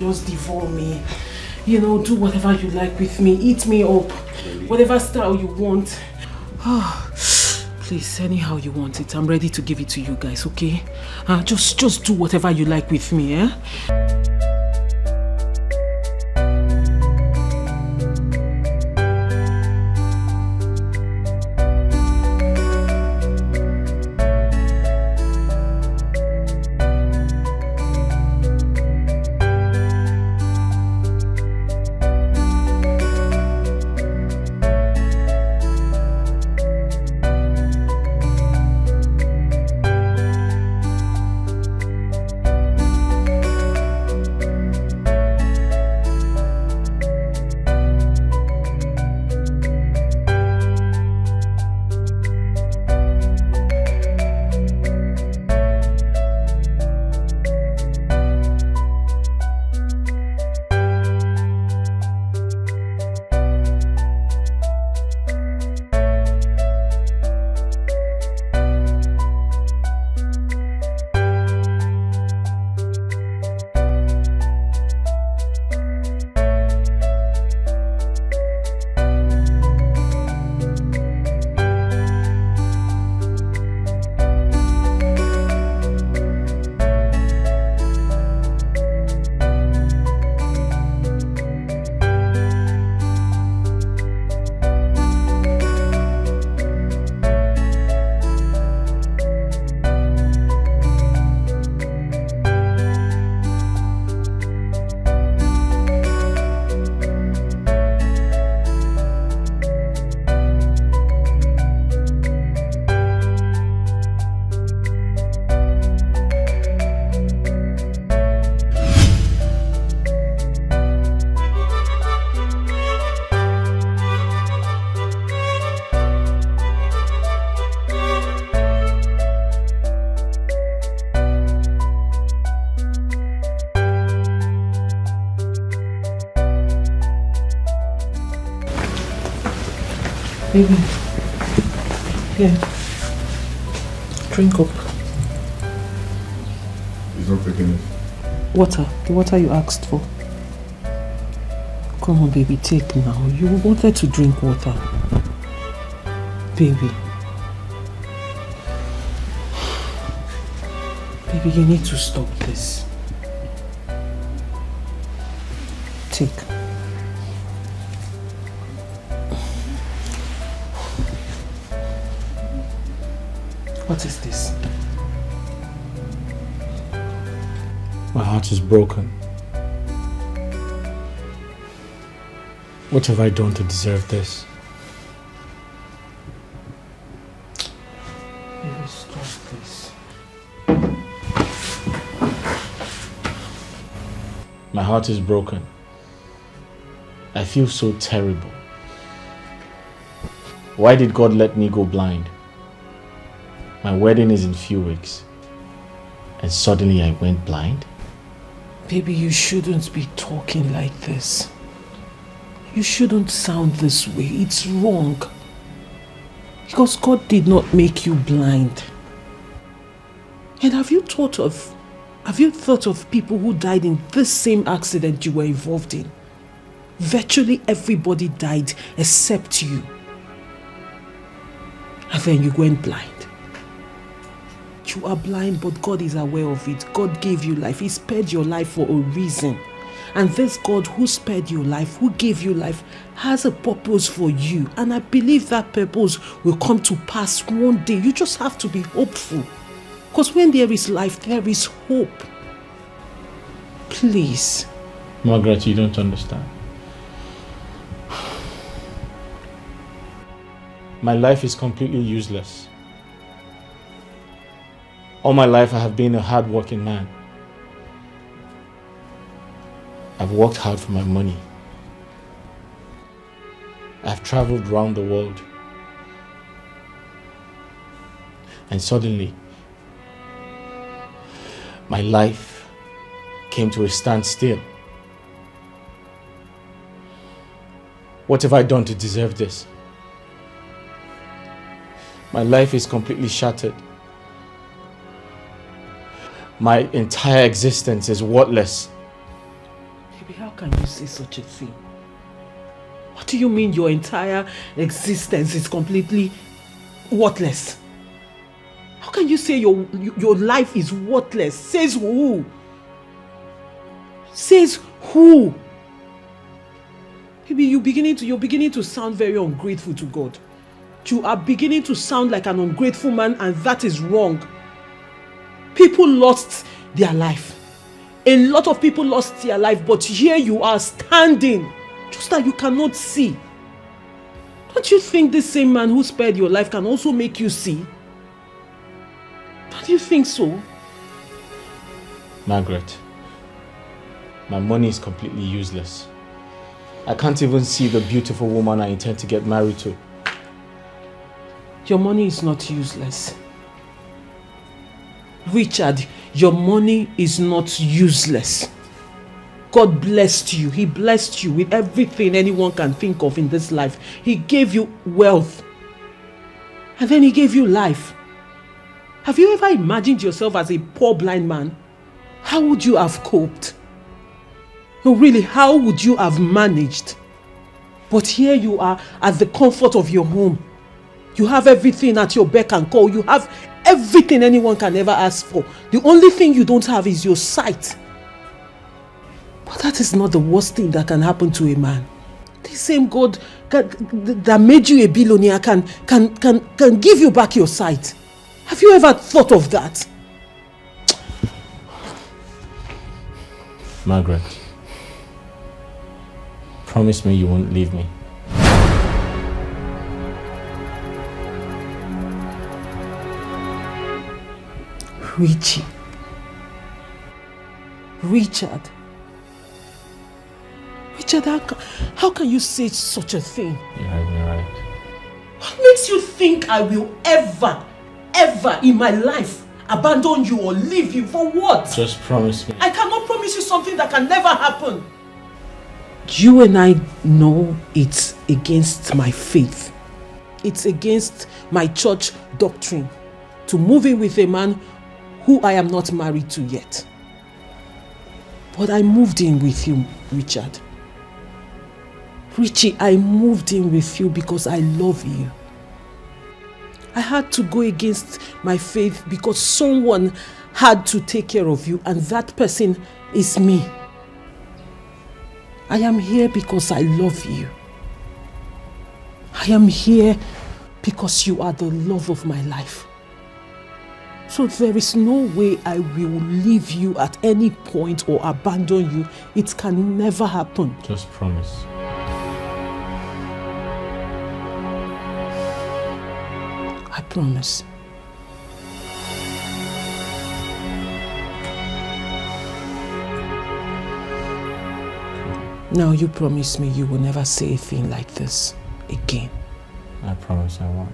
Just devour me. You know, do whatever you like with me. Eat me up. Whatever style you want. Please, anyhow you want it. I'm ready to give it to you guys, okay? Just do whatever you like with me, eh? Baby, here, drink up. He's not taking it. Water, the water you asked for. Come on, baby, take now. You wanted to drink water. Baby. Baby, you need to stop this. Take. What is this? My heart is broken. What have I done to deserve this? Baby, stop this. My heart is broken. I feel so terrible. Why did God let me go blind? My wedding is in few weeks, and suddenly I went blind? Baby, you shouldn't be talking like this. You shouldn't sound this way. It's wrong. Because God did not make you blind. And have you thought of people who died in this same accident you were involved in? Virtually everybody died except you. And then you went blind. You are blind, but God is aware of it. God gave you life. He spared your life for a reason. And this God who spared your life, who gave you life, has a purpose for you. And I believe that purpose will come to pass one day. You just have to be hopeful. Because when there is life, there is hope. Please. Margaret, you don't understand. My life is completely useless. All my life I have been a hard-working man. I've worked hard for my money. I've traveled around the world. And suddenly, my life came to a standstill. What have I done to deserve this? My life is completely shattered. My entire existence is worthless. Baby, how can you say such a thing? What do you mean your entire existence is completely worthless? How can you say your life is worthless? Says who? Says who? Baby, you're beginning to sound very ungrateful to God. You are beginning to sound like an ungrateful man, and that is wrong. People lost their life. A lot of people lost their life, but here you are standing, just that you cannot see. Don't you think this same man who spared your life can also make you see? Don't you think so? Margaret, my money is completely useless. I can't even see the beautiful woman I intend to get married to. Your money is not useless. Richard, your money is not useless. God blessed you. He blessed you with everything anyone can think of in this life. He gave you wealth. And then he gave you life. Have you ever imagined yourself as a poor blind man? How would you have coped? No, really, how would you have managed? But here you are at the comfort of your home. You have everything at your beck and call. You have everything anyone can ever ask for. The only thing you don't have is your sight. But that is not the worst thing that can happen to a man. The same God that made you a billionaire can give you back your sight. Have you ever thought of that? Margaret, promise me you won't leave me. Richie. Richard, how can you say such a thing? You're right. What makes you think I will ever in my life abandon you or leave you? For what? Just promise me. I cannot promise you something that can never happen. You and I know it's against my faith. It's against my church doctrine to move in with a man who I am not married to yet. But I moved in with you, Richard. Richie, I moved in with you because I love you. I had to go against my faith because someone had to take care of you, and that person is me. I am here because I love you. I am here because you are the love of my life. So there is no way I will leave you at any point or abandon you. It can never happen. Just promise. I promise. Now you promise me you will never say a thing like this again. I promise I won't.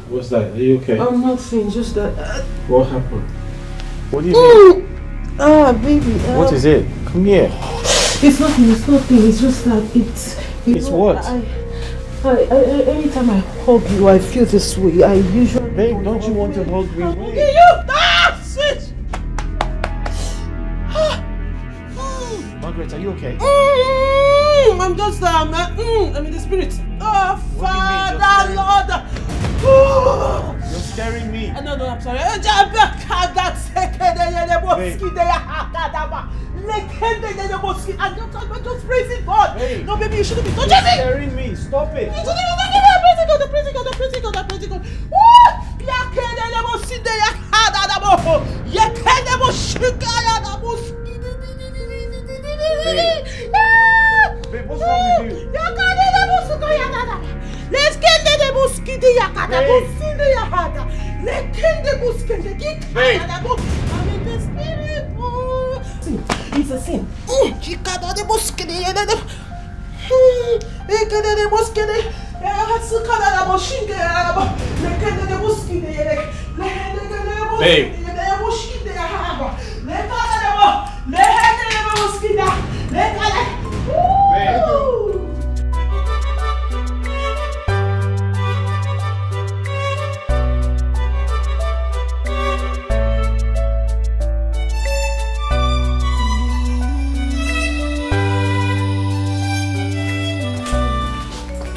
What's that? Are you okay? I'm nothing, just that. What happened? What do you mean? Baby. What is it? Come here. It's nothing, it's just that It's what? Anytime I hug you, I feel this way. I usually... Babe, don't you want to hug me? Wait. You! Switch! Margaret, are you okay? I'm just, I'm in the spirit. Oh, What do you mean, Father, Lord. You're scaring me. No, I'm sorry. I'm just praising God. Hey. No, baby, you shouldn't be touching You're me. scaring me. Stop it. I'm praising God. Babe, what's wrong with you? Let's get the mosquito yakata. Babe. I'm in the spirit. It's a sin. Chicada de mosquito. The mosquito. Babe. Babe.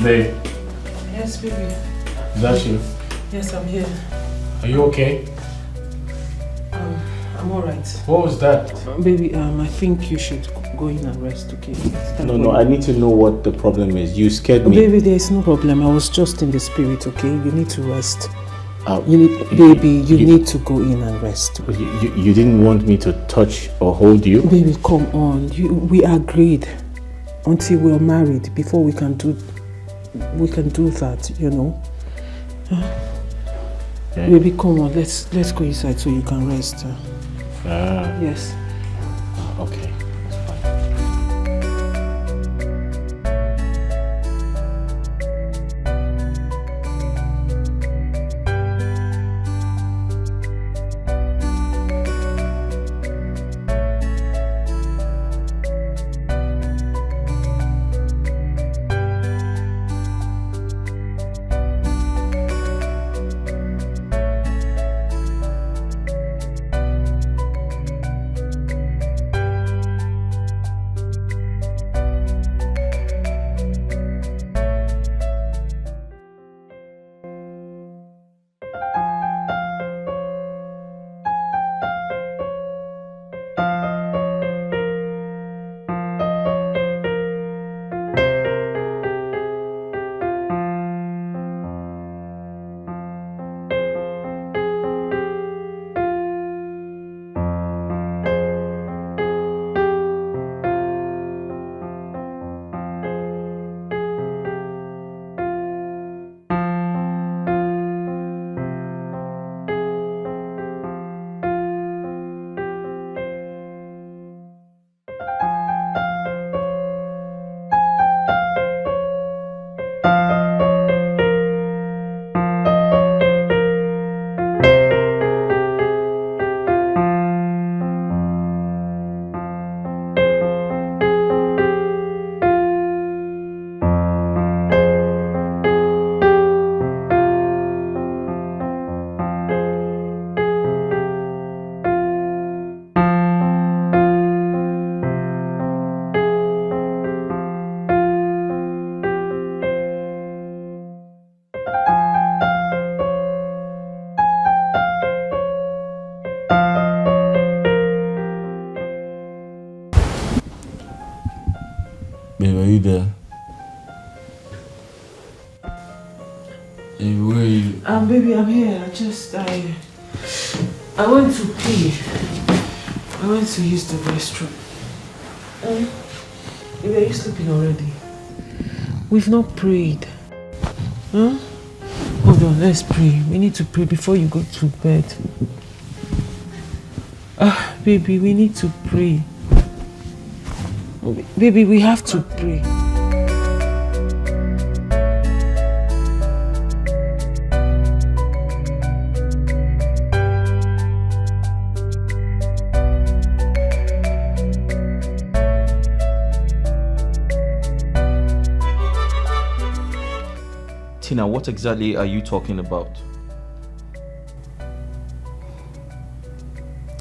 Babe, Yes, baby. is that you? Yes, I'm here. Are you okay? I'm alright. What was that? Baby, I think you should go in and rest, okay? No, I need to know what the problem is. You scared me. Baby, there is no problem. I was just in the spirit, okay? You need to rest. You need to go in and rest. You didn't want me to touch or hold you? Baby, come on. We agreed until we're married before we can do that, you know? Okay. Baby, come on. Let's go inside so you can rest. Yes. Okay. Babe, are you there? Hey, where are you? Baby, I'm here. I went to pee. I went to use the restroom. Baby, are you sleeping already? We've not prayed. Huh? Hold on, let's pray. We need to pray before you go to bed. Baby, we need to pray. Baby, we have to pray. Tina, what exactly are you talking about?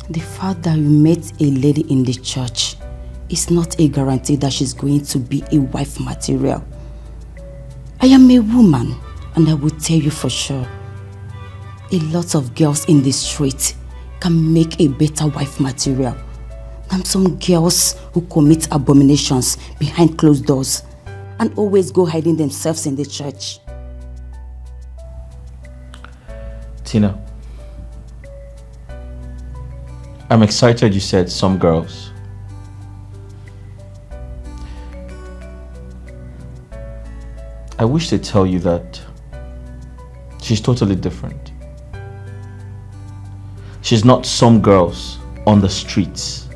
The fact that you met a lady in the church is not a guarantee that she's going to be a wife material. I am a woman, and I will tell you for sure, a lot of girls in the street can make a better wife material than some girls who commit abominations behind closed doors and always go hiding themselves in the church. Tina, I'm excited you said some girls. I wish to tell you that she's totally different. She's not some girls on the streets.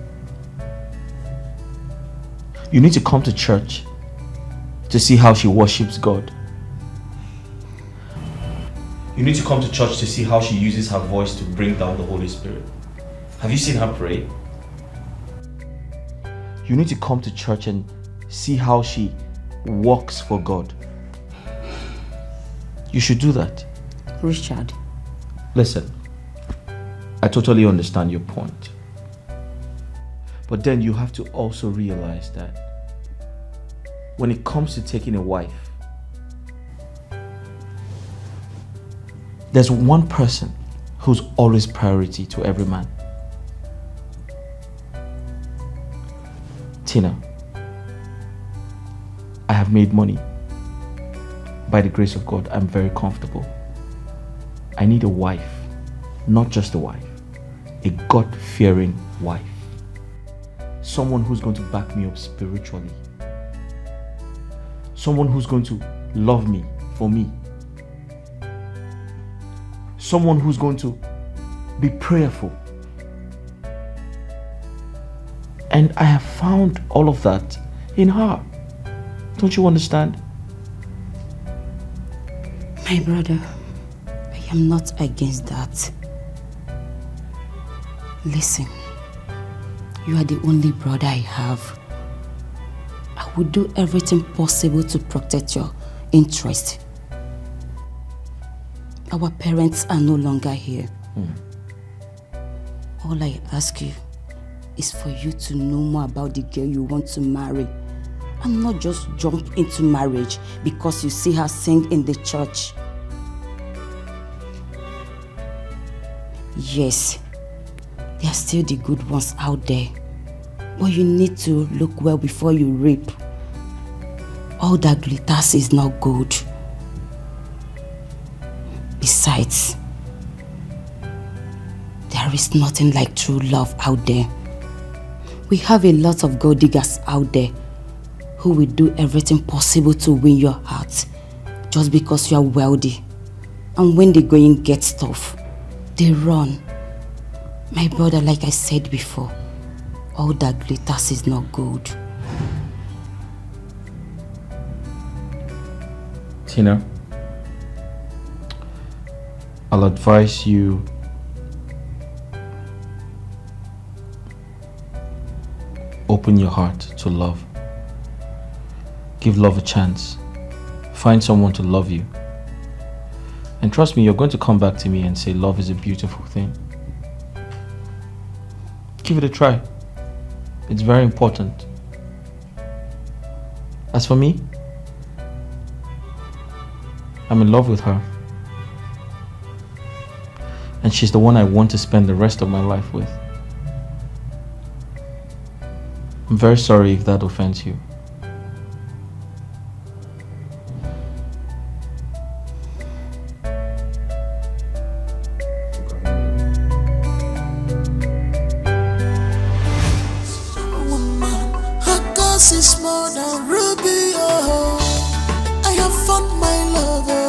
You need to come to church to see how she worships God. You need to come to church to see how she uses her voice to bring down the Holy Spirit. Have you seen her pray? You need to come to church and see how she works for God. You should do that. Richard. Listen, I totally understand your point. But then you have to also realize that when it comes to taking a wife, There's one person who's always priority to every man. Tina, I have made money. By the grace of God, I'm very comfortable. I need a wife, not just a wife, a God-fearing wife. Someone who's going to back me up spiritually. Someone who's going to love me for me. Someone who's going to be prayerful. And I have found all of that in her. Don't you understand? My brother, I am not against that. Listen, you are the only brother I have. I will do everything possible to protect your interest. Our parents are no longer here. All I ask you is for you to know more about the girl you want to marry, and not just jump into marriage because you see her sing in the church. Yes, there are still the good ones out there, but you need to look well before you reap. All that glitters is not gold. Besides, there is nothing like true love out there. We have a lot of gold diggers out there who will do everything possible to win your heart just because you are wealthy. And when the going gets tough, they run. My brother, like I said before, all that glitters is not gold. Tina, I'll advise you open your heart to love. Give love a chance. Find someone to love you. And trust me, you're going to come back to me and say love is a beautiful thing. Give it a try. It's very important. As for me, I'm in love with her. And she's the one I want to spend the rest of my life with. I'm very sorry if that offends you. Is more than ruby, oh. I have found my lover,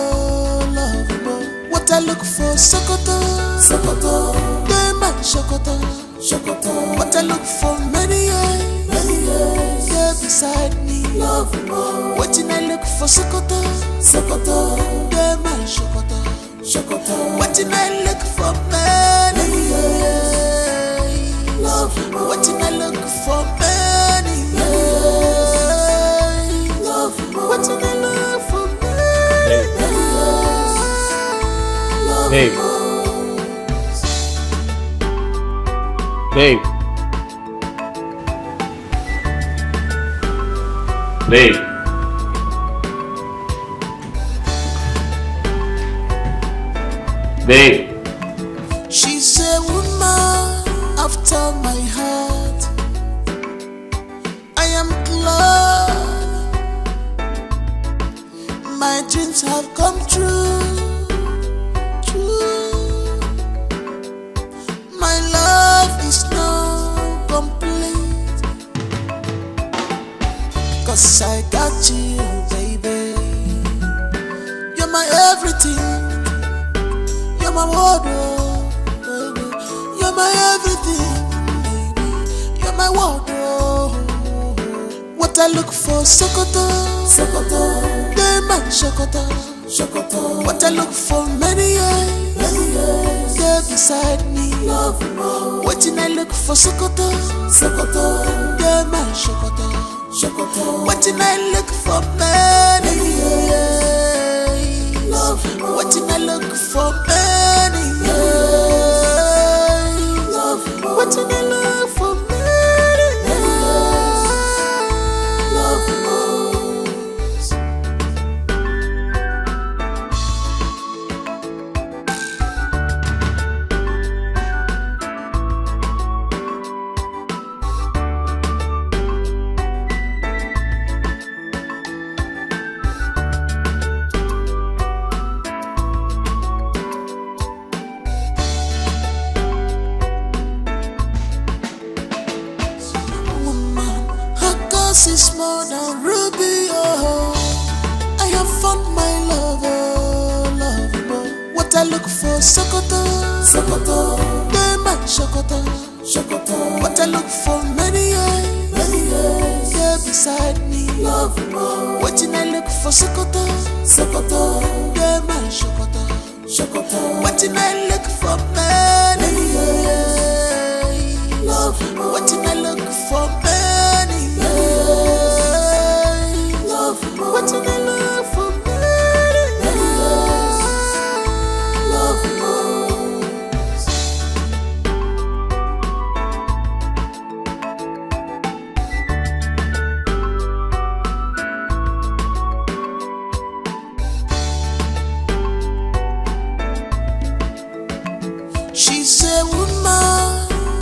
lover. What I look for, Sokoto, Sokoto. The man, Sokoto, Sokoto. What I look for, many years, yeah, beside me, love more. What I look for, Sokoto, Sokoto. The man, Sokoto, Sokoto. What I look for, many years, love more. What I look for, many years. What's in the love for me? Babe. Babe. Babe. Babe. She's a woman after my heart. I am glad my dreams have come true, true. My love is now complete, 'cause I got you, baby. You're my everything. You're my wardrobe, baby. You're my everything, baby. You're my wardrobe. What I look for, Sokoto, Sokoto. The man, Sokoto, Sokoto. What I look for, many years, yeah, beside me, love more. What I look for, Sokoto, Sokoto. The man, Sokoto, Sokoto. What I look for, many years, love more. What I look for, many years, love more. What I look for, many years, love more. for Sokoto, Sokoto. They my Sokoto, Sokoto. What I look for many years, yeah, beside me. Love more. Waiting I look for Sokoto, Sokoto. They my Sokoto, Sokoto. Waiting I look for many years. Love more. Waiting I look for many years. Love more. Waiting I look for many years. Love more. She's a woman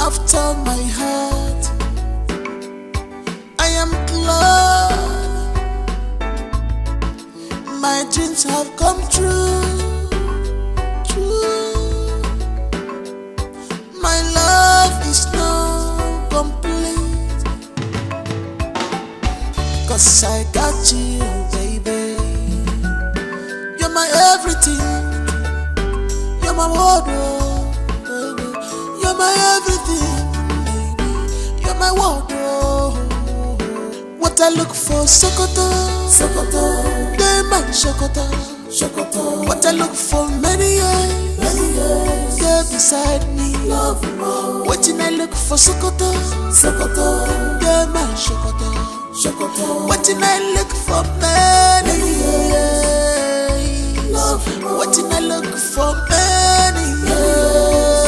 after my heart. I am glad my dreams have come true. True. My love is now complete, 'cause I got you, baby. You're my everything. You're my wardrobe, baby. You're my everything, baby. You're my wardrobe. What I look for, Sokoto, Sokoto. They my Sokoto, Sokoto. What I look for many years, yeah, beside me. Love more. Waiting I look for Sokoto, Sokoto. They my Sokoto, Sokoto. Waiting I look for many years. Love more. Waiting I look for many years.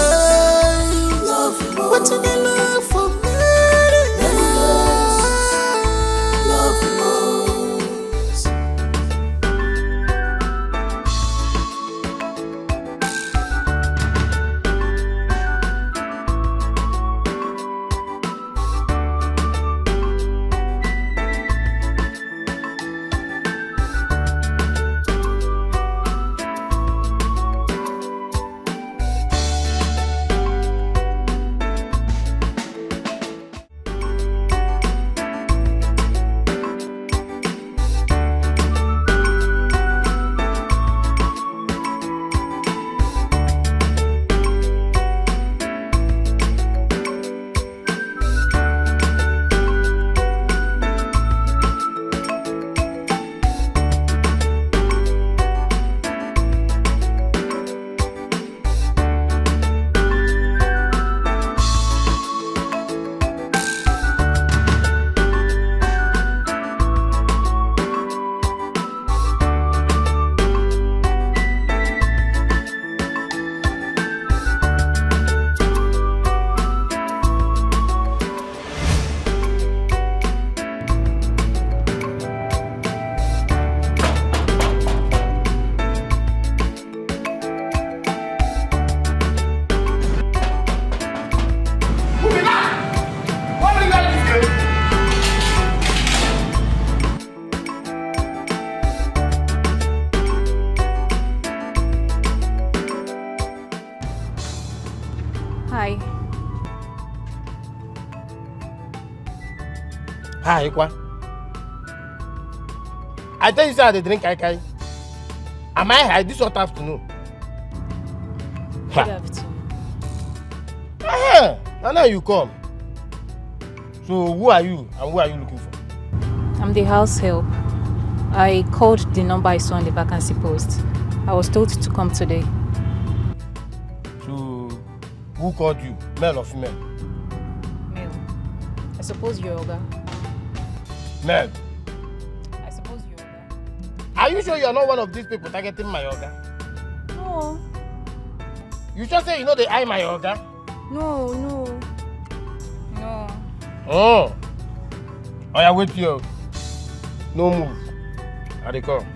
Love more. Waiting I look for many years. Love more. Hi. Hi, Ikwa. I tell you, sir, they drink kai. Am I high this hot afternoon? Good afternoon. Now you come. So who are you and who are you looking for? I'm the house help. I called the number I saw on the vacancy post. I was told to come today. So who called you? Male or female? Male. I suppose you're Oga. Male. I suppose you're Oga. Are you sure you're not one of these people targeting my Oga? No. You just say you know they eye my Oga? No. Oh. Oh yeah, wait here. No move. I dey come.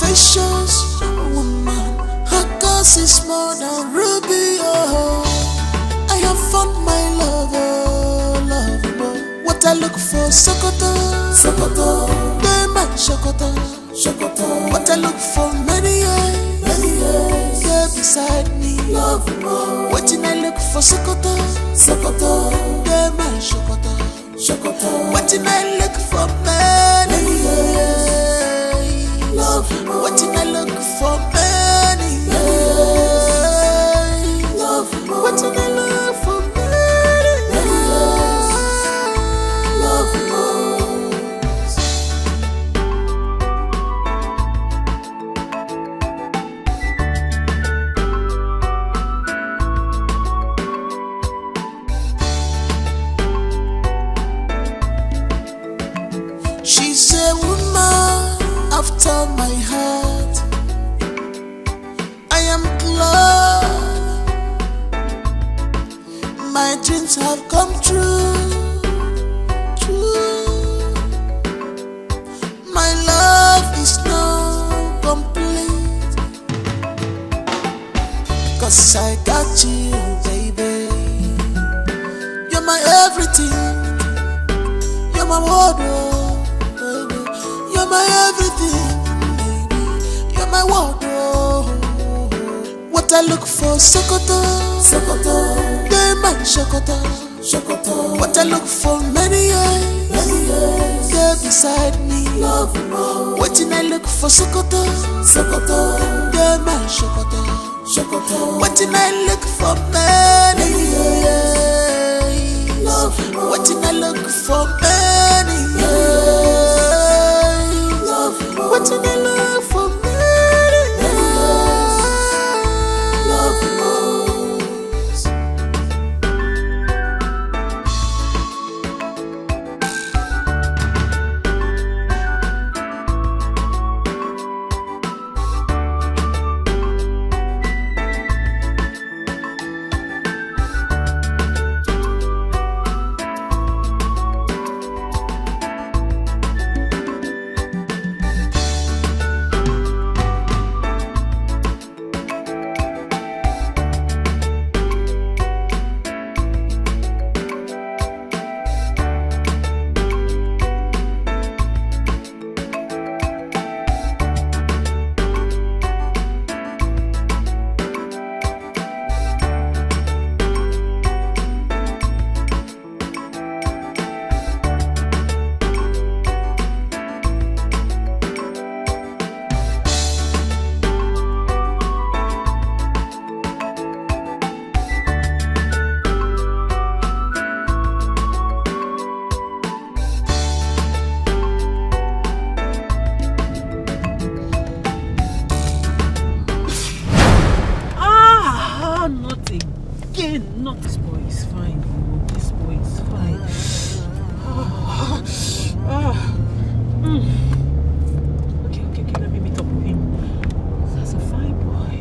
Vicious woman, her cause is more than ruby. Oh, I have found my I look for Sokoto, Sokoto, they my Sokoto, Sokoto. What I look for many years, yeah, beside me, love more. What I look for Sokoto, Sokoto, they my Sokoto, Sokoto. What I look for many years, love more. What I look for many years, love more. What I look for many years. She's a woman after my heart. I am glad my dreams have come true. My love is now complete, 'cause I got you, baby. You're my everything. You're my wardrobe, baby. You're my everything, baby. You're my wardrobe. What I look for, Sokoto, Sokoto, they my Sokoto, Sokoto. What I look for many years, yeah, beside me, love more. What I look for, Sokoto, Sokoto, they my Sokoto, Sokoto. What I look for many years, love more. What I look for many years, love more. What I look for many years, love more. Not this boy is fine. Oh, this boy is fine. Okay, let me meet up with him. That's a fine boy.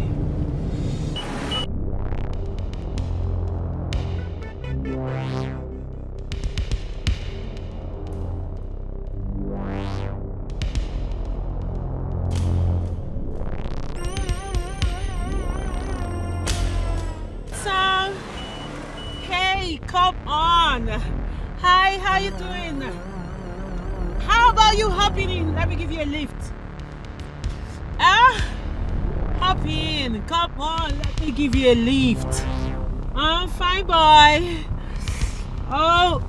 Come on. Hi, how you doing? How about you hopping in? Let me give you a lift. Hop in. Come on, let me give you a lift. Fine boy. Oh.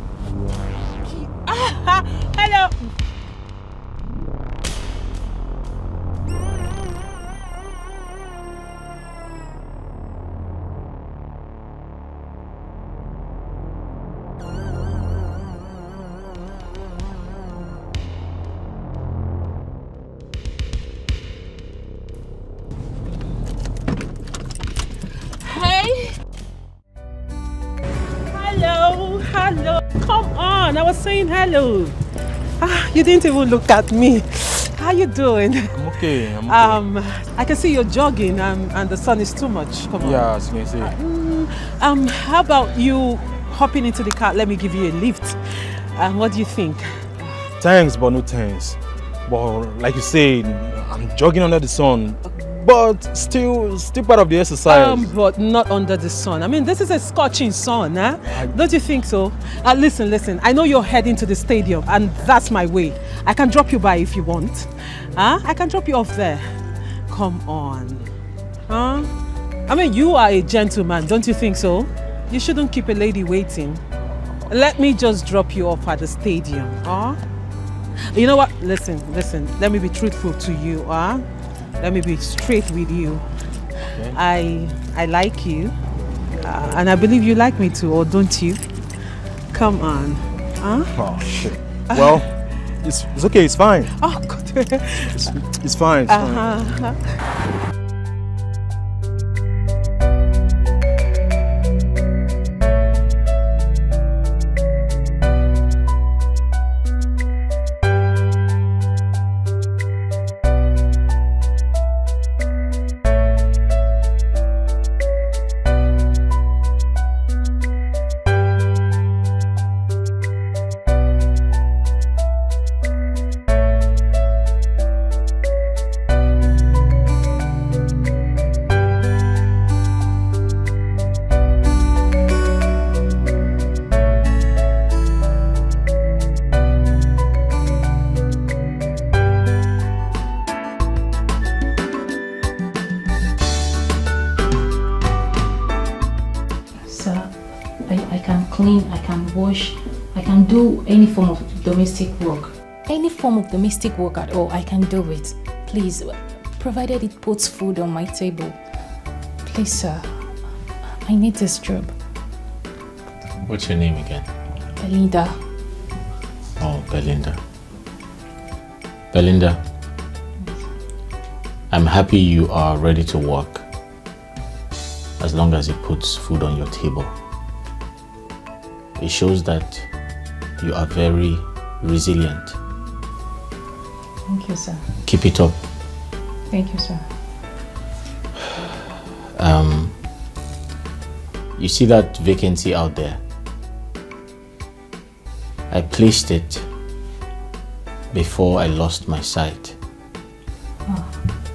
Hello. Hello. Come on. I was saying hello. You didn't even look at me. How you doing? I'm okay. I can see you're jogging and the sun is too much. Come on. Yeah, as you can see. How about you hopping into the car? Let me give you a lift. What do you think? Thanks, but no thanks. But like you said, I'm jogging under the sun. But still part of the exercise. But not under the sun. I mean, this is a scorching sun, huh? Don't you think so? Listen. I know you're heading to the stadium, and that's my way. I can drop you by if you want. I can drop you off there. Come on. I mean, you are a gentleman, don't you think so? You shouldn't keep a lady waiting. Let me just drop you off at the stadium. You know what? Listen. Let me be truthful to you. Let me be straight with you. Okay. I like you. And I believe you like me too, or don't you? Come on. Oh, shit. Well, it's okay. It's fine. Oh, good. It's fine. It's fine. I can do any form of domestic work. Any form of domestic work at all, I can do it. Please, provided it puts food on my table. Please, sir, I need this job. What's your name again? Belinda. Oh, Belinda. Belinda, I'm happy you are ready to work, as long as it puts food on your table. It shows that you are very resilient. Thank you, sir. Keep it up. Thank you, sir. You see that vacancy out there? I placed it before I lost my sight. Oh,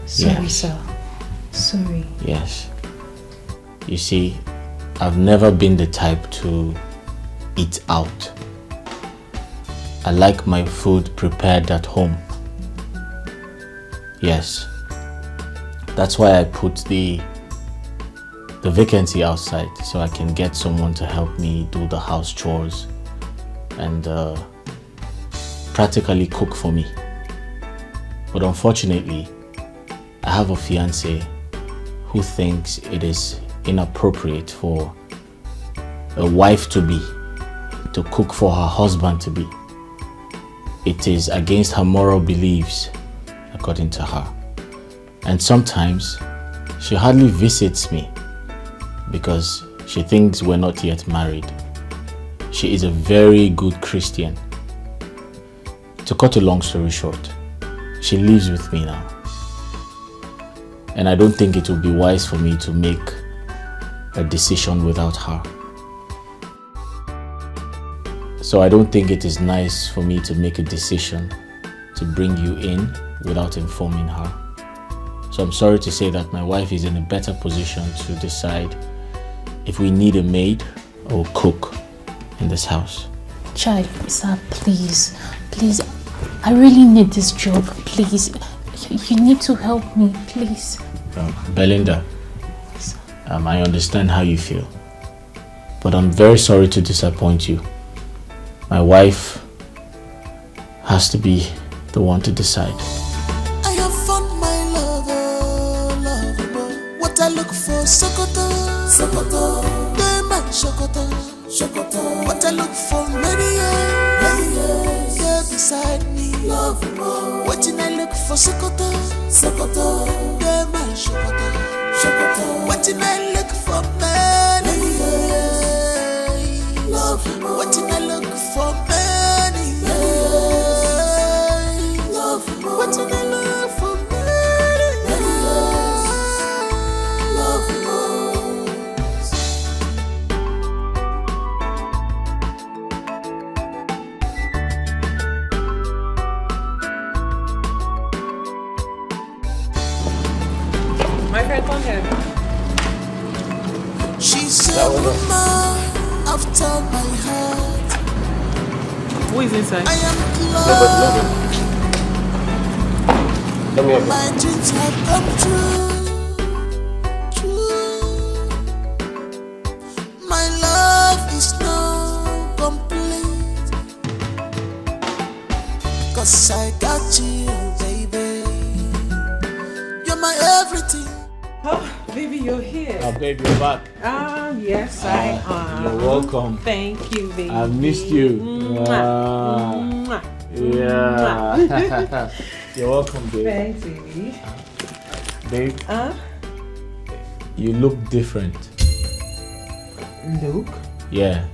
sorry, yes. sir. Sorry. Yes. You see, I've never been the type to eat out. I like my food prepared at home. Yes. That's why I put the vacancy outside, so I can get someone to help me do the house chores and practically cook for me. But unfortunately, I have a fiancé who thinks it is inappropriate for a wife-to-be to cook for her husband-to-be. It is against her moral beliefs, according to her. And sometimes she hardly visits me because she thinks we're not yet married. She is a very good Christian. To cut a long story short, she lives with me now. And I don't think it would be wise for me to make a decision without her. So I don't think it is nice for me to make a decision to bring you in without informing her. So I'm sorry to say that my wife is in a better position to decide if we need a maid or cook in this house. Chai, sir, please, I really need this job, please. You need to help me, please. Belinda, I understand how you feel, but I'm very sorry to disappoint you. My wife has to be the one to decide. I have found my lover. What I look for, Sokoto. Dema Sokoto. What I look for, many years. You're beside me. What did I look for, Sokoto. Dema Sokoto. What did I look for, many years. What did I look for, many years. What did I look for, many ahead. She's a woman after my heart. Who is inside? I am glad Let me have my dreams have come true. My love is now complete, 'cause I got you, baby. You're my everything. Oh, baby, you're here. Baby, you're back. Yes, I am. You're welcome. Thank you, baby. I missed you. Mwah. Yeah. You're welcome, babe. Thanks, baby. Babe, you look different. Look. Yeah.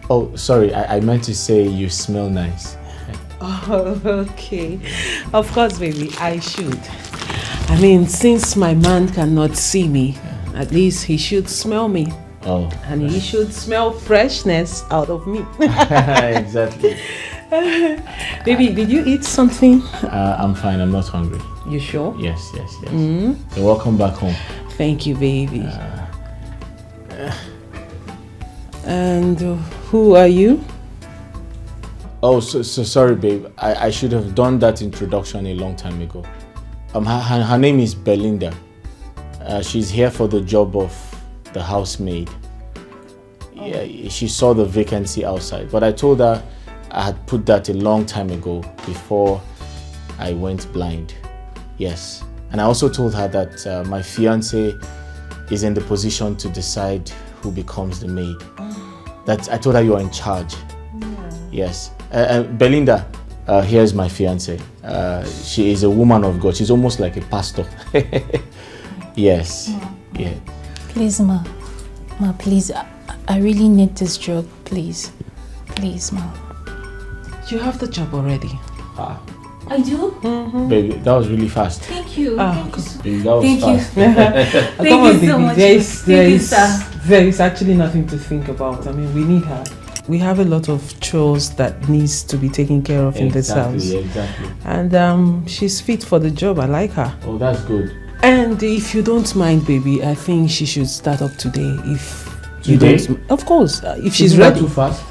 Oh, sorry. I meant to say you smell nice. Oh, okay. Of course, baby, I should. I mean, since my man cannot see me, at least he should smell me. Oh. And he should smell freshness out of me. Exactly. Baby, did you eat something? I'm fine. I'm not hungry. You sure? Yes. You're welcome back home. Thank you, baby. And who are you? Oh, so sorry, babe. I should have done that introduction a long time ago. Her name is Belinda. She's here for the job of the housemaid. Yeah, she saw the vacancy outside, but I told her I had put that a long time ago before I went blind. Yes, and I also told her that my fiancé is in the position to decide who becomes the maid. That I told her you are in charge. Yes, Belinda. Here's my fiancé. She is a woman of God. She's almost like a pastor. Yes. Yeah. Please, Ma, please. I really need this job, please. Please, Ma. You have the job already. I do? Baby, that was really fast. Thank you. Thank Baby, that was Thank you. fast. Come on, you so baby. much. There is actually nothing to think about. I mean, we need her. We have a lot of chores that needs to be taken care of in this house. Exactly. And she's fit for the job. I like her. Oh, that's good. And if you don't mind, baby, I think she should start up today. If you Today? don't, of course. If she's Isn't that ready. too fast?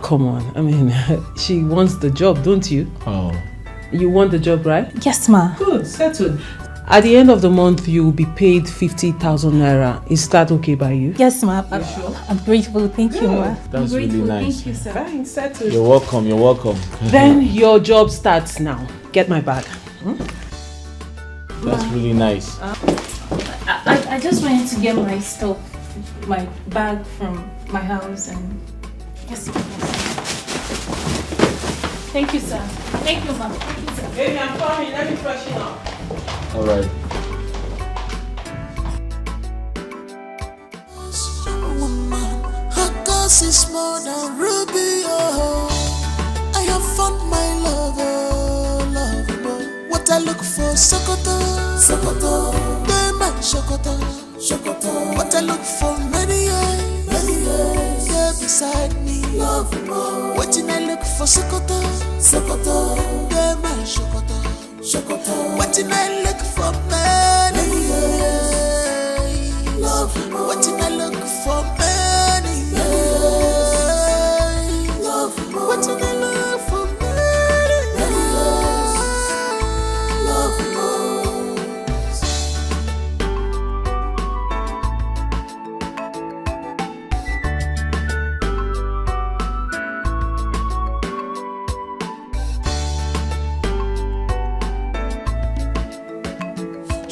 Come on. I mean, she wants the job, don't you? Oh. You want the job, right? Yes, Ma. Good, settled. At the end of the month, you will be paid 50,000 naira. Is that okay by you? Yes, Ma. I'm grateful. Thank you, Ma. That's really nice. Thank you, sir. Fine, settled. You're welcome. Then your job starts now. Get my bag. That's really nice. I just wanted to get my stuff, my bag from my house and... Yes, sir. Thank you, sir. Thank you, Ma. Thank you, sir. Baby, I'm coming. Let me freshen up. All right. Woman, her cause is more than ruby. Oh, I have found my lover, lover. What I look for, Sokoto, Diamond Sokoto. What I look for, many years, yeah, beside me. Waiting, I look for Sokoto, Diamond Sokoto. Waiting, I look for many years. Waiting, I look for many years. Waiting, I look for many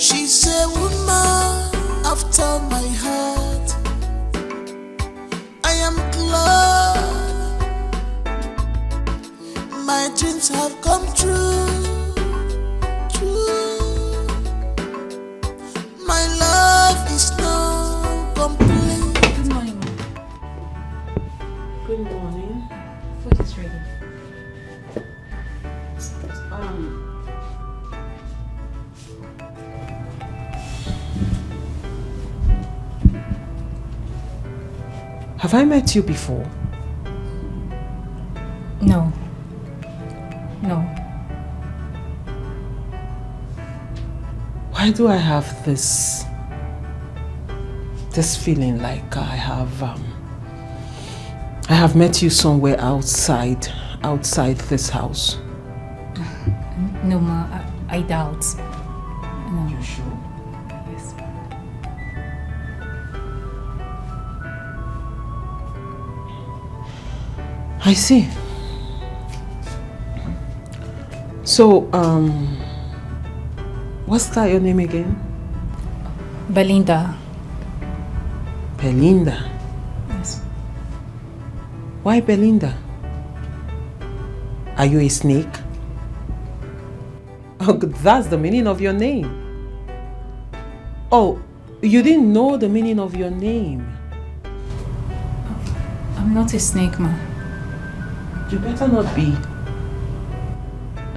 She's a woman after my heart. I am glad my dreams have come true. My love is now complete. Good morning, Ma. Good morning. Food is ready. Have I met you before? No. Why do I have this feeling like I have met you somewhere outside this house? No, ma, I doubt. No. You sure? Yes. I see. So, what's that your name again? Belinda. Belinda. Yes. Why Belinda? Are you a snake? Oh, that's the meaning of your name. Oh, you didn't know the meaning of your name. I'm not a snake, ma. You better not be.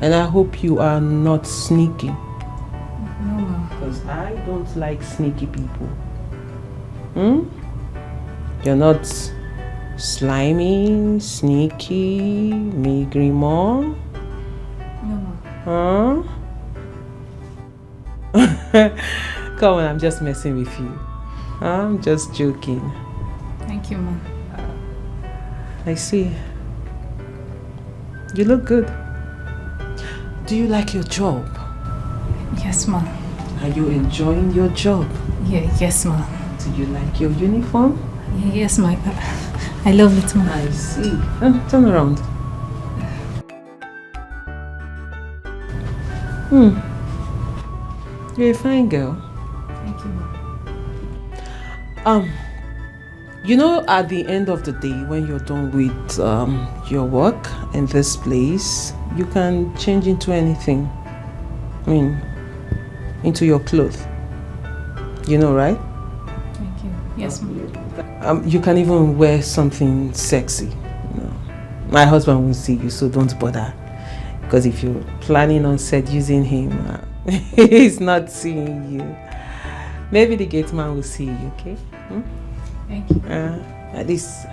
And I hope you are not sneaky. No, ma. Because I don't like sneaky people. You're not slimy, sneaky, migrimo. No, ma. Huh? Come on, I'm just messing with you. I'm just joking. Thank you, ma. I see. You look good. Do you like your job? Yes, ma. Are you enjoying your job? Yeah, yes, ma. Do you like your uniform? Yes, ma. I love it, ma. I see. Turn around. You're a fine girl. Thank you, ma. You know, at the end of the day, when you're done with your work in this place, you can change into anything. I mean, into your clothes. You know, right? Thank you. Yes, ma. You can even wear something sexy. You know. My husband will see you, so don't bother. Because if you're planning on seducing him, he's not seeing you. Maybe the gate man will see you, okay? Thank you. At least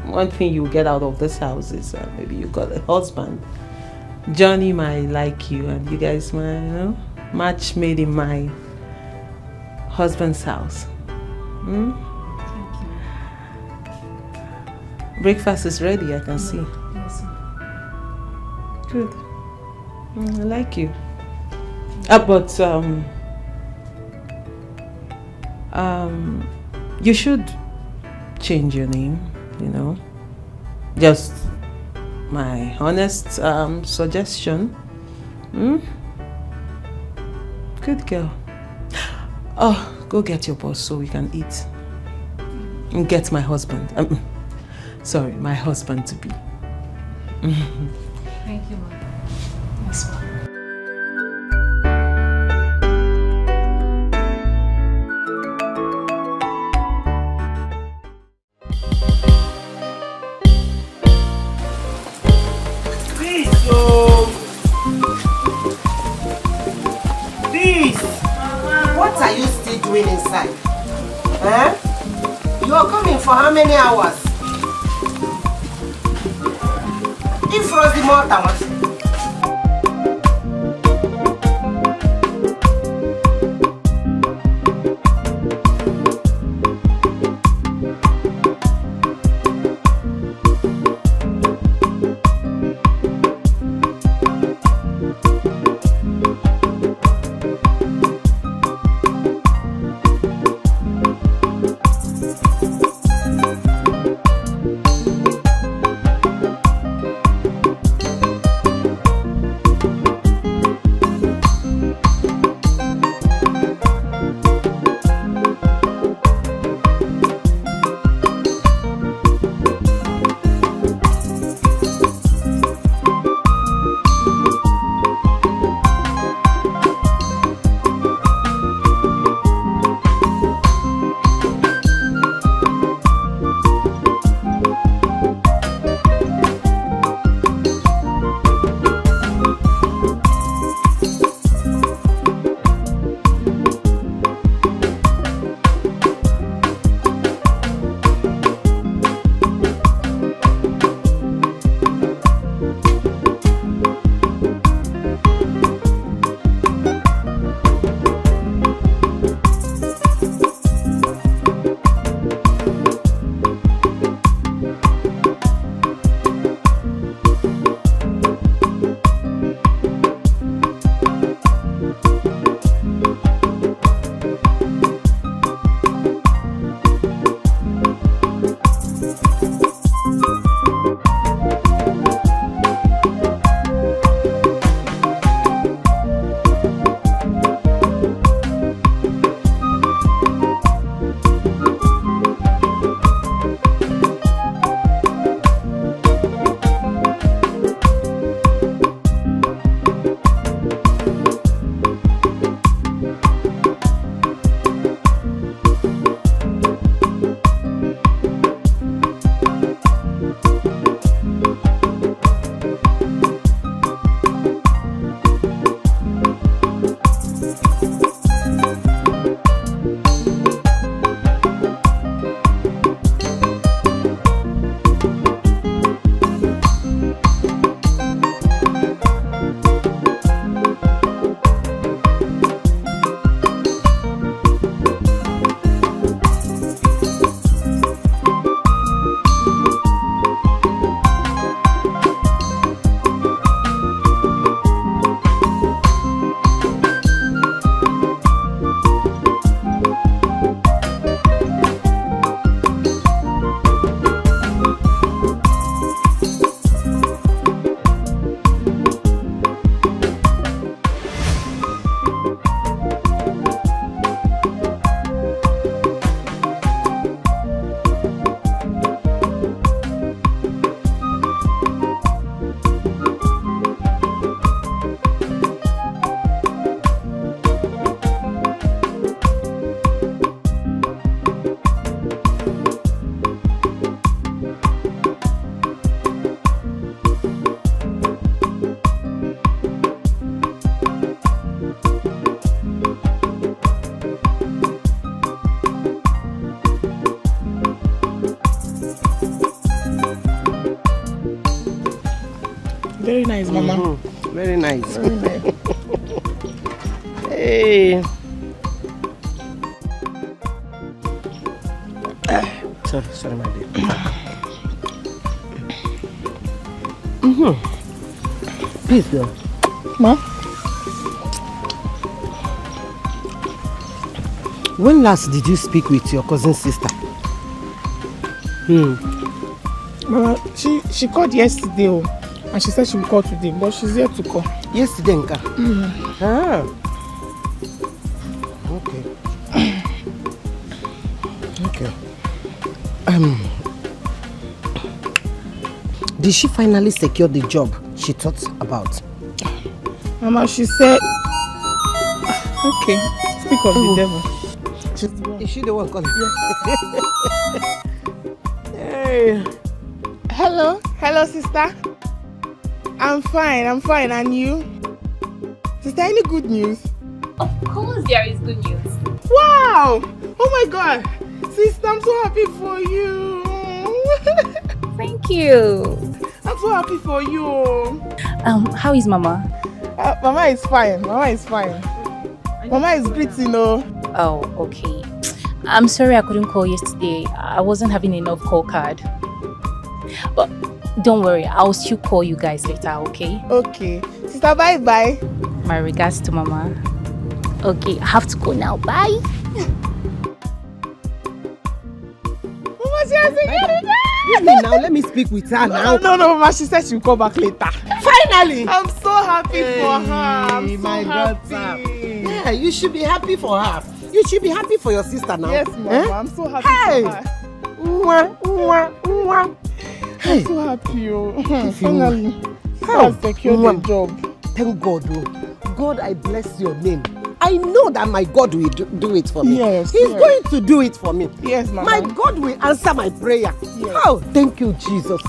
one thing you get out of this house is maybe you got a husband. Johnny might like you and you guys might, match made in my husband's house. Thank you. Breakfast is ready, I can see. Yes, ma. Good. I like you. But you should change your name, Just my honest suggestion. Good girl. Oh, go get your boss so we can eat. And get my husband. Sorry, my husband to be. Thank you, ma. Yes, ma. What are you still doing inside? Eh? You are coming for how many hours? If Rosie Morton. Very nice, Mama. Mm-hmm. Very nice. Very nice. Hey. Sorry, my dear. Please, girl. Ma? When last did you speak with your cousin's sister? Mama, she called yesterday, and she said she will call today, but she's yet to call. Yesterday, Nka? Ah. Okay. Did she finally secure the job she thought about? Mama, she said... Okay, speak of the devil. She's the one. Is she the one calling? Yes. Hey. Hello, sister. I'm fine, and you? Sister, any good news? Of course there is good news. Wow! Oh my God! Sister, I'm so happy for you. Thank you. I'm so happy for you. How is Mama? Mama is fine. Mama is pretty, no? Oh, okay. I'm sorry I couldn't call yesterday. I wasn't having enough call card. But don't worry, I'll still call you guys later, okay? Okay. Sister, bye-bye. My regards to Mama. Okay, I have to go now. Bye. Mama, she has Now let me speak with her now. No, Mama, she said she'll call back later. Finally! I'm so happy for her. I'm so my happy. daughter. Yeah, you should be happy for her. You should be happy for your sister now. Yes, Mama, I'm so happy for her. I'm so happy, finally. I've secured the job. Thank God, God, I bless your name. I know that my God will do it for me. Yes. He's going to do it for me. Yes, Mama. My God will answer my prayer. Yes. Oh, thank you, Jesus.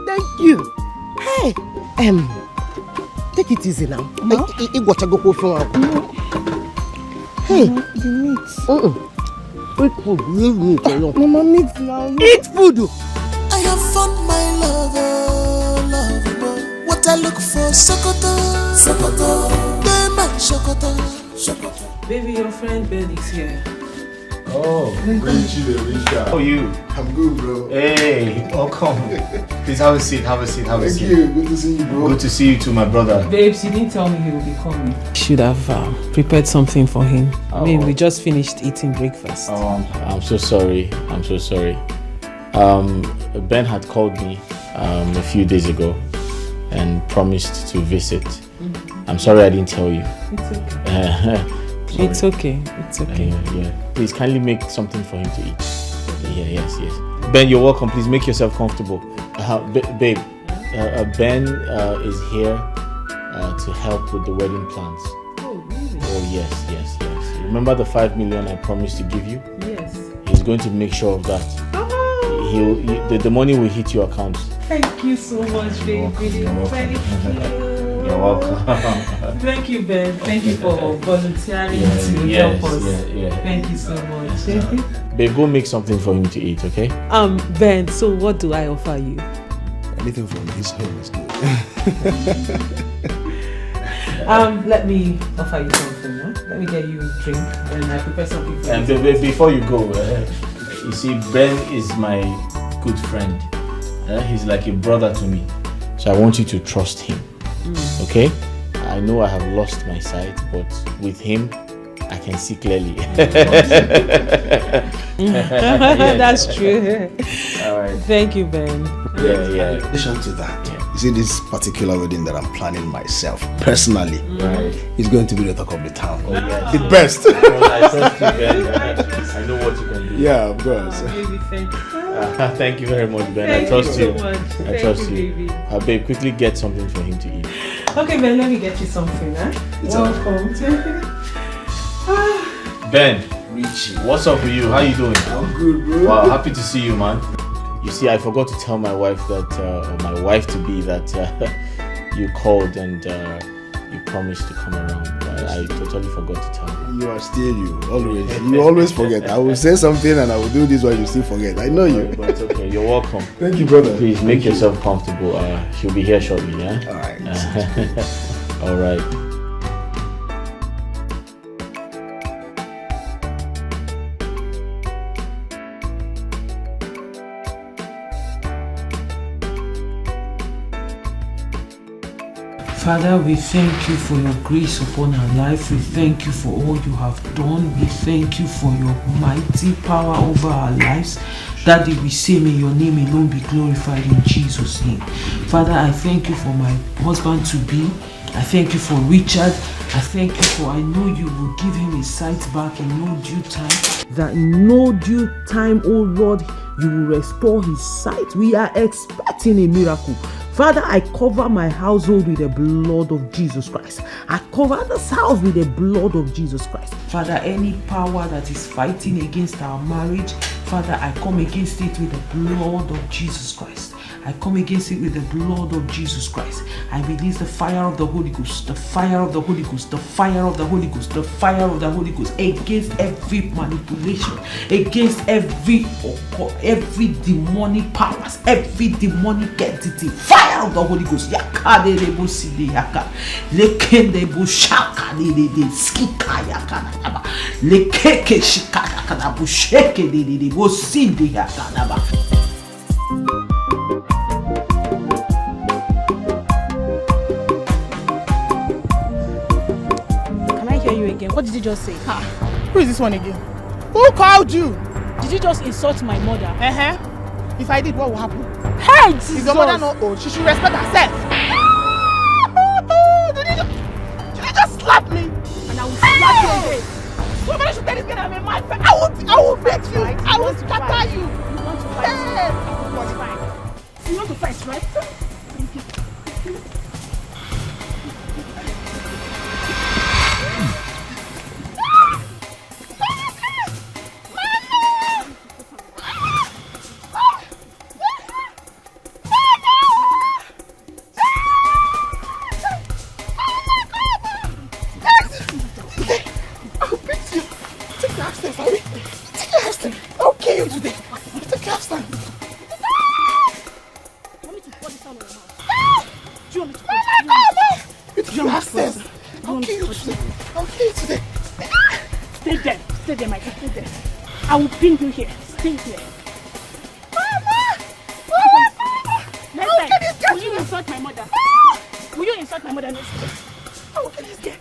Thank you. Hey, take it easy now. Hey, the meat. Eat food. Leave me alone. Mama, meat now. Eat food. I have found my lover. What I look for, Sokoto, Dema, Sokoto. Baby, your friend Ben is here. Oh, Richie. How are you? I'm good, bro. Hey, welcome. Please have a seat. Thank you. Good to see you, bro. Good to see you too, my brother. Babes, you didn't tell me he would be coming. Should have prepared something for him. I mean, we just finished eating breakfast. I'm so sorry. Ben had called me a few days ago and promised to visit. I'm sorry I didn't tell you. It's okay. It's okay. Yeah. Please kindly make something for him to eat. Yes. Ben, you're welcome. Please make yourself comfortable. Babe, Ben is here to help with the wedding plans. Oh, really? Oh, yes. Remember the 5 million I promised to give you? Yes. He's going to make sure of that. Oh. The money will hit your account. Thank you so much, baby. Thank you. You're welcome. Thank you, Ben. Thank you for volunteering to help us. Yeah. Thank you so much. Babe, go make something for him to eat, okay? Ben, so what do I offer you? Anything from his home is good. Let me offer you something, huh? Let me get you a drink and I prepare something for and you. And before you go, you see, Ben is my good friend. He's like a brother to me. So I want you to trust him. Okay? I know I have lost my sight, but with him, I can see clearly. That's true. All right. Thank you, Ben. Yeah. In addition to that, you see this particular wedding that I'm planning myself, personally, is going to be the talk of the town. Oh, yes. The best. I trust you, Ben. I know what you can do. Yeah, of course. Baby, thank you. Thank you very much, Ben. I trust you. I trust you. Babe, quickly get something for him to eat. Okay, Ben, let me get you something, huh? Welcome. Ben, Richie, what's up with you? How you doing? I'm good, bro. Wow, happy to see you, man. You see, I forgot to tell my wife that, or my wife to be that you called and you promised to come around, but I totally forgot to tell you. You are still you, always. You always forget. I will say something and I will do this while you still forget. I know you. But it's okay, you're welcome. Thank you, brother. Please make yourself comfortable. She'll be here shortly, yeah? Alright. Alright. Father, we thank you for your grace upon our life. We thank you for all you have done. We thank you for your mighty power over our lives. Daddy, we say may your name alone be glorified in Jesus' name. Father, I thank you for my husband to be. I thank you for Richard. I thank you for I know you will give him his sight back in no due time. That in no due time, oh Lord, you will restore his sight. We are expecting a miracle. Father, I cover my household with the blood of Jesus Christ. I cover this house with the blood of Jesus Christ. Father, any power that is fighting against our marriage, Father, I come against it with the blood of Jesus Christ. I come against it with the blood of Jesus Christ. I release the fire of the Holy Ghost, the fire of the Holy Ghost, the fire of the Holy Ghost, the fire of the Holy Ghost against every manipulation, against every demonic powers, every demonic entity. Fire of the Holy Ghost. Again. What did you just say? Who is this one again? Who called you? Did you just insult my mother? If I did, what will happen? Hey, Jesus! Is your mother not old? She should respect herself. Did you just slap me? And I will slap you again. Somebody should tell this girl I'm a mad friend. I will beat you. I will scatter you. You want to fight? Hey. What's fine? You want to fight, right? I will pin you here. Stay here. Mama! Next time, will you insult my mother? Will you insult my mother next time? How will this get?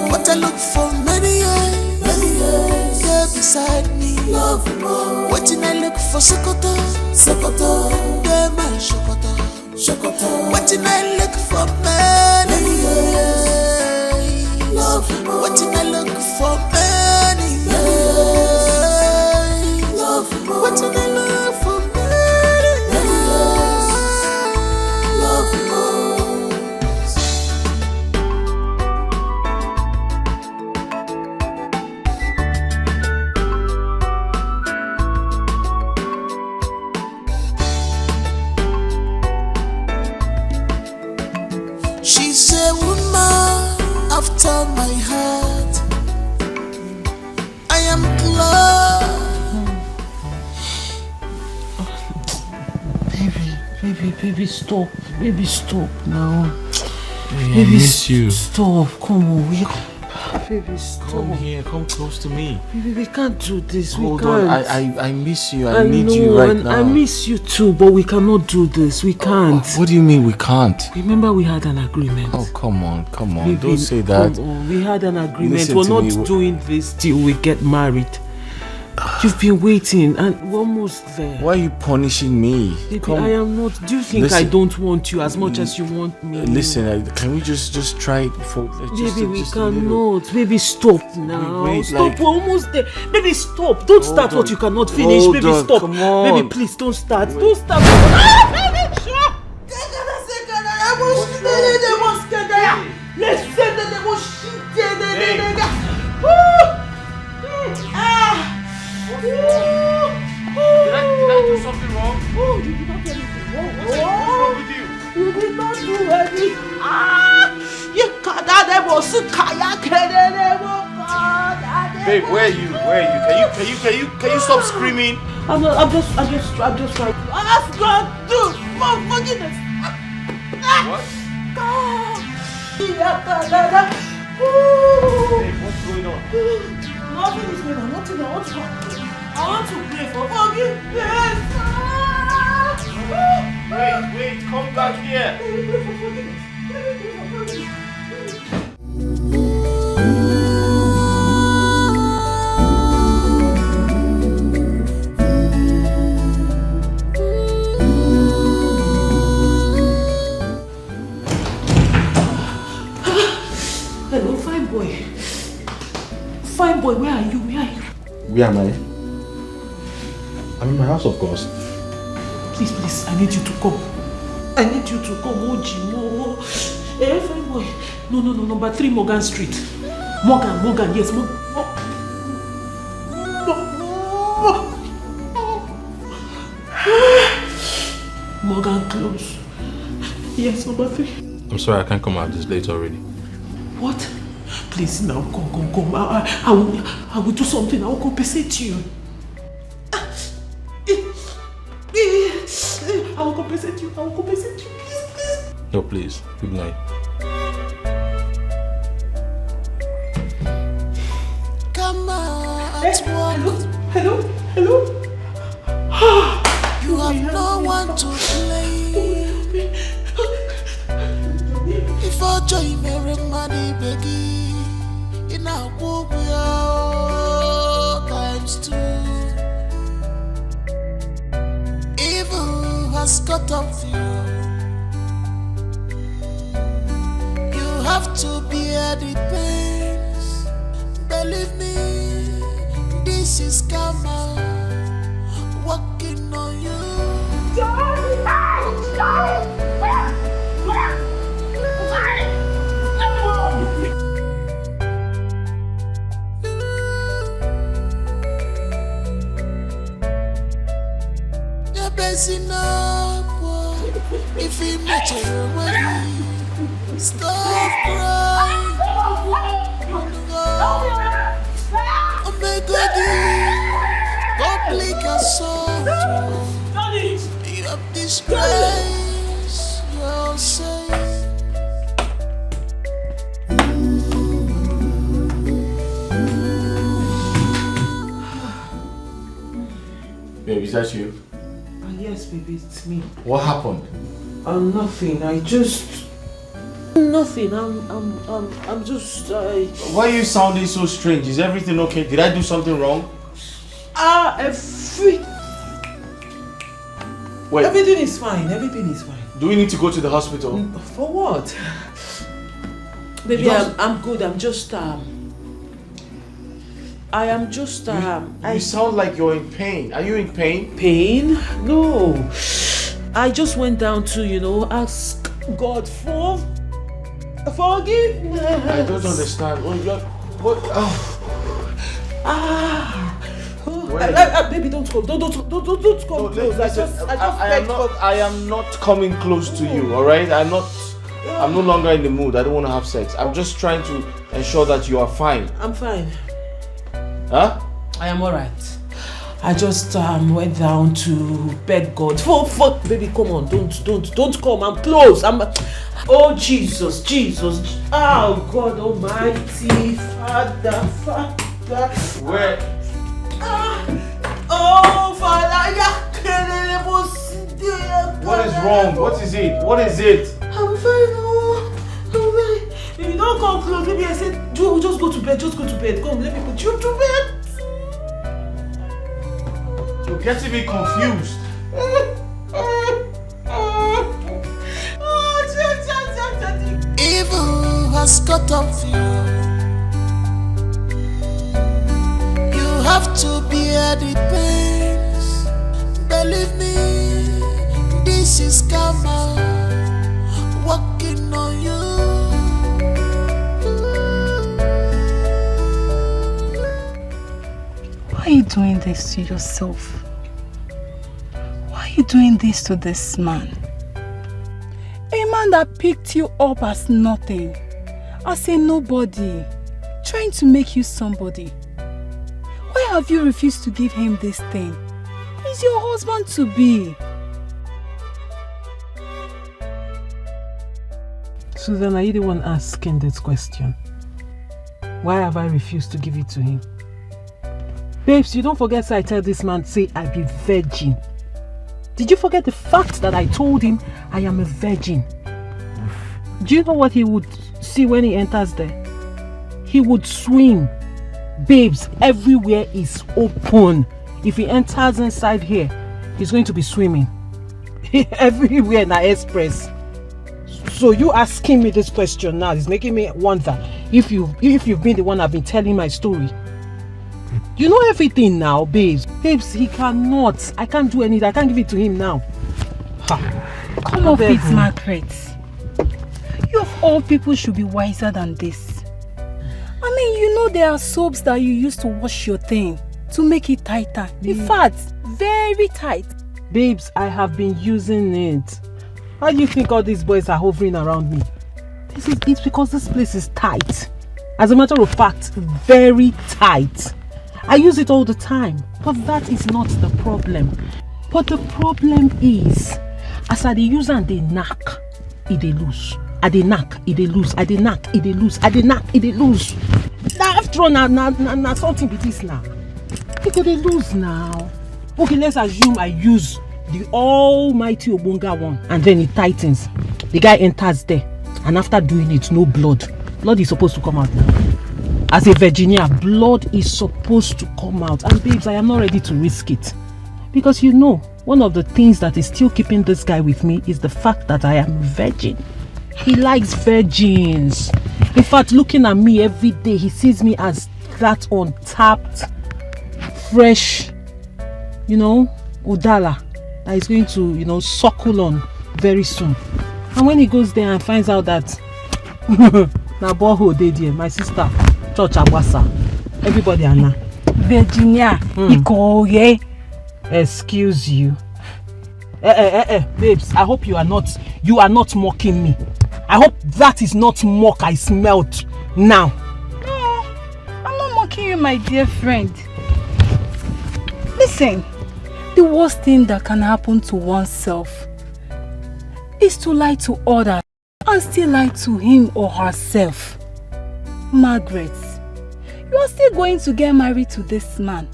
What I look for many years, yeah, beside me. Love more. What I look for Sokoto, yeah, my Sokoto. What I look for many years, love more. What I look for many years, love more. What I look for many years, love more. She's a woman after my heart. I am glad. Baby, stop. Baby, stop now. Baby, I miss you. Stop. Come on. Baby, stop. Come here, come close to me. Baby, we can't do this. Hold we on, can't. I miss you. I need you right now. I miss you too, but we cannot do this. We can't. What do you mean we can't? Remember we had an agreement. Oh, come on. Baby, Don't say that. Come on. We had an agreement. Listen We're to not me. doing this till we get married. You've been waiting and we're almost there. Why are you punishing me? Baby, I am not. Do you think I don't want you as much as you want me? Listen, can we just try it for... Baby, we cannot. Baby, stop now. Wait, stop, like... we're almost there. Baby, stop. Don't start what you cannot finish. Hold Baby, on, stop. come on. Baby, please, don't start. Don't start. Ah, baby, sure. Did I do something wrong? Oh, you did not do anything wrong. What's wrong with you? You did not do anything. Babe, where are you? Can you stop screaming? I'm just trying. Ask God, dude. Oh, for goodness. What? Babe, what's going on? Nothing is going on. Nothing. I want to pray for forgiveness. Wait, come back here. Hello, fine boy. Fine boy, where are you? Where am I? I'm in my house, of course. Please, I need you to come. Ojimo. Fine boy. No, number 3 Morgan Street. Morgan, yes, Morgan close. Yes, number 3. I'm sorry, I can't come out this late already. What? Please now, come. I will do something. I will compensate you. I will compensate you. Please. No, please. Good night. Come on, Hello. You have no one to blame. If I join me, money begging, in our world we are times 2. Evil has got of you. You have to bear the pains. Believe me, this is karma working on you. If he met you away, stop crying. Oh my God, public assault. You have disgrace yourself. Babe, is that you? Yes, baby, it's me. What happened? Nothing. Nothing. I'm just. Why are you sounding so strange? Is everything okay? Did I do something wrong? Wait. Everything is fine. Do we need to go to the hospital? For what? Baby, I'm good. I'm just I am just You sound like you're in pain. Are you in pain? Pain? No. I just went down to, ask God for forgiveness. I don't understand. Baby, don't come. Don't come close. I am not coming close to you, alright? I'm no longer in the mood. I don't want to have sex. I'm just trying to ensure that you are fine. I'm fine. Huh? I am alright. I just went down to beg God for baby, come on, don't come. I'm close. Oh, Jesus, Jesus. Oh, God Almighty. Father. Where? Oh, Father. What is wrong? What is it? What is it? I'm fine. If you don't come close, maybe I said, just go to bed. Just go to bed. Come, let me put you to bed. You're getting me confused. Evil has cut off you. You have to bear the pains. Believe me, this is karma working on you. Why are you doing this to yourself? Why are you doing this to this man? A man that picked you up as nothing, as a nobody, trying to make you somebody. Why have you refused to give him this thing? He's your husband to be. Susan, are you the one asking this question? Why have I refused to give it to him? Babes, you don't forget I tell this man, say I be virgin. Did you forget the fact that I told him I am a virgin? Do you know what he would see when he enters there? He would swim. Babes, everywhere is open. If he enters inside here, he's going to be swimming. Everywhere in our express. So you asking me this question now is making me wonder if you've been the one I've been telling my story. You know everything now, babes. Babes, he cannot. I can't do anything. I can't give it to him now. Come off it, Margaret. You of all people should be wiser than this. I mean, you know there are soaps that you use to wash your thing to make it tighter. In fact, very tight. Babes, I have been using it. How do you think all these boys are hovering around me? It's because this place is tight. As a matter of fact, very tight. I use it all the time, but that is not the problem. But the problem is, as I dey use and they knack, it dey loose. I dey knack, it dey loose. I dey knack, it dey loose. I dey knack, it dey loose. Now after all, na something be this now. It go dey loose now. Okay, let's assume I use the almighty Obunga one, and then it tightens. The guy enters there, and after doing it, no blood. Blood is supposed to come out now. As a Virginia, blood is supposed to come out. And babes, I am not ready to risk it. Because you know, one of the things that is still keeping this guy with me is the fact that I am virgin. He likes virgins. In fact, looking at me every day, he sees me as that untapped, fresh, Udala that is going to, suckle on very soon. And when he goes there and finds out that Naboho Dedie, my sister, Church Abwasa, everybody Anna. Virginia, Ikoye. Excuse you. Babes, I hope you are not mocking me. I hope that is not mock I smelled now. No, I'm not mocking you, my dear friend. Listen, the worst thing that can happen to oneself is to lie to others and still lie to him or herself. Margaret, you are still going to get married to this man,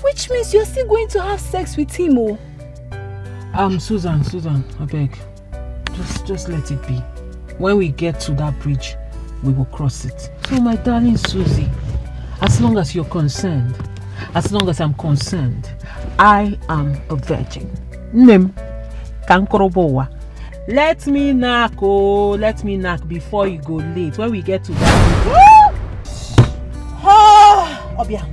which means you're still going to have sex with him, oh. Susan, I beg. Just let it be. When we get to that bridge, we will cross it. So my darling Susie, as long as you're concerned, as long as I'm concerned, I am a virgin. Nem, kankorobowa. Let me knock before you go late. When we get to that bridge. Obia.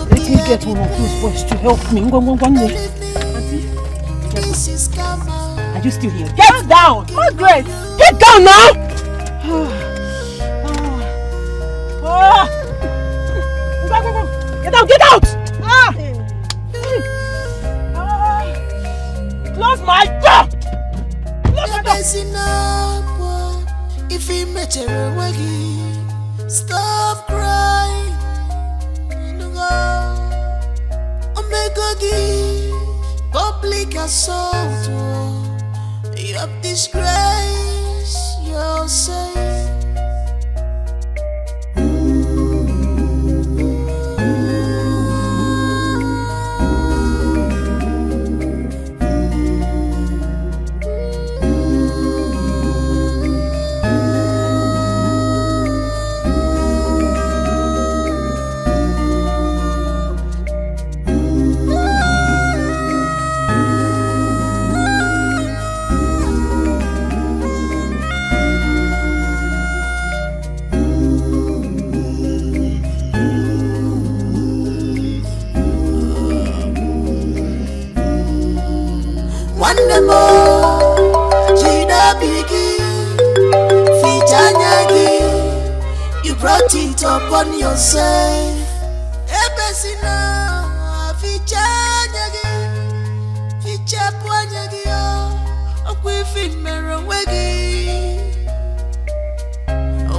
Let me get one of those boys to help me. Are you still here? Get down! Margaret! Get down now! Get out! Close my door! If he met a waggy, stop crying. Oh my God. public assault. You have disgraced yourself. You brought it upon yourself.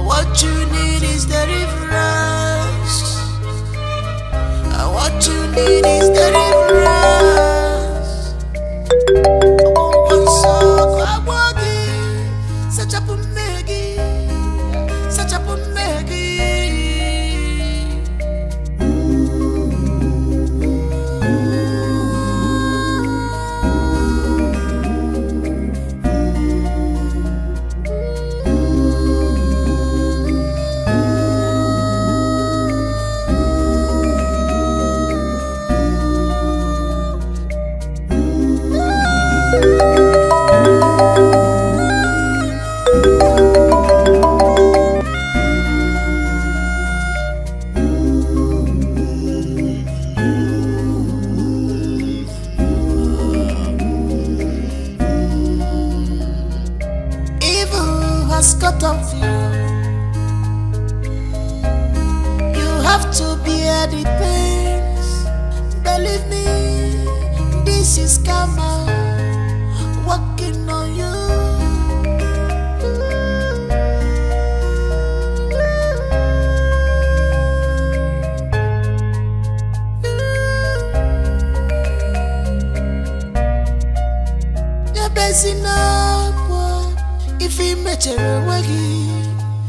What you need is deliverance. What you need is deliverance. Such a Meggy, such a Meggy.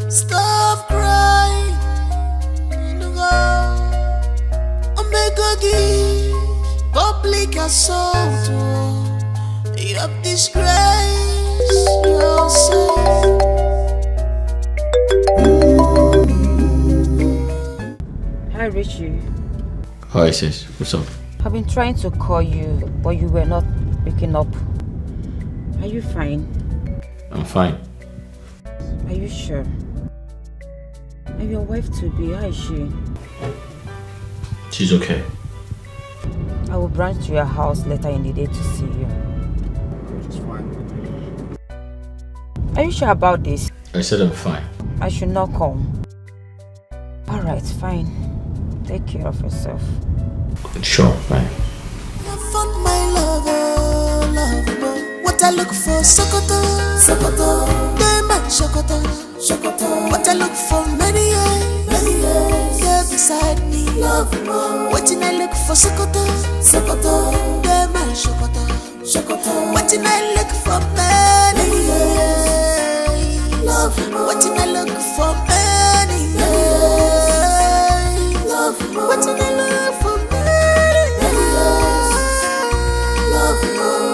Stop crying. Public assault. You have disgraced yourself. Hi, Richie. Hi, sis. What's up? I've been trying to call you, but you were not picking up. Are you fine? I'm fine. Are you sure? And your wife to be, how is she? She's okay. I will branch to your house later in the day to see you. It's fine. Are you sure about this? I said I'm fine. I should not come. Alright, fine. Take care of yourself. Sure, fine. I found my lover, lover. What I look for, Sokoto, Sokoto. Diamond, Sokoto, Sokoto. What I look for, many years, yeah, beside me, love more. What I look for, Sokoto, Sokoto. Diamond, Sokoto, Sokoto. What I look for, many years, love more. What I look for, many years, love more. What I look for, many years, love more.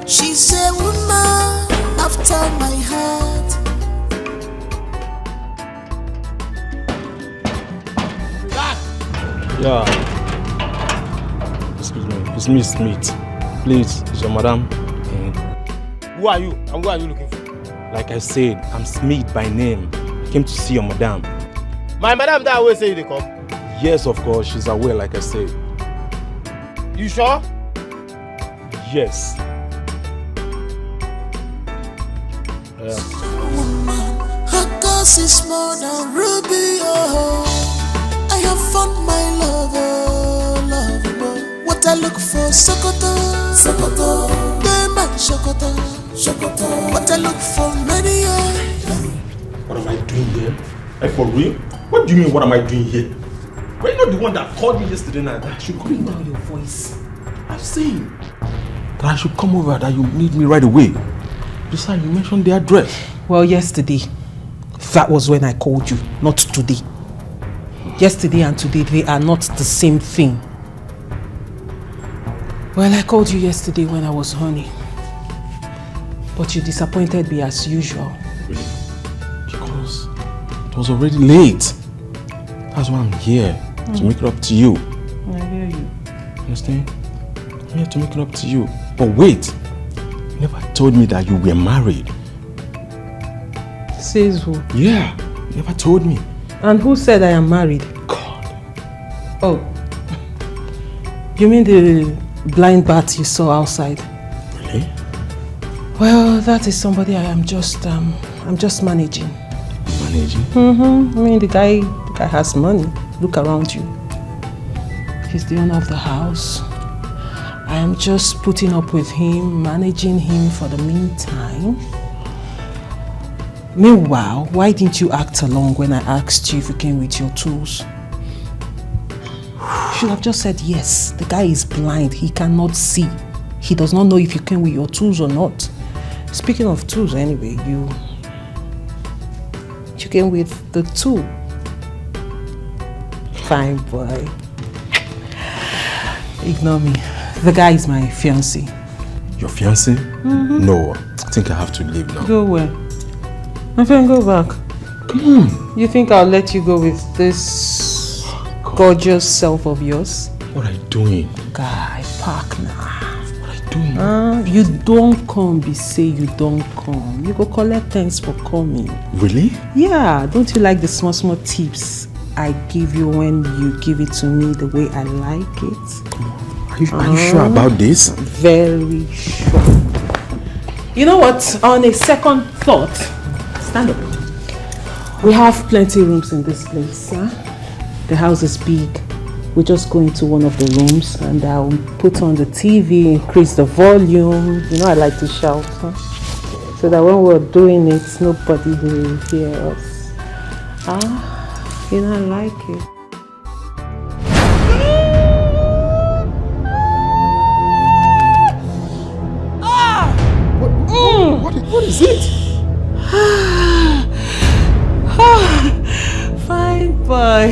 She's a woman after my heart. Yeah. Excuse me. It's Miss Smith. Please, is your madam in? Who are you? And who are you looking for? Like I said, I'm Smith by name. I came to see your madam. My madam that always say you dey come. Yes, of course. She's aware, like I said. You sure? Yes. Her cause is more than ruby. Oh, I have found my lover, lover. What I look for, Sokoto, Sokoto. Diamond, Shokoto, Shokoto. What I look for many years. What am I doing here? Like for real? What do you mean, what am I doing here? Were you not the one that called me yesterday night that I should come Bring over? down your voice. I'm saying that I should come over, that you need me right away. Besides, you mentioned the address. Well, yesterday, that was when I called you, not today. Yesterday and today, they are not the same thing. Well, I called you yesterday when I was horny. But you disappointed me as usual. Really? Because it was already late. That's why I'm here, to make it up to you. I hear you. Understand? I'm here to make it up to you. But wait, you never told me that you were married. Says who? Yeah, you never told me. And who said I am married? God. Oh. You mean the blind bat you saw outside? Really? Well, that is somebody I'm just managing. Managing? I mean, the guy has money. Look around you. He's the owner of the house. I am just putting up with him, managing him for the meantime. Meanwhile, why didn't you act along when I asked you if you came with your tools? You should have just said yes. The guy is blind. He cannot see. He does not know if you came with your tools or not. Speaking of tools, anyway, you came with the tool. Fine boy. Ignore me. The guy is my fiancé. Your fiancé? No, I think I have to leave now. Go where? My friend, go back. Come on. You think I'll let you go with this gorgeous self of yours? What are you doing? Guy, park now. What are you doing? You don't come, be say you don't come. You go collect thanks for coming. Really? Yeah, don't you like the small tips I give you when you give it to me the way I like it? Come on. Are you sure about this? Very sure. You know what? On a second thought, stand up. We have plenty rooms in this place. Huh? The house is big. We just go into one of the rooms and I'll put on the TV, increase the volume. You know I like to shout. Huh? So that when we're doing it, nobody will hear us. You know I like it. What is it? Fine boy.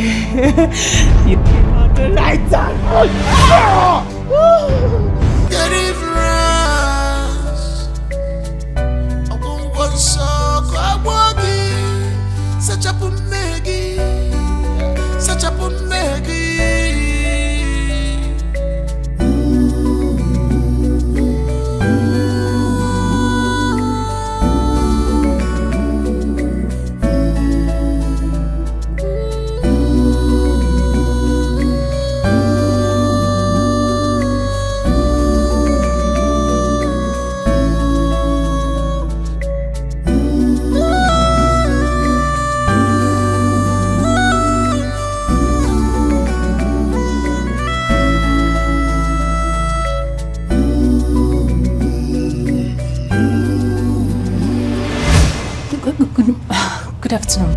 You came at the right time. Get it France. I won't want so I want it. Such a Maggie. Such a Maggie. Good afternoon.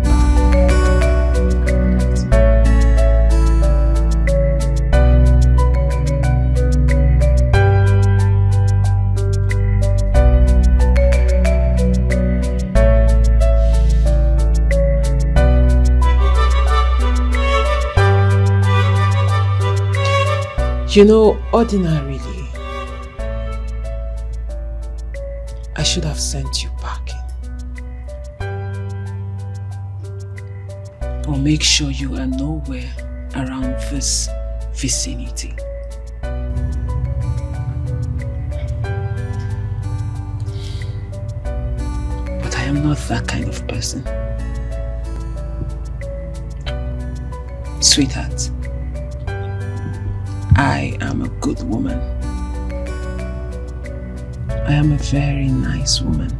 You know, ordinarily, I should have sent you packing. Or make sure you are nowhere around this vicinity. But I am not that kind of person. Sweetheart, I am a good woman. I am a very nice woman.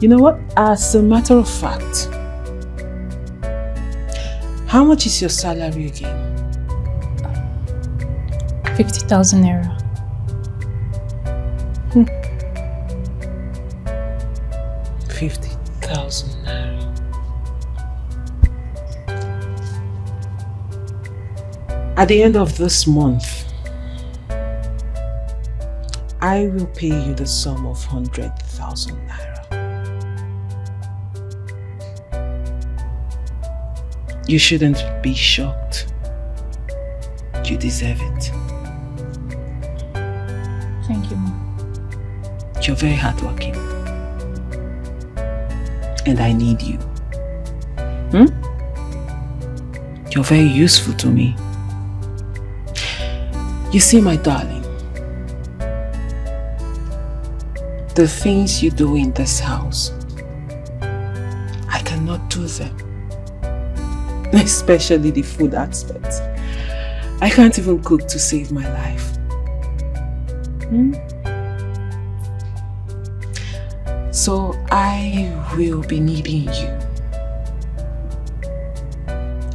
You know what? As a matter of fact, how much is your salary again? 50,000 naira. 50,000 naira. At the end of this month, I will pay you the sum of 100,000 naira. You shouldn't be shocked. You deserve it. Thank you, Mom. You're very hardworking. And I need you. You're very useful to me. You see, my darling, the things you do in this house, I cannot do them. Especially the food aspect. I can't even cook to save my life. So I will be needing you.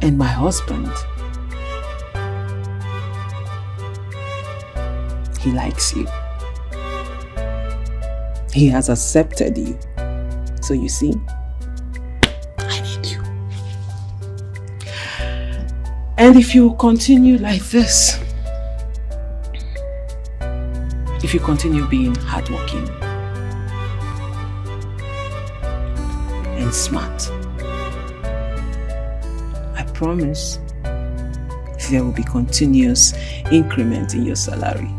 And my husband, he likes you. He has accepted you. So you see, I need you. And if you continue like this, if you continue being hardworking and smart, I promise there will be continuous increment in your salary.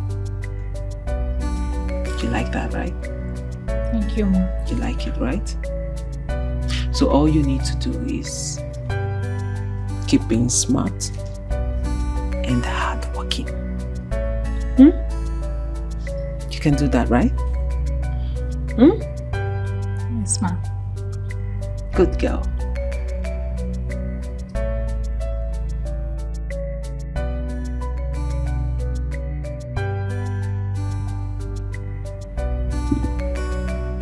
You like that, right? Thank you, Mom. You like it, right? So all you need to do is keep being smart and hardworking. You can do that, right? Yes, Mom. Good girl.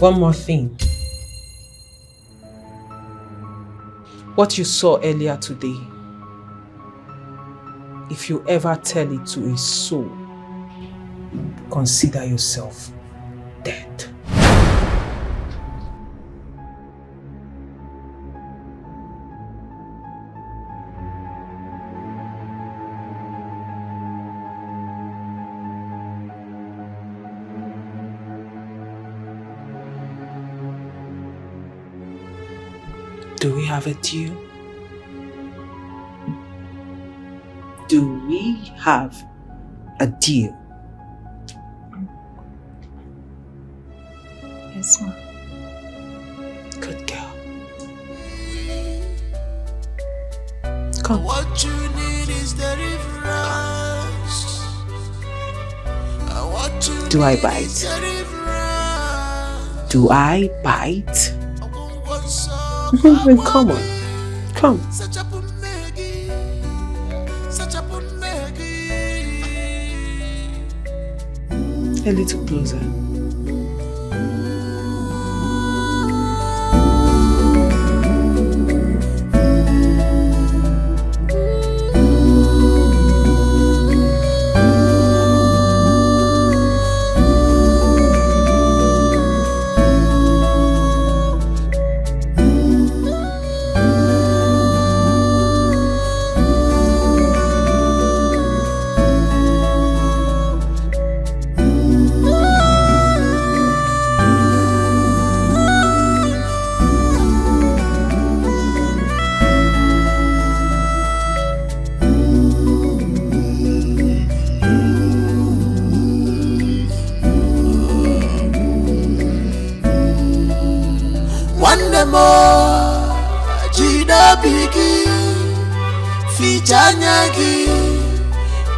One more thing. What you saw earlier today, if you ever tell it to a soul, consider yourself dead. Do we have a deal? Do we have a deal? Yes, Mom. Good girl. Come. What you need is deliverance. Do I bite? Do I bite? Come on. Come. A little closer.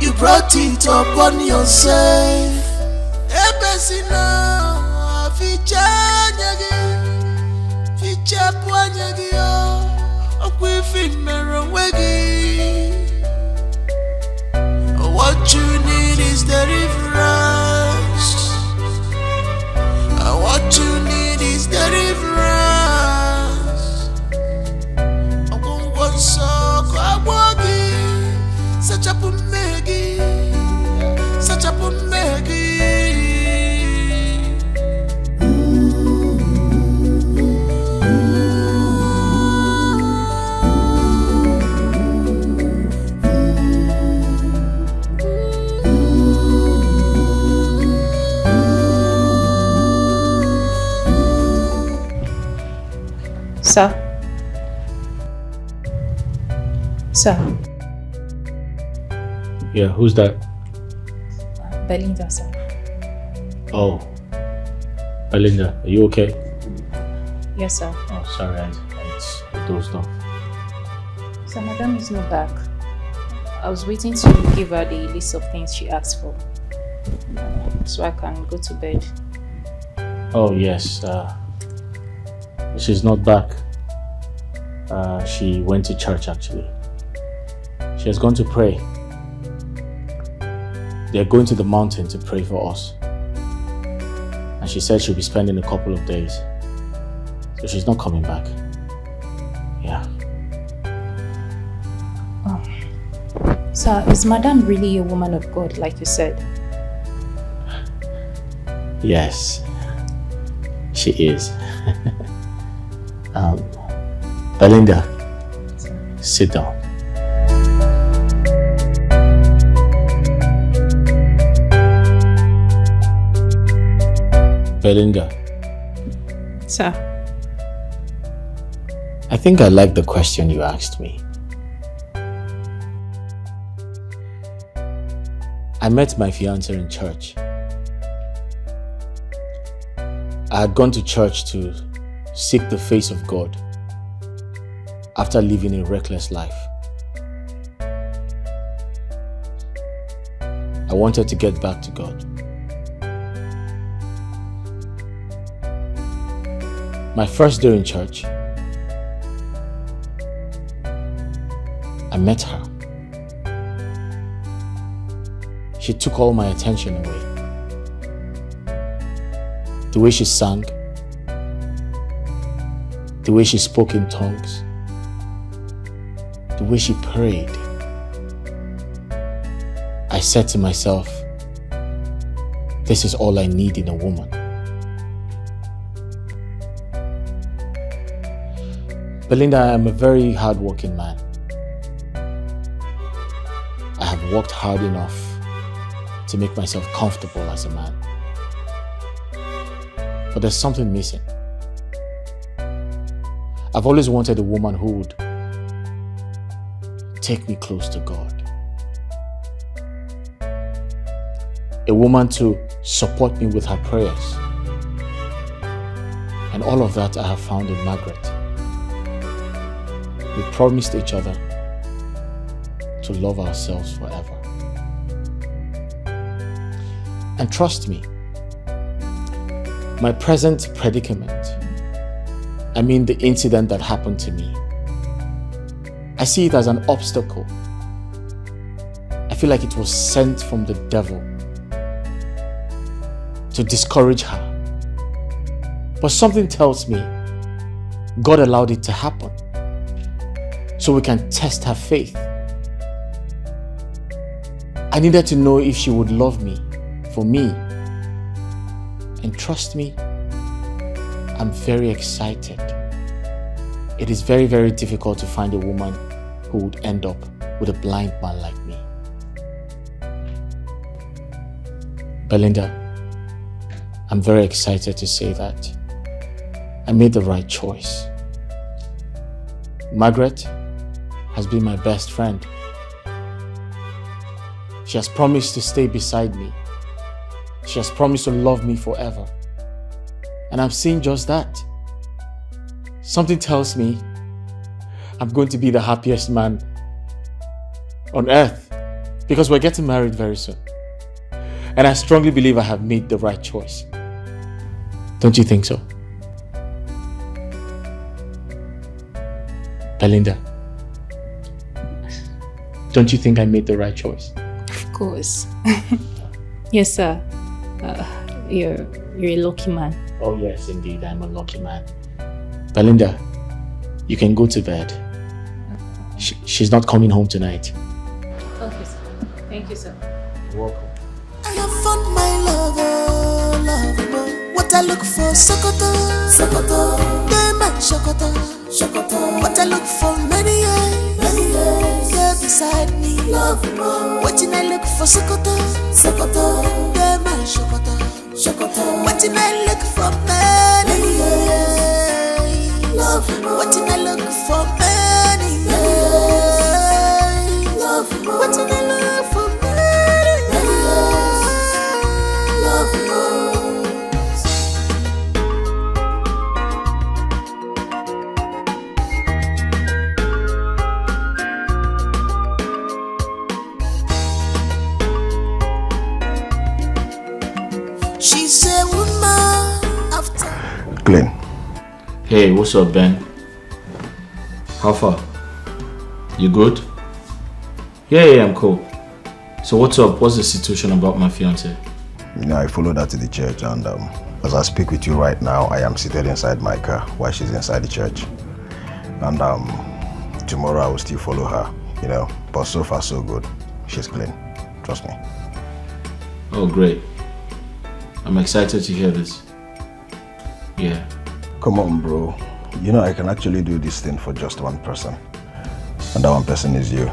You brought it upon yourself. Ebesina fichanyagi fichapwanyagi okwifimerowegi. What you need is deliverance. What you need is deliverance. I won't want so I walk in such a pumegi. Sir? Sir? Yeah, who's that? Belinda, sir. Oh, Belinda, are you okay? Yes, sir. Oh, sorry, I dozed off. So Madam is not back. I was waiting to give her the list of things she asked for, so I can go to bed. Oh, yes. She's not back. She went to church, actually. She has gone to pray. They're going to the mountain to pray for us. And she said she'll be spending a couple of days. So she's not coming back. Yeah. Oh. Sir, is Madam really a woman of God, like you said? Yes, she is. Belinda, sit down. Belinda. Sir. I think I like the question you asked me. I met my fiancée in church. I had gone to church to seek the face of God after living a reckless life. I wanted to get back to God. My first day in church, I met her. She took all my attention away. The way she sang, the way she spoke in tongues, the way she prayed. I said to myself, this is all I need in a woman. Belinda, I am a very hardworking man. I have worked hard enough to make myself comfortable as a man. But there's something missing. I've always wanted a woman who would take me close to God. A woman to support me with her prayers. And all of that I have found in Margaret. We promised each other to love ourselves forever. And trust me, my present predicament, I mean the incident that happened to me, I see it as an obstacle. I feel like it was sent from the devil to discourage her. But something tells me God allowed it to happen so we can test her faith. I needed to know if she would love me for me. And trust me, I'm very excited. It is very, very difficult to find a woman who would end up with a blind man like me. Belinda, I'm very excited to say that I made the right choice. Margaret has been my best friend. She has promised to stay beside me. She has promised to love me forever. And I'm seeing just that. Something tells me I'm going to be the happiest man on earth because we're getting married very soon. And I strongly believe I have made the right choice. Don't you think so? Belinda, don't you think I made the right choice? Of course. Yes, sir. You're a lucky man. Oh yes, indeed, I'm a lucky man. Belinda, you can go to bed. She's not coming home tonight. Okay, sir. Thank you, sir. You're welcome. I have found my lover, lover. What I look for, Sokoto, Sokoto. They man, Sokoto, Sokoto. What I look for, many years. You're beside me, love. What I look for, Sokoto, Sokoto. They man, Sokoto, Sokoto. What I look for, many years. Love. Hey, what's up, Ben? How far? You good? Yeah, I'm cool. So what's up? What's the situation about my fiancée? You know, I followed her to the church, and as I speak with you right now, I am seated inside my car while she's inside the church. And tomorrow I will still follow her, you know. But so far so good. She's clean. Trust me. Oh, great. I'm excited to hear this. Yeah. Come on, bro. You know, I can actually do this thing for just one person. And that one person is you.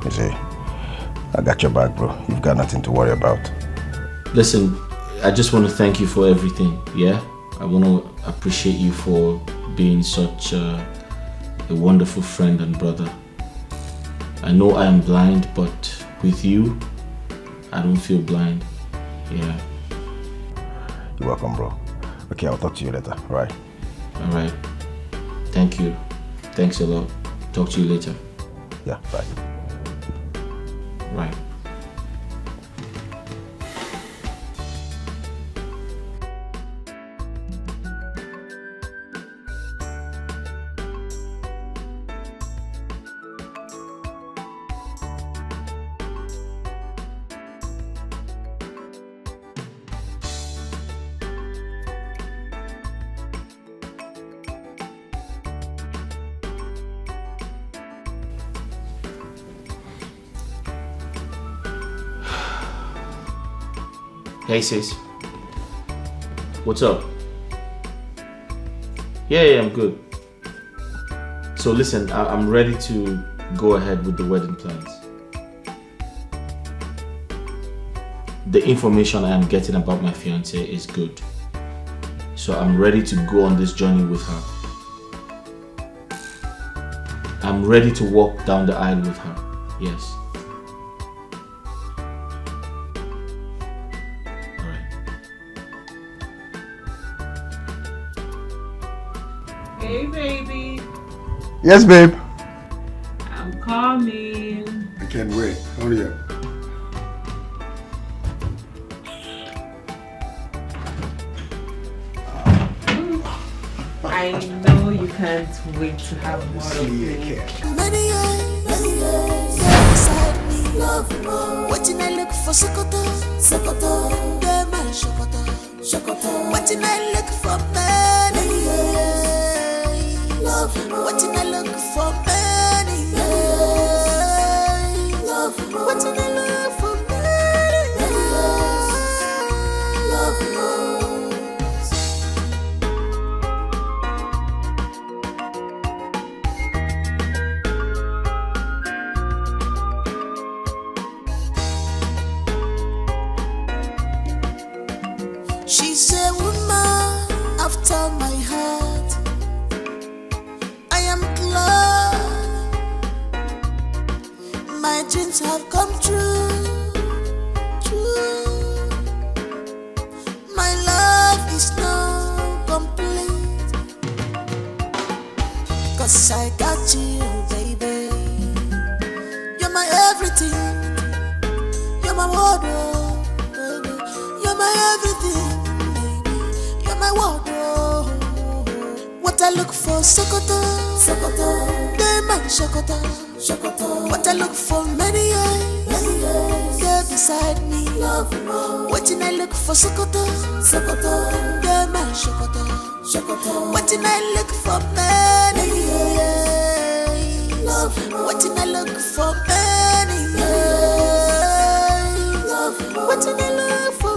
You see, I got your back, bro. You've got nothing to worry about. Listen, I just want to thank you for everything, yeah? I want to appreciate you for being such a wonderful friend and brother. I know I am blind, but with you, I don't feel blind. Yeah. You're welcome, bro. Okay, I'll talk to you later, right? Alright. Thank you. Thanks a lot. Talk to you later. Yeah, bye. Right. Hey sis, what's up? Yeah, I'm good. So listen, I'm ready to go ahead with the wedding plans. The information I am getting about my fiancée is good. So I'm ready to go on this journey with her. I'm ready to walk down the aisle with her, yes. Hey, baby. Yes, babe. I'm coming. I can't wait. Hurry up. I know you can't wait to have more of me. Many years beside me, love more. Waiting I look for Sokoto, Sokoto, them and Shokoto, Shokoto. Waiting I look for many years, love more. Waiting I look for many years, love more. Waiting I look for many years, love more. She's a woman after my heart. I am glad my dreams have come true. True. My love is now complete, 'cause I got you, baby. You're my everything. You're my wardrobe, baby. You're my everything. My wardrobe. What I look for, Sokoto, Sokoto, them and Shokoto, Shokoto. What I look for, many years, girl beside me, love more. Waiting I look for, Sokoto, Sokoto, them and Shokoto, Shokoto. Waiting I look for, many years, love more. Waiting I look for, many years, love more. Waiting I look for.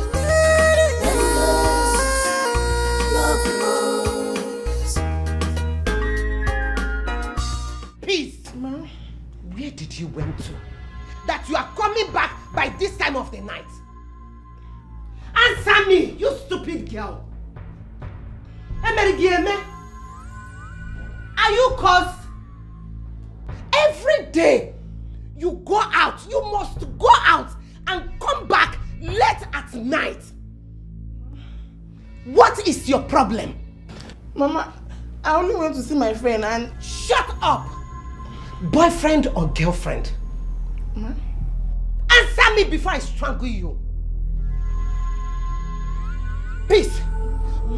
Where did you went to? That you are coming back by this time of the night? Answer me, you stupid girl. Are you cursed? Every day you go out, you must go out and come back late at night. What is your problem? Mama, I only went to see my friend and... Shut up! Boyfriend or girlfriend? Ma? Answer me before I strangle you. Peace.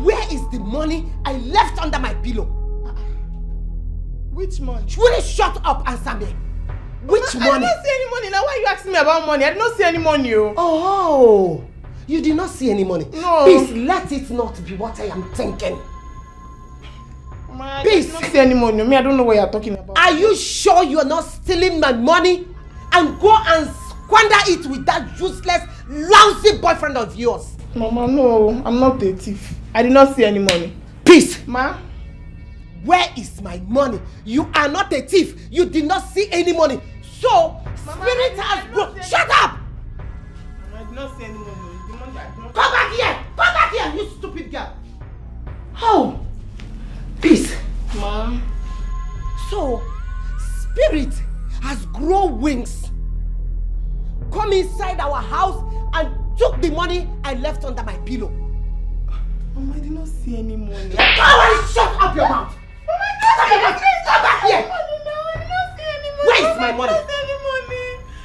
Where is the money I left under my pillow? Which money? Will you shut up, answer me? Which money? I did not see any money. Now why are you asking me about money? I did not see any money. Oh, you did not see any money? No. Please let it not be what I am thinking. I did not see any money. Me, I don't know what you are talking about. Are you sure you are not stealing my money and go and squander it with that useless, lousy boyfriend of yours? Mama, no, I'm not a thief. I did not see any money. Peace! Ma? Where is my money? You are not a thief. You did not see any money. So, Mama, spirit has broken. Shut up! I did not see any money. The money I did not... Come back here! Come back here, you stupid girl! Oh! Peace! Ma? So, spirit has grown wings. Come inside our house and took the money I left under my pillow. Mama, I did not see any money. Go and shut up your mouth! Mama, Come back here! Where is my money?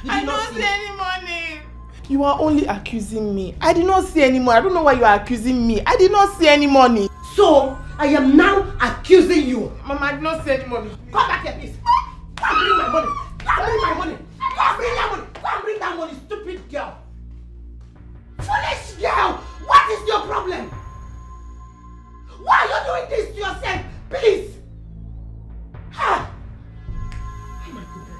I did not see any money. You are only accusing me. I did not see any money. I don't know why you are accusing me. I did not see any money. So, I am now accusing you. Mama, I did not see any money. Come back here, please. Come bring my money. Come bring my money. Come bring that money. Come bring that money, stupid girl. Foolish girl. What is your problem? Why are you doing this to yourself? Please. Ha! Oh my goodness.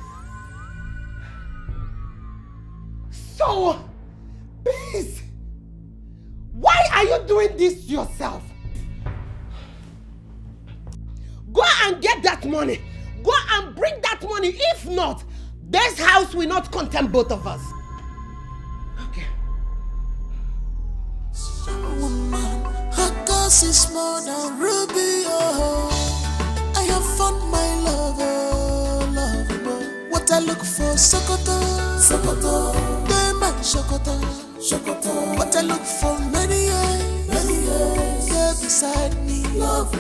So, please. Why are you doing this to yourself? Go and get that money. Go and bring that money. If not, this house will not contain both of us. Okay. Woman, her cause is more than ruby. Oh, I have found my love. Oh, love. What I look for, Sokoto, Sokoto. Diamond, Sokoto, Sokoto. What I look for, many years. Here beside me, love.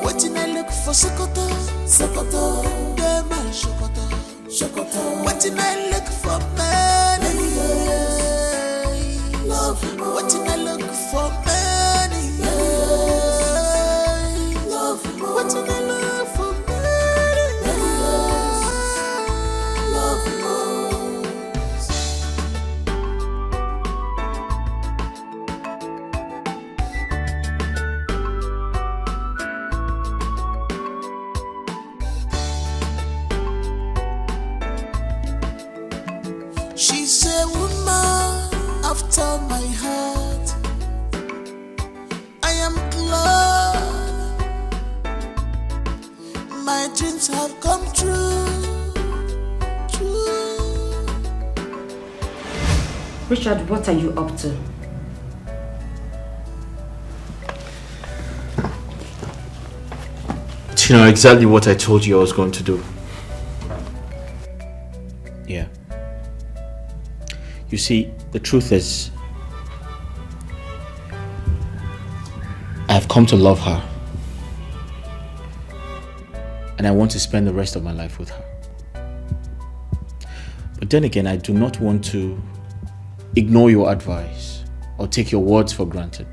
What I look for, Sokoto, Sokoto. Diamond, Sokoto, Sokoto. What I look for, many years. Love. What I look for, many years. Love. What I look for, many years. Love. She's a woman after my heart. I am glad my dreams have come true. Richard, what are you up to? You know exactly what I told you I was going to do. Yeah. You see, the truth is, I've come to love her. And I want to spend the rest of my life with her. But then again, I do not want to ignore your advice or take your words for granted.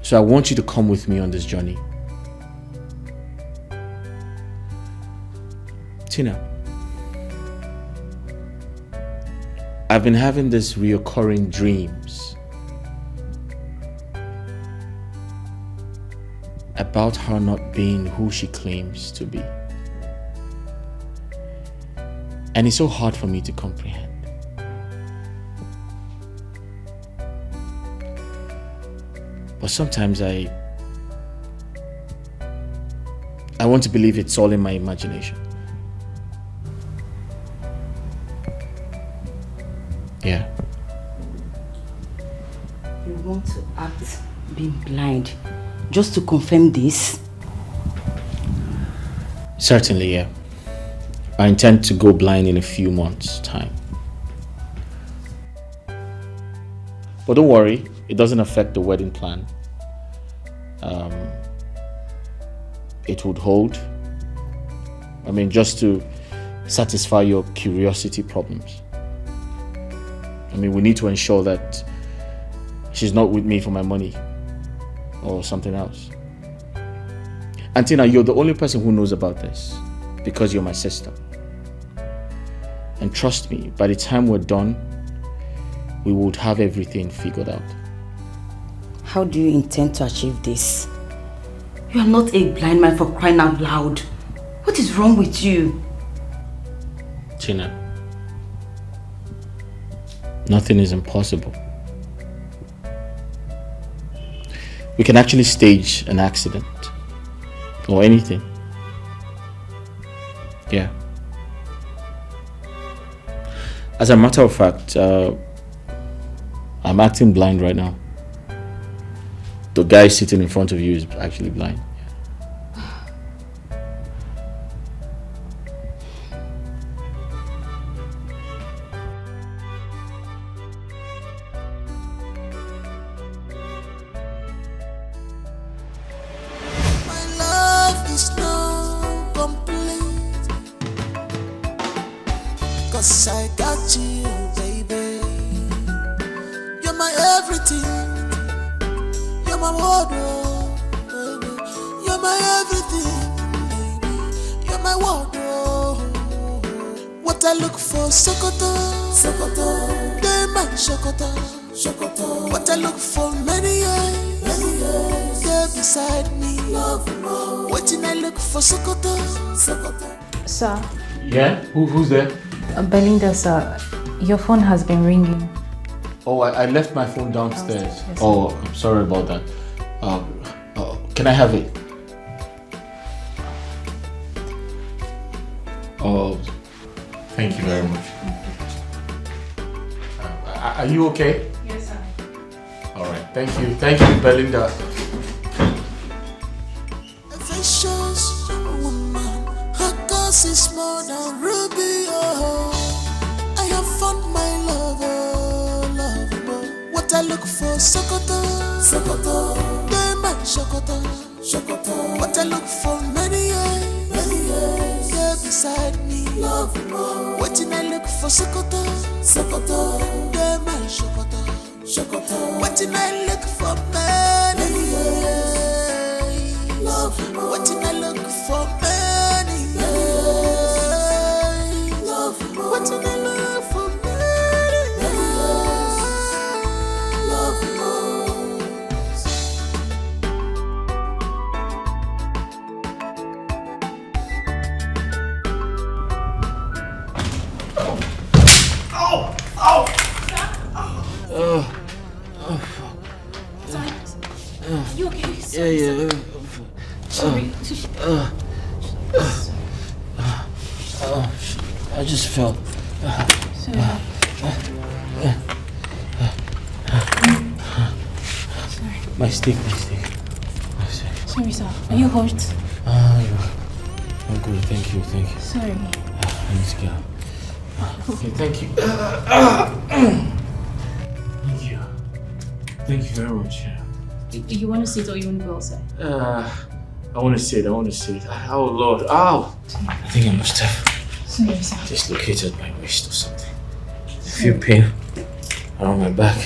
So I want you to come with me on this journey. Tina, I've been having these reoccurring dreams about her not being who she claims to be. And it's so hard for me to comprehend. But sometimes I want to believe it's all in my imagination. Yeah. You want to act being blind just to confirm this? Certainly, yeah. I intend to go blind in a few months' time. But don't worry, it doesn't affect the wedding plan. It would hold. I mean, just to satisfy your curiosity problems. I mean, we need to ensure that she's not with me for my money. or something else? And Tina, you're the only person who knows about this because you're my sister. And trust me, by the time we're done, we would have everything figured out. How do you intend to achieve this? You are not a blind man for crying out loud. What is wrong with you? Tina, nothing is impossible. We can actually stage an accident or anything. Yeah. As a matter of fact, I'm acting blind right now. The guy sitting in front of you is actually blind. Cause I got you, baby. You're my everything. You're my wardrobe, baby. You're my everything, baby. You're my wardrobe. What I look for, Sokoto, Sokoto. They my Sokoto, Sokoto. What I look for, many years. They're beside me, love more. What I look for, Sokoto, Sokoto. Sir. Yeah? Who's there? Belinda, sir, your phone has been ringing. Oh, I left my phone downstairs. Yes, oh, I'm sorry about that. Can I have it? Oh, thank you very much. Are you okay? Yes, sir. All right, thank you, Belinda. Vicious woman, her cause is more than ruby. Oh, I have found my lover, love. What I look for, Sokoto, Sokoto. They my Sokoto, Sokoto. What I look for, many years. They're beside me, love more. What I look for, Sokoto, Sokoto. They my Sokoto, Sokoto. What I look for, many years. Love more. What I look for, many years. Love more. What I look for, many years. Love more. You okay? Yeah. Sorry. I just fell. Sorry. My stick. Sorry, sir. Are you hurt? I'm good, thank you. Sorry. I need to get up. Okay, thank you. Thank you very much. You want to sit or you want to go outside? I want to sit. Oh Lord, ow! I think I must have Sorry, sir. dislocated my wrist or something. I feel pain around my back.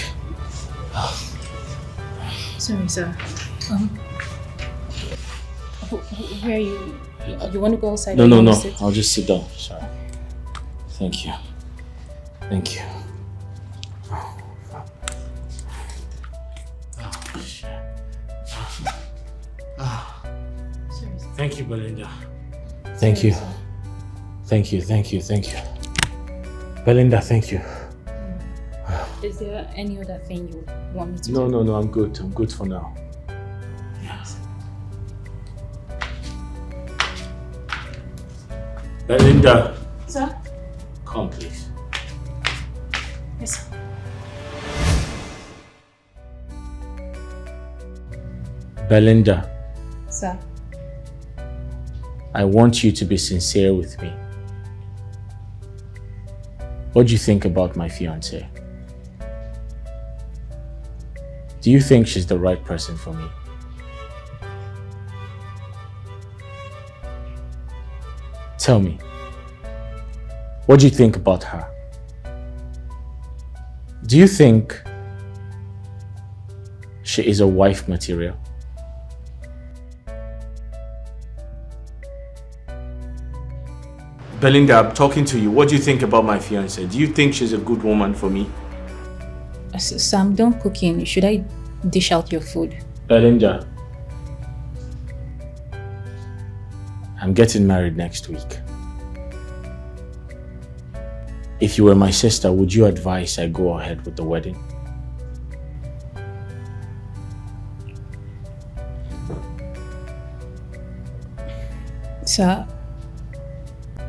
Sorry, sir. Where are you? You want to go outside? No. Sit? I'll just sit down. Sorry. Thank you. Shit. Sorry, sir. Thank you, Belinda. Thank you. Belinda, thank you. Is there any other thing you want me to do? No, I'm good. I'm good for now. Yes. Belinda. Sir? Come, please. Yes, sir. Belinda. Sir? I want you to be sincere with me. What do you think about my fiancée? Do you think she's the right person for me? Tell me, what do you think about her? Do you think she is a wife material? Belinda, I'm talking to you. What do you think about my fiancée? Do you think she's a good woman for me? Sam, don't cook in. Should I dish out your food? Belinda, I'm getting married next week. If you were my sister, would you advise I go ahead with the wedding? Sir,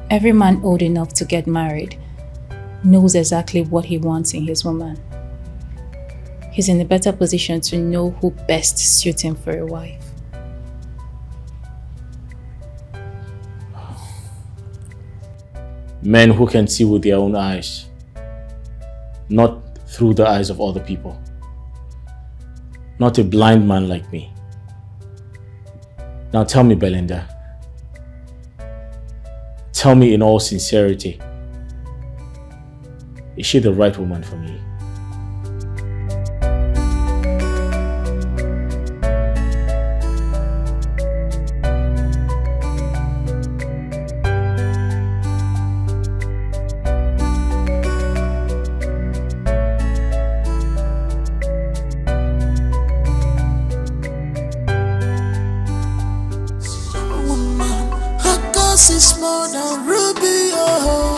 every man old enough to get married knows exactly what he wants in his woman. He's in a better position to know who best suits him for a wife. Men who can see with their own eyes, not through the eyes of other people. Not a blind man like me. Now tell me, Belinda. Tell me in all sincerity, is she the right woman for me? Is more than ruby, oh.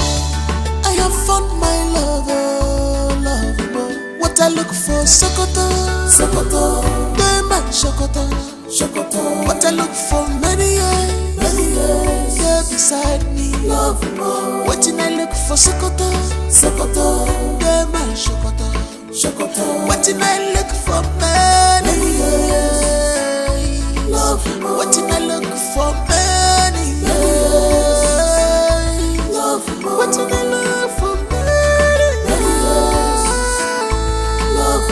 I have found my love, oh, love, oh. What I look for, Sokoto, Sokoto, Diamond, Sokoto, Sokoto. What I look for, many years, yeah, beside me, love, oh. What I look for, Sokoto, Sokoto, Diamond, Sokoto, Sokoto. What I look for, many years, love, oh. What I look for, many years. What do they love for me? Love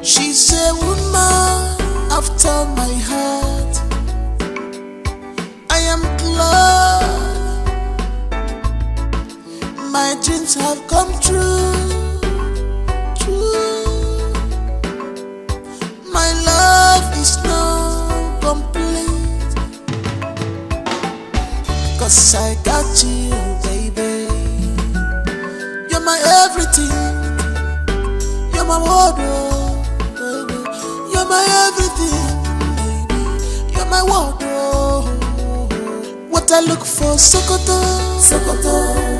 She's a woman after my heart. I am glad my dreams have come true, true. My love is now complete, 'cause I got you, baby. You're my everything. You're my wardrobe, baby. You're my everything, baby. You're my wardrobe. What I look for, Sokoto, Sokoto.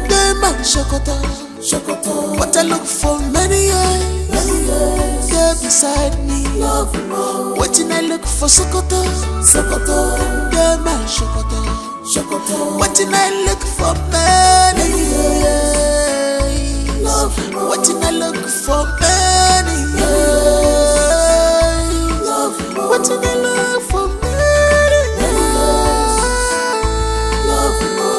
Diamond, Sokoto, Sokoto. What I look for, many years, yeah, beside me, love, oh. What I look for, Sokoto, Sokoto. Diamond, Sokoto, Sokoto. What I look for, many years, love, oh. What I look for, many years, love, oh. What I look for, many years, love, oh.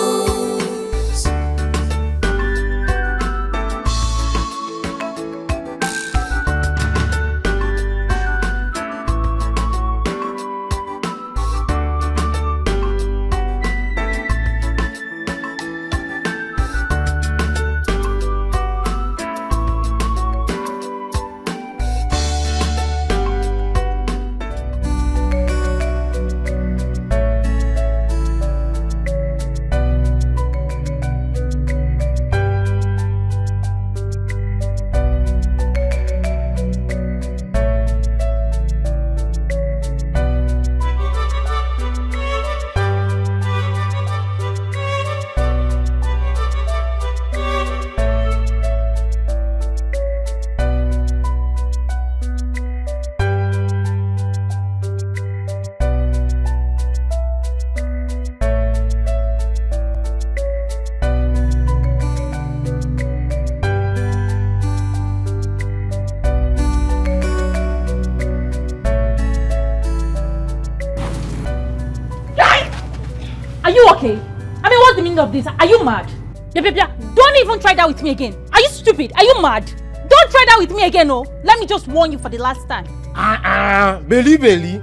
Of this, are you mad? Don't even try that with me again. Are you stupid? Are you mad? Don't try that with me again, oh. Let me just warn you for the last time. Belly.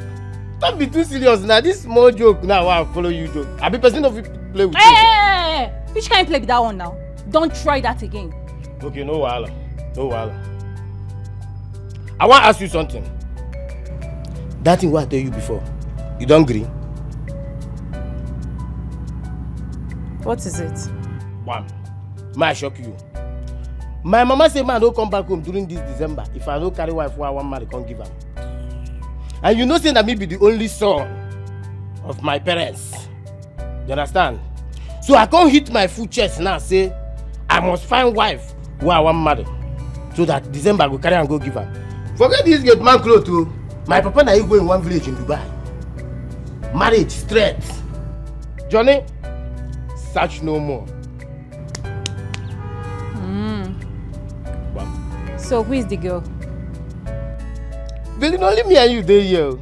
Don't be too serious now. This small joke now, I follow you joke. I be person of play with you. Hey, Which kind of play be that one now? Don't try that again. Okay, no wahala. No wahala. I want to ask you something. That thing what I tell you before, you don't agree? What is it? One, may I shock you? My mama say man don't come back home during this December if I don't carry wife who I want marry can't give her. And you know say that me be the only son of my parents. You understand? So I can't hit my full chest now say I must find wife who I want marry so that December I go carry and go give her. Forget this gate man clothes too. My papa and I go in one village in Dubai. Marriage straight. Johnny, search no more. So who is the girl? Belinda, only me and you there here.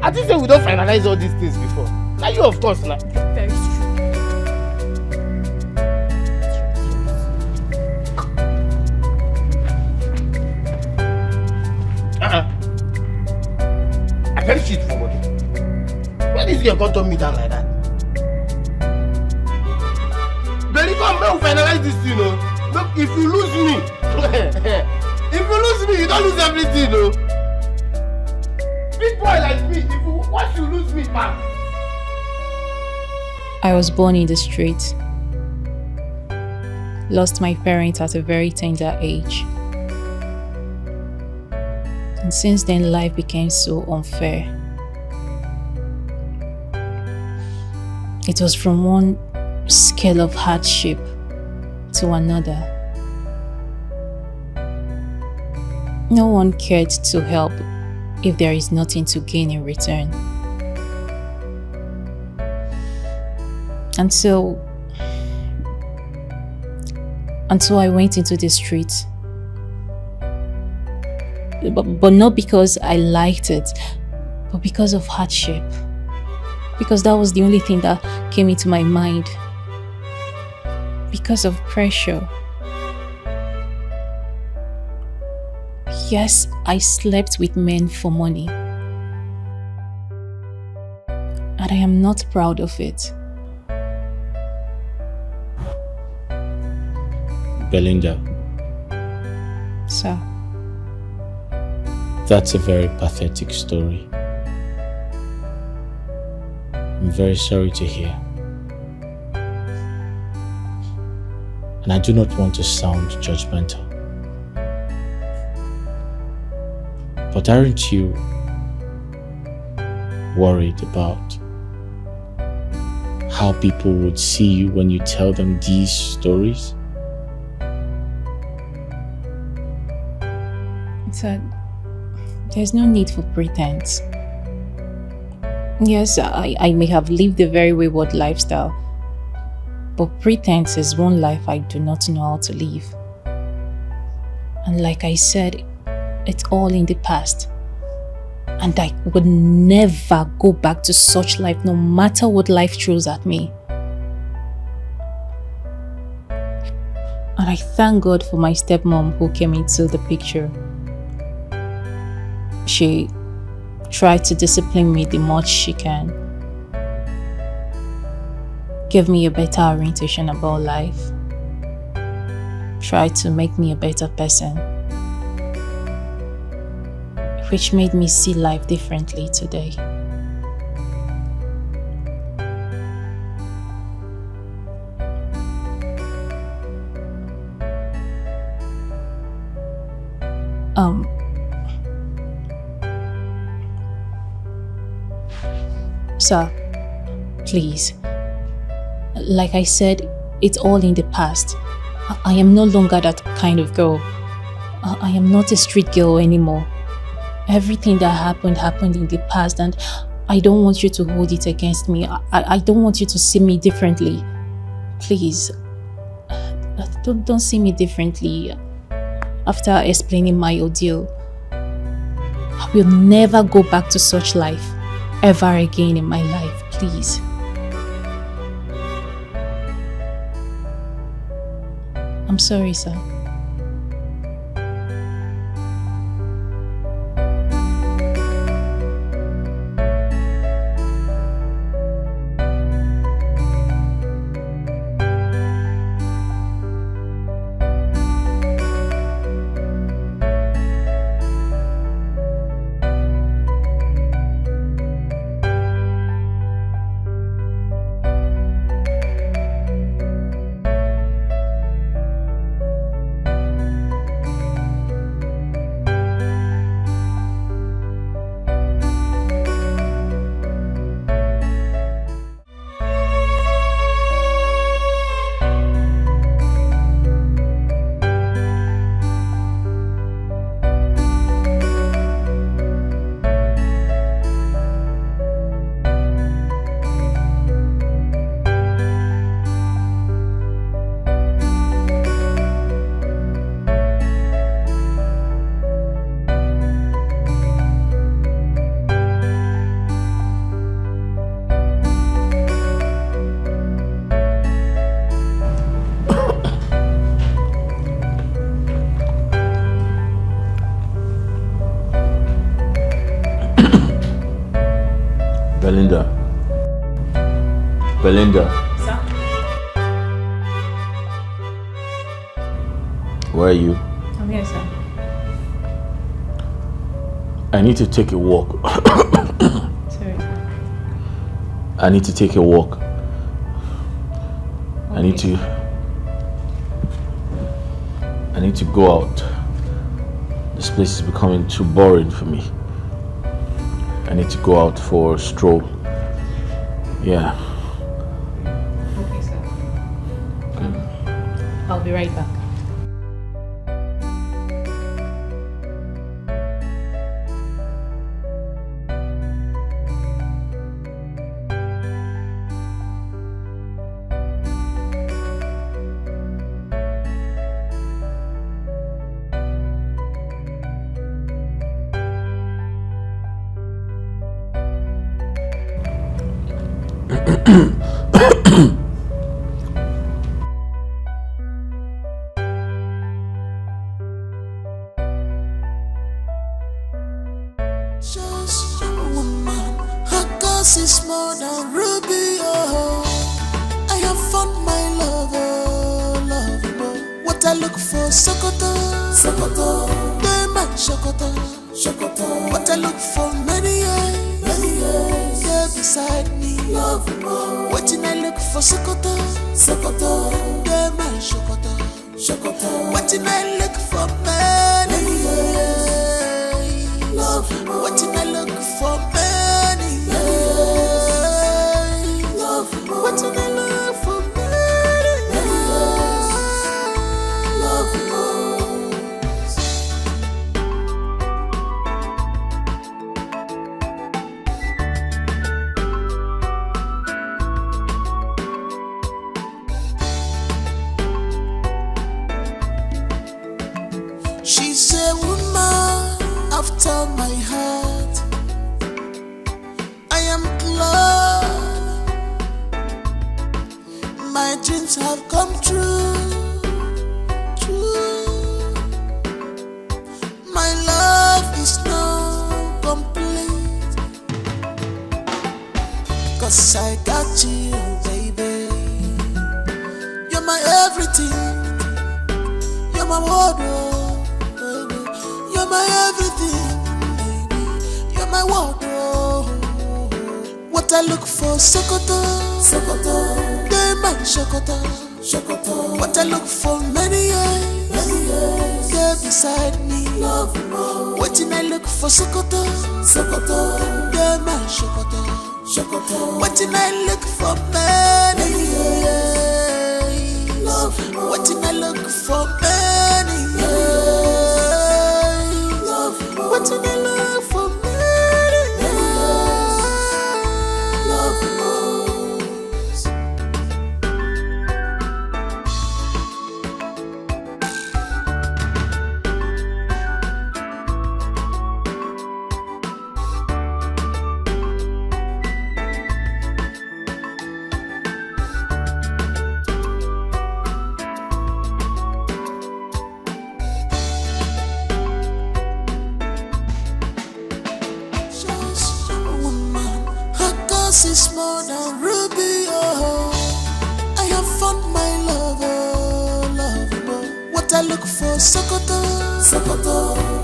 I think we don't finalize all these things before. Now you of course now. Very true. I can't shit for money. Why this girl can't turn me down like that? Belinda, come now finalize this thing, you know. Look, if you lose me, you don't lose everything, no. Big boy like me, once you lose me, man. I was born in the street. Lost my parents at a very tender age. And since then, life became so unfair. It was from one scale of hardship to another. No one cared to help if there is nothing to gain in return. Until I went into the streets. But not because I liked it, but because of hardship. Because that was the only thing that came into my mind. Because of pressure. Yes, I slept with men for money. And I am not proud of it. Belinda. Sir. That's a very pathetic story. I'm very sorry to hear. And I do not want to sound judgmental. But aren't you worried about how people would see you when you tell them these stories? Sir, there's no need for pretense. Yes, I may have lived a very wayward lifestyle, but pretense is one life I do not know how to live. And like I said, it's all in the past. And I would never go back to such life, no matter what life throws at me. And I thank God for my stepmom who came into the picture. She tried to discipline me the much she can. Give me a better orientation about life. Tried to make me a better person. Which made me see life differently today. Sir, please. Like I said, it's all in the past. I am no longer that kind of girl. I am not a street girl anymore. Everything that happened in the past, and I don't want you to hold it against me. I don't want you to see me differently. Please, don't see me differently. After explaining my ordeal, I will never go back to such life ever again in my life, please. I'm sorry, sir. Belinda. Belinda. Sir? Where are you? I'm here, sir. I need to take a walk. Sorry, sir. I need to take a walk. Okay. I need to go out. This place is becoming too boring for me. I need to go out for a stroll. Yeah. Okay, sir. I'll be right back. Just a woman, her cause is more than ruby. Oh, I have found my love, oh, love. Oh. What I look for, Sokoto, Sokoto, Dema, Sokoto, Sokoto. What I look for, many years, yeah, beside me, love. Oh. What I look for, Sokoto, Sokoto, Dema, Sokoto, Sokoto. What I look for, many years. Love, what did I look for many years? Love, what did I look for many years? Love, she's a woman after my heart. I am glad my dreams have come true. My love is now complete, 'cause I got you, baby. You're my everything. You're my wardrobe, baby. You're my everything, baby. You're my wardrobe. What I look for, Sokoto, Sokoto. Dema, Sokoto, Sokoto. What I look for, many years, yeah, beside me, love. What did I look for, Sokoto, Sokoto. Dema, Sokoto, Sokoto. What did I look for, many years, love. What did I look for, many years, love. What did I look for, many years, love. Just a woman, her cause is more than ruby. Oh, I have found my love, oh, love. Oh. What I look for, Sokoto, Sokoto.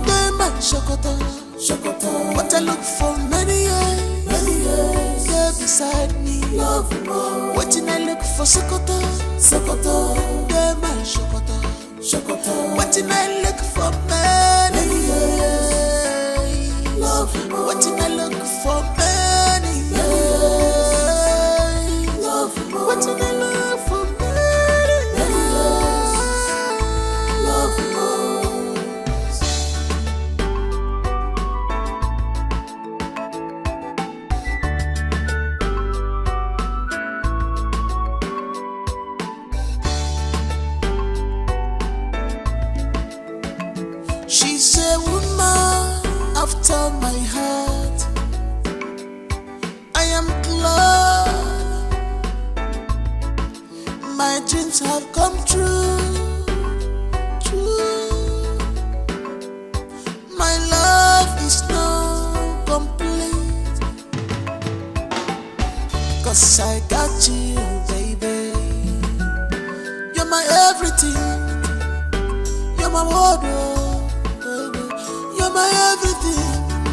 Dema, Sokoto, Sokoto. What I look for, many years, yeah, beside me, love. What did I look for, Sokoto, Sokoto. Dema, Sokoto, Sokoto. What did I look for, many years, love. What did I look for, many years, love. What did I look for, many years, love. She's a woman after my heart. I am glad my dreams have come true. My love is now complete, 'Cause I got you, baby. You're my everything. You're my wardrobe, baby. You're my everything,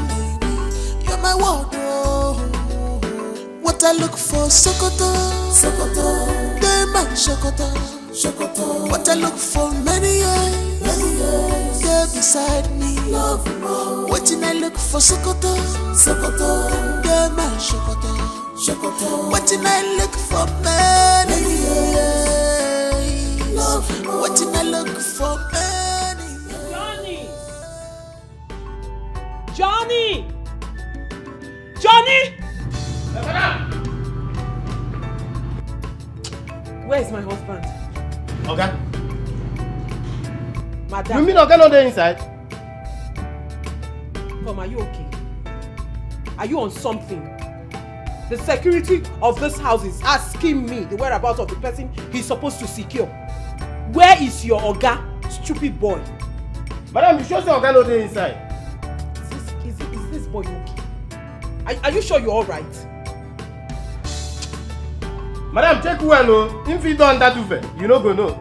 baby. You're my wardrobe. What I look for, Sokoto, Sokoto. They my Sokoto, Sokoto. What I look for, many years. They're beside me, love more. What I look for, Sokoto, Sokoto. They're my Sokoto, Sokoto. What I look for, many years. Love more. What I look for, many years. Johnny! Johnny! Where is my husband? Okay. Madam. You mean okay not there inside? Come, are you okay? Are you on something? The security of this house is asking me the whereabouts of the person he's supposed to secure. Where is your Oga, stupid boy? Madam, you sure say okay not there inside? Is this boy okay? Are you sure you're alright? Madam, check well no. If you don't under duvet, you no go know.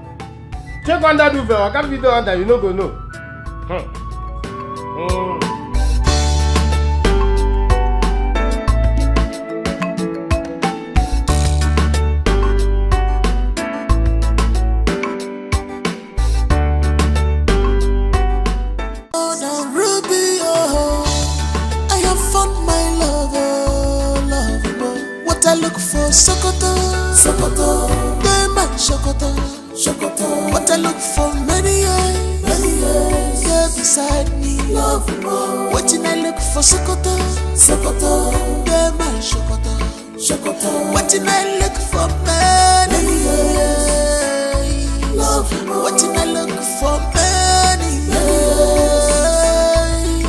Check under duvet, or can't be done under, you no go know. I look for Sokoto, Sokoto. They my Sokoto, Sokoto. What I look for, many years. They're beside me, love more. What I look for, Sokoto, Sokoto. They my Sokoto, Sokoto. What I look for, many years. Love more. What I look for, many years.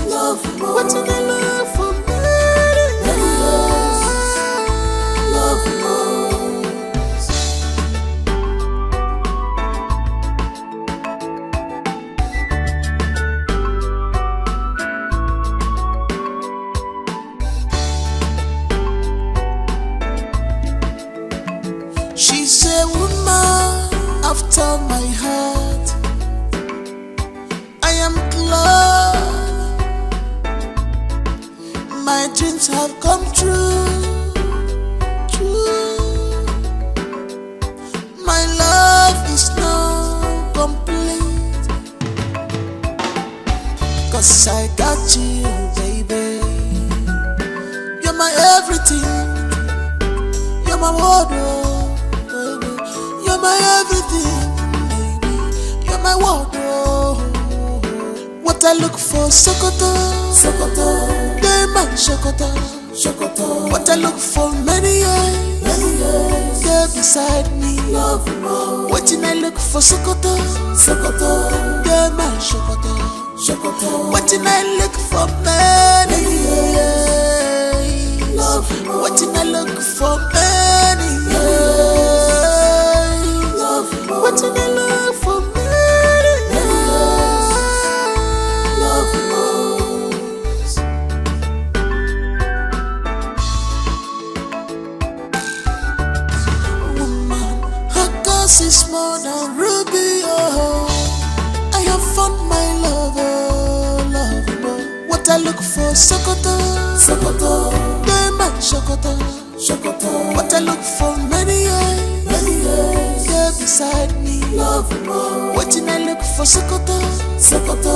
Love more. What I look for, she's a woman after my heart. I am glad my dreams have come true. My love is now complete, 'cause I got you, baby. You're my everything. You're my wardrobe, baby. You're my everything, baby. You're my wardrobe. What I look for, Sokoto, Sokoto. They my Sokoto, Sokoto. What I look for, many years. They're beside me, love more. What I look for, Sokoto, Sokoto. They're my Sokoto, Sokoto. What I look for, many years. Love more. What I look for, many years. Love more. What I look for, many years. Love more. Woman, her cause is more than ruby. Oh, I have found my lover, love more. What I look for, Sokoto, Sokoto. They my Sokoto, Sokoto. What I look for, many years. They're beside me, love more. What I look for, Sokoto, Sokoto.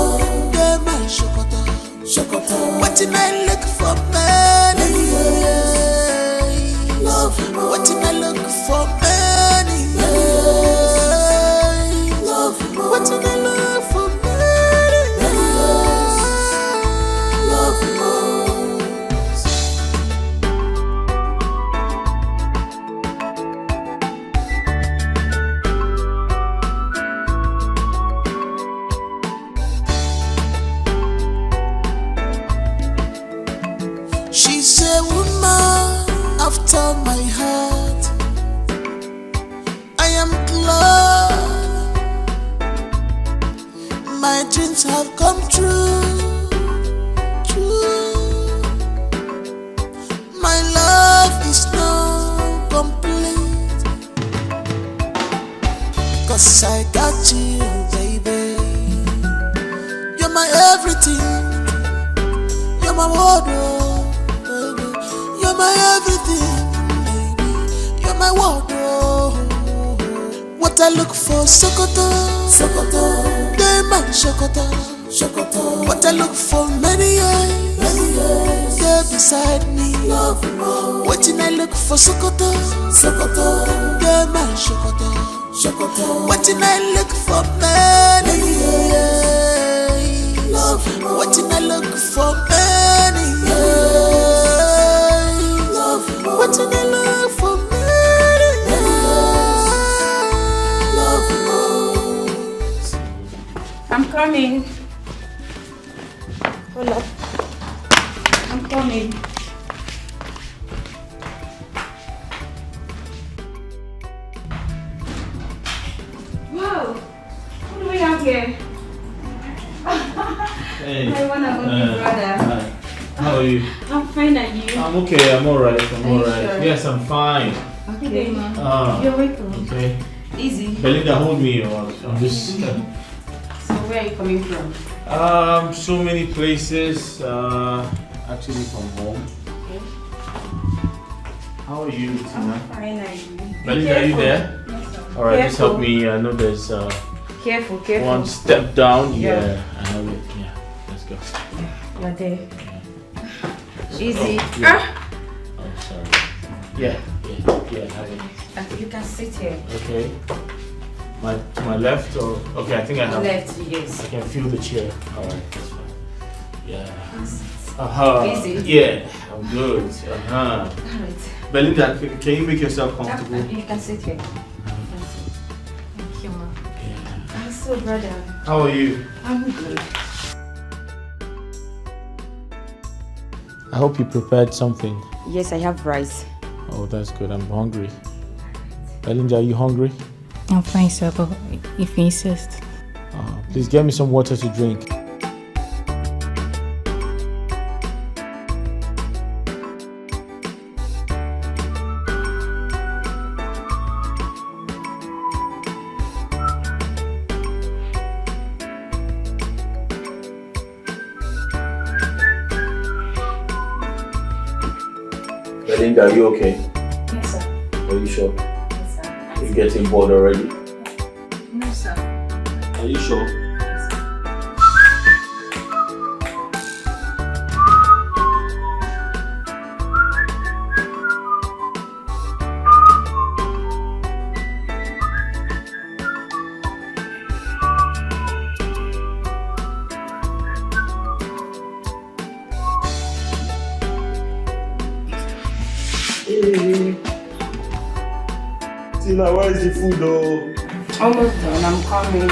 They're my Sokoto, Sokoto. What I look for, many years. Love more. What I look for, many years. Love more. What I look for, many years. Love more. She's a woman after my heart. I am glad my dreams have come true. My love is now 'cause I got you, baby. You're my everything. You're my wardrobe, baby. You're my everything, baby. You're my wardrobe. What I look for, Sokoto, Sokoto. Diamond, Sokoto, Sokoto. What I look for, many years, you're beside me. What I look for, Sokoto, Sokoto. Diamond, Sokoto, Sokoto. What I look for, many years. What I look for, many years. What I look for, many years. I'm coming. Hold up. I'm coming. Wow. What do we have here? Hey. My one and only brother. Hi. How are you? I'm fine, and you? I'm okay. I'm alright. I'm Are you alright. sure? Yes, I'm fine. Okay, man. You're welcome. Okay. Easy. Belinda, hold me. I'm just. So where are you coming from? So many places. Actually, from home. Okay. How are you, Tina? I'm fine, and you? Belinda, are you there? Yes, sir. Alright, just help Careful. me. I know there's Careful. one step down. Yeah. Yeah, I have it. Yeah, let's go. You're there. Easy. Oh, yeah. Oh, sorry. Yeah, I have it. You can sit here. Okay. To my left or okay? I think I have. Left, yes. I can feel the chair. All right, that's fine. Yeah. Easy. Yeah, I'm good. Alright. Belinda, can you make yourself comfortable? You can sit here. Thank you, ma. I'm so brother. How are you? I'm good. I hope you prepared something. Yes, I have rice. Oh, that's good. I'm hungry. Belinda, are you hungry? I'm fine, sir, but if you insist. Please get me some water to drink. Belinda, are you okay? Yes, sir. Are you sure? Yes, sir. Are you getting bored already? No, sir. Are you sure? Tina, where is the food though? Almost done. I'm coming.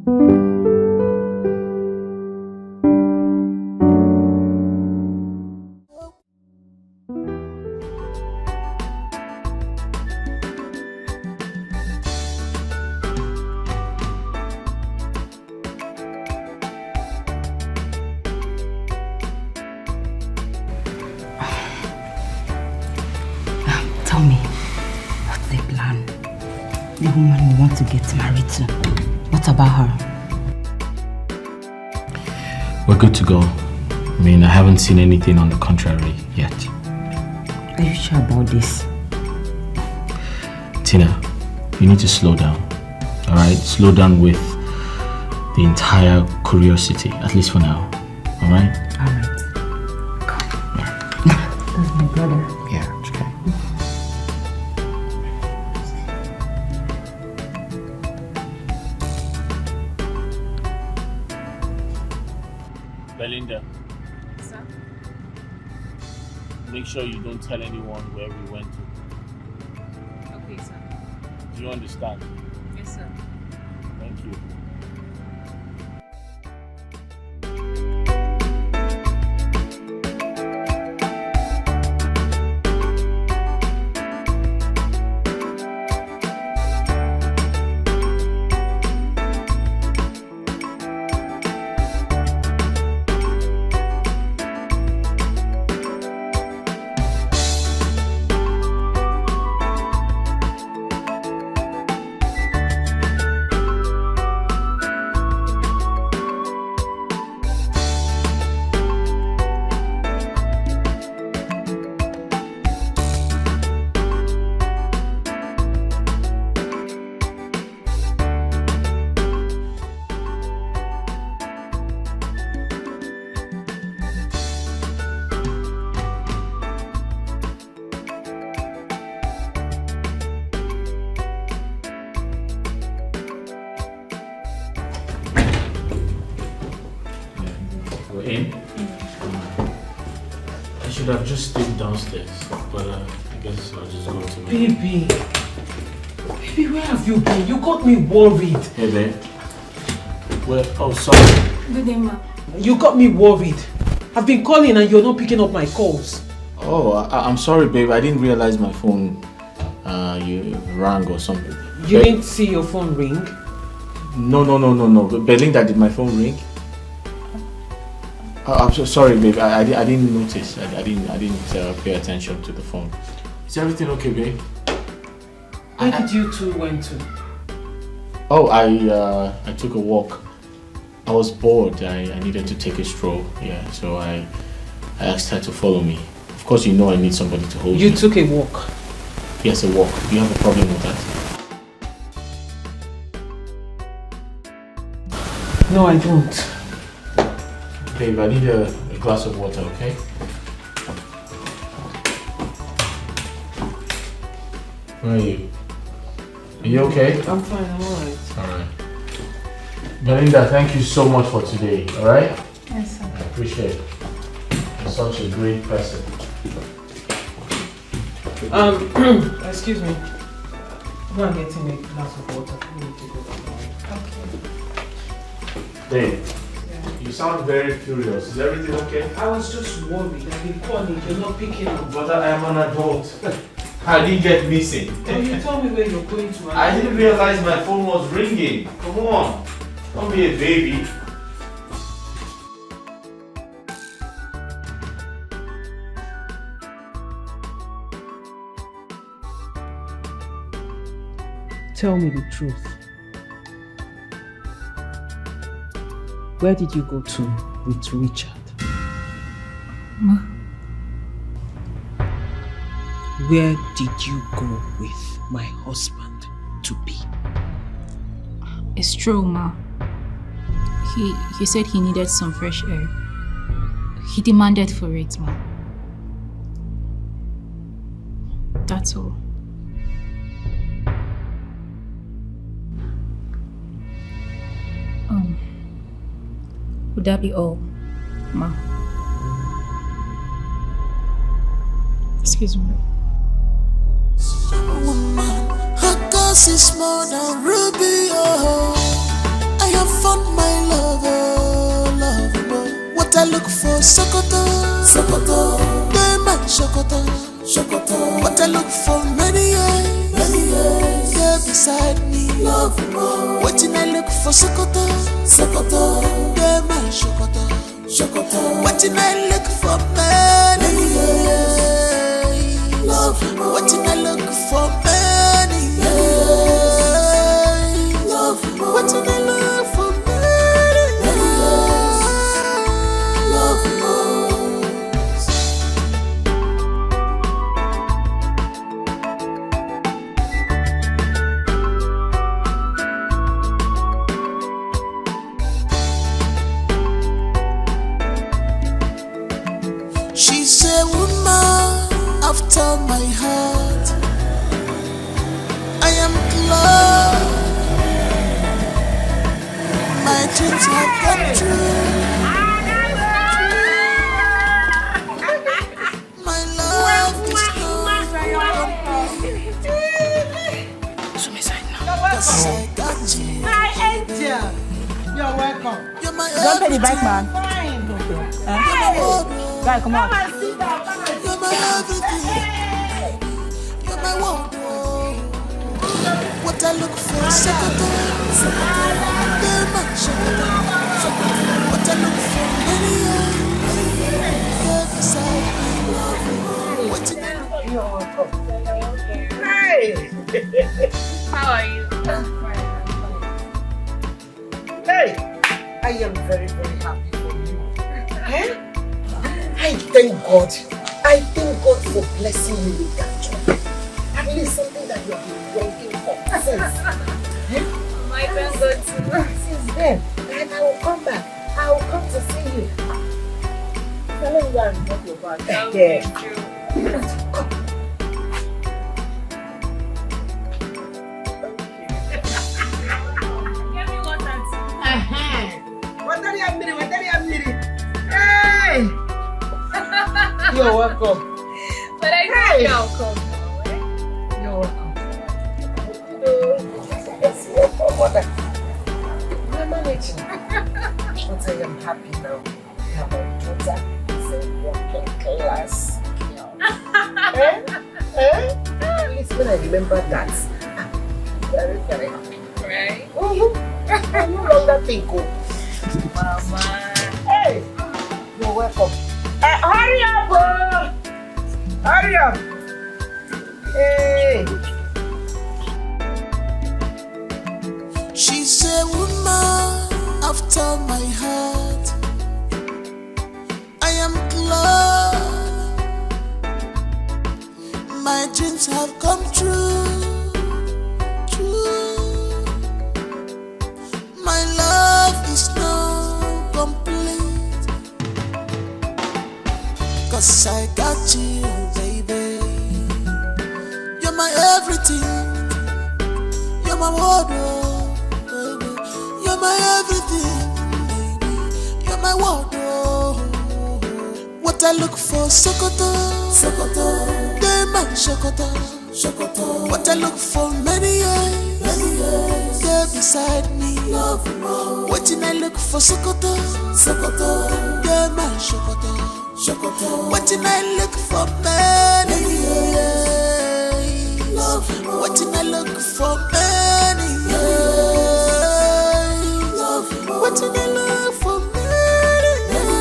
Tell me, what's the plan? The woman you want to get married to. What about her? We're good to go. I mean, I haven't seen anything on the contrary yet. Are you sure about this? Tina, you need to slow down. Alright? Slow down with the entire curiosity, at least for now. Alright? Alright. Come. That's my brother. Yeah, it's okay. Belinda. Sir? Make sure you don't tell anyone where we went to. Okay, sir. Do you understand? Yes, sir. Thank you. In. I should have just stayed downstairs, but I guess I'll just go to Baby. Baby, where have you been? You got me worried. Hey, babe. Well, oh, sorry. Good day, ma. You got me worried. I've been calling and you're not picking up my calls. Oh, I'm sorry, babe. I didn't realize my phone you rang or something. You didn't see your phone ring? No. Belinda, did my phone ring? I'm so sorry, babe. I didn't notice. I didn't pay attention to the phone. Is everything okay, babe? Where did you two went to? Oh, I took a walk. I was bored. I needed to take a stroll. Yeah, so I asked her to follow me. Of course, you know I need somebody to hold me. You took a walk? Yes, a walk. Do you have a problem with that? No, I don't. Babe, I need a glass of water, okay? Where are you? Are you okay? I'm fine, I'm alright. Alright. Belinda, thank you so much for today, alright? Yes, sir. I appreciate it. You're such a great person. Excuse me. Go and get him a glass of water. I need to go. Okay. Babe. You sound very curious. Is everything okay? I was just worried. I've been calling, you're not picking up. But I am an adult. I didn't get missing. Oh, you told me where you're going to. I didn't realize my phone was ringing. Come on. Don't be a baby. Tell me the truth. Where did you go to with Richard? Ma. Where did you go with my husband to be? It's true, ma. He said he needed some fresh air. He demanded for it, ma. That's all. Would that be all, ma? Excuse me. Woman, her cause is more than ruby, oh. I am look for Sokoto, Sokoto, they my Sokoto, Sokoto. What I look for many years, they're beside me. Love more. What I look for Sokoto, Sokoto, they my Sokoto, Sokoto. What I look for many years, love more. What I look for many years, love more. What I look for many years, love more. She's a woman after my heart. I am glad my dreams have come true. My love is So me side now. cause I got you. My angel. You're welcome. You're my Don't pay the bike, man. Fine. Guy, come on. Come and sit down. Come and You're my everything. You're my wardrobe. What I look for, Sokoto, Sokoto. They're my Sokoto, Sokoto. What I look for, many they're beside me. What you You're welcome. Hey. How are you? Hey. I am very, very happy for you. Eh? I thank God. I thank God for blessing you with that job. At least something that you have been working for since. My thank God too. Since then. And I will come back. I will come to see you. Tell me where I'm not your bag. Yeah. Give me one and What are you Hey! You're welcome. But I know you'll come. You're welcome. Yes, welcome, mother. We're managing. But I am happy now. My daughter is a working class. At least when I remember that, I'm very, very happy. Right? I no longer think, Mama. Hey! You're welcome. Hurry up! Hurry up! Hey! She's a woman after my heart. I am glad my dreams have come true. True. My love is now complete. Cause I got you, baby. You're my everything. You're my wardrobe, baby. You're my everything, baby. You're my wardrobe. What I look for, Sokoto, Sokoto. They're my Sokoto, Sokoto. What I look for, many years, they're beside me. Love more. What I look for, Sokoto, Sokoto. They're my Sokoto, Sokoto. What I look for, many years. Love more. What I look for, many years. Love more. What I look for, many years.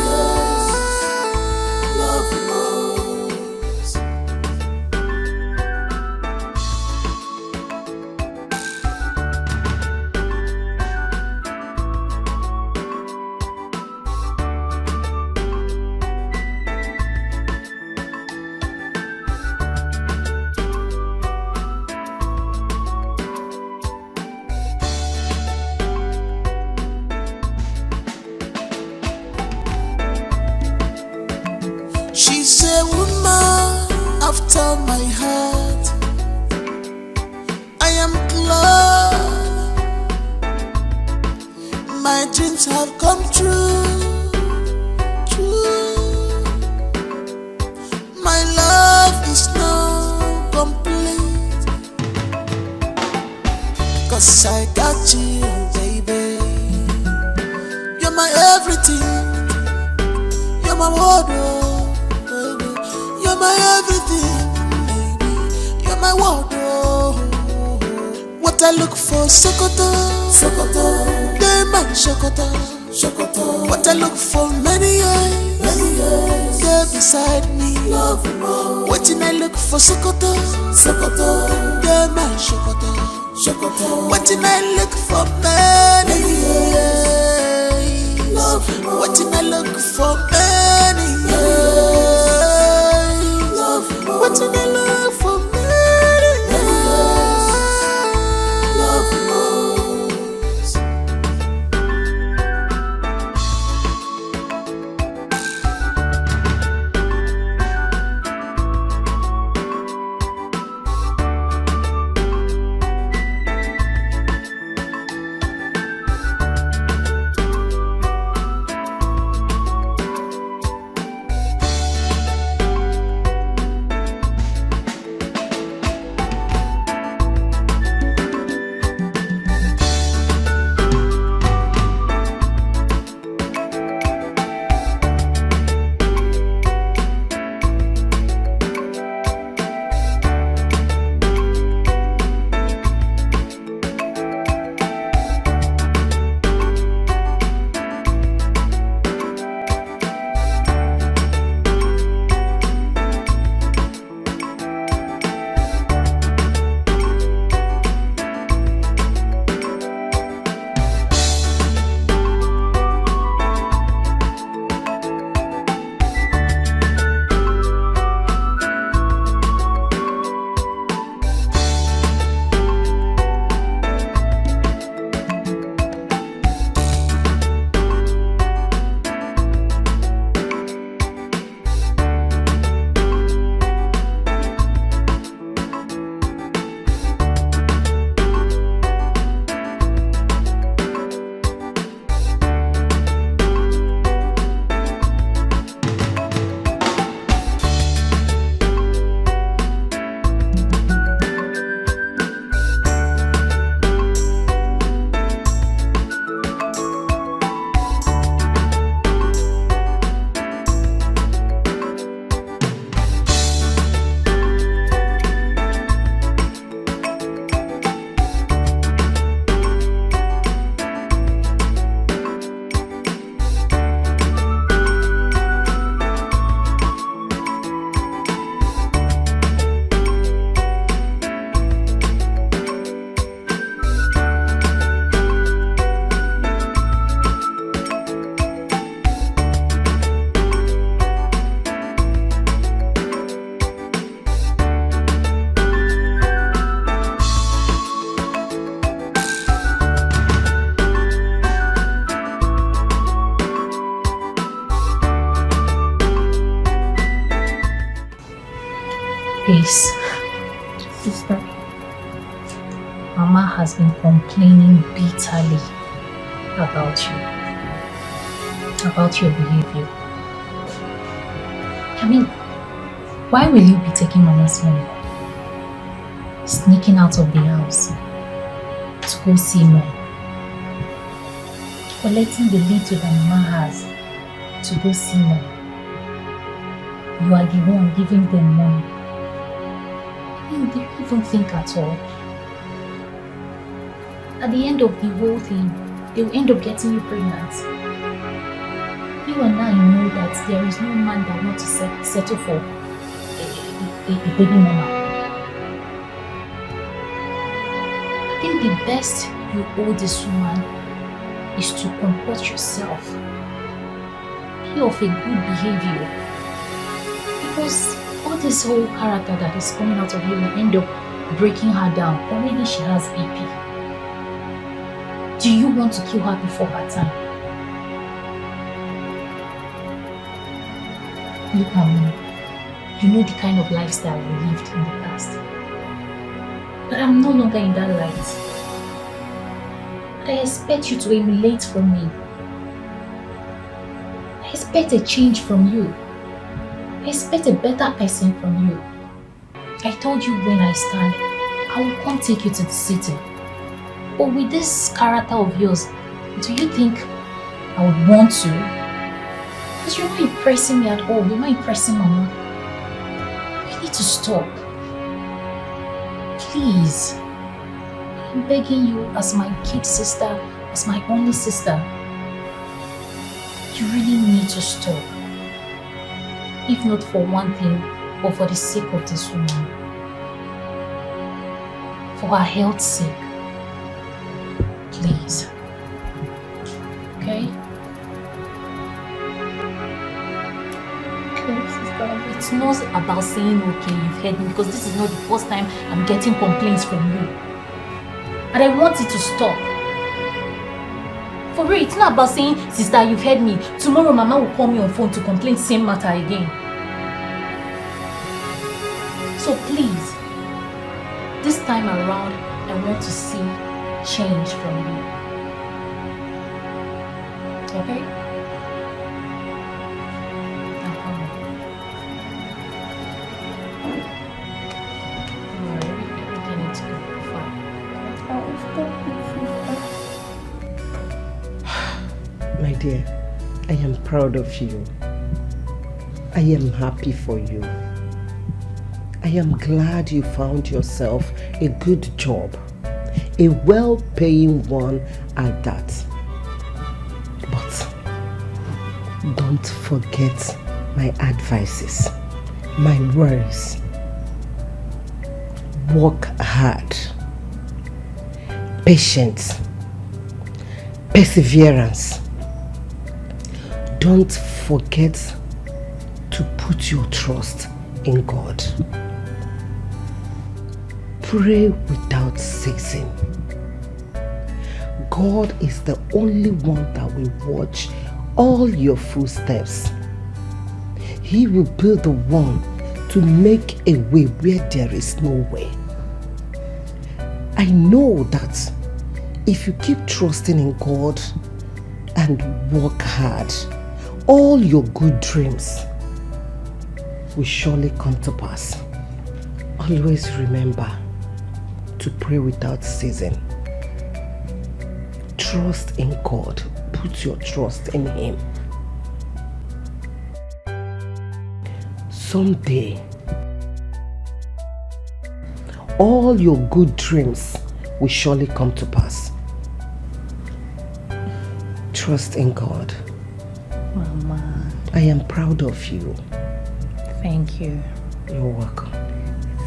Love more. She's a woman after my heart. I am glad my dreams have come true. True. My love is now complete. Cause I got you, baby. You're my everything. You're my wardrobe, baby. You're my everything, baby. You're my wardrobe. What I look for, Sokoto, Sokoto. They're my Sokoto, Sokoto. What I look for, many years, they're beside me. Love more. What I look for, Sokoto, Sokoto. They're my Sokoto, Sokoto. What I look for, many years. Love more. What I look for, many years. Love more. What I look for, many years. Love more. Please, sister, Mama has been complaining bitterly about your behavior. I mean, why will you be taking Mama's money? Sneaking out of the house to go see men. Collecting the little that Mama has to go see men. You are the one giving them money. I mean, do you even think at all? At the end of the whole thing, they will end up getting you pregnant. You and I know that there is no man that wants to settle for a baby mama. I think the best you owe this woman is to comport yourself. Be of a good behavior. Because all this whole character that is coming out of you will end up breaking her down. Already she has BP. Do you want to kill her before her time? Look at me. You know the kind of lifestyle we lived in the past. But I'm no longer in that light. But I expect you to emulate from me. I expect a change from you. I expect a better person from you. I told you when I stand, I will come take you to the city. But with this character of yours, do you think I would want to? Because you're not impressing me at all. You're not impressing Mama. You need to stop. Please. I'm begging you as my kid sister, as my only sister. You really need to stop. If not for one thing, but for the sake of this woman. For her health's sake. Please. Okay? Okay, sister. It's not about saying okay, you've heard me, because this is not the first time I'm getting complaints from you. And I want it to stop. For real, it's not about saying, sister, you've heard me. Tomorrow Mama will call me on phone to complain the same matter again. So please, this time around, I want to see change from you. Okay? Everything needs to go fine. My dear, I am proud of you. I am happy for you. I am glad you found yourself a good job, a well-paying one at that. But don't forget my advices, my words. Work hard, patience, perseverance. Don't forget to put your trust in God. Pray without ceasing. God is the only one that will watch all your footsteps. He will be the one to make a way where there is no way. I know that if you keep trusting in God and work hard, all your good dreams will surely come to pass. Always remember to pray without ceasing. Trust in God. Put your trust in Him. Someday, all your good dreams will surely come to pass. Trust in God. Mama. I am proud of you. Thank you. You're welcome.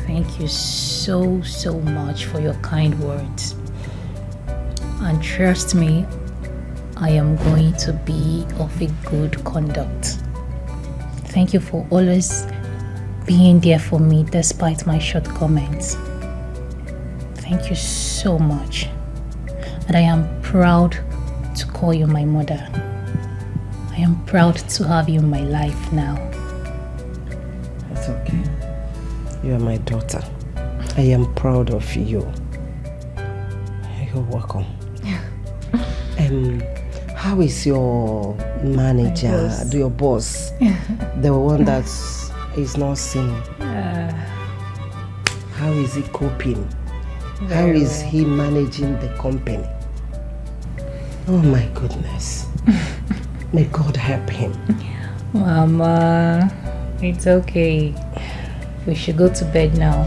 Thank you so much for your kind words. And trust me, I am going to be of a good conduct. Thank you for always being there for me despite my shortcomings. Thank you so much. And I am proud to call you my mother. I am proud to have you in my life now. That's okay. You are my daughter. I am proud of you. You're welcome. How is your manager, your boss? The one that is not seen. How is he coping? How is he managing the company? Oh my goodness. May God help him. Mama, it's okay. We should go to bed now.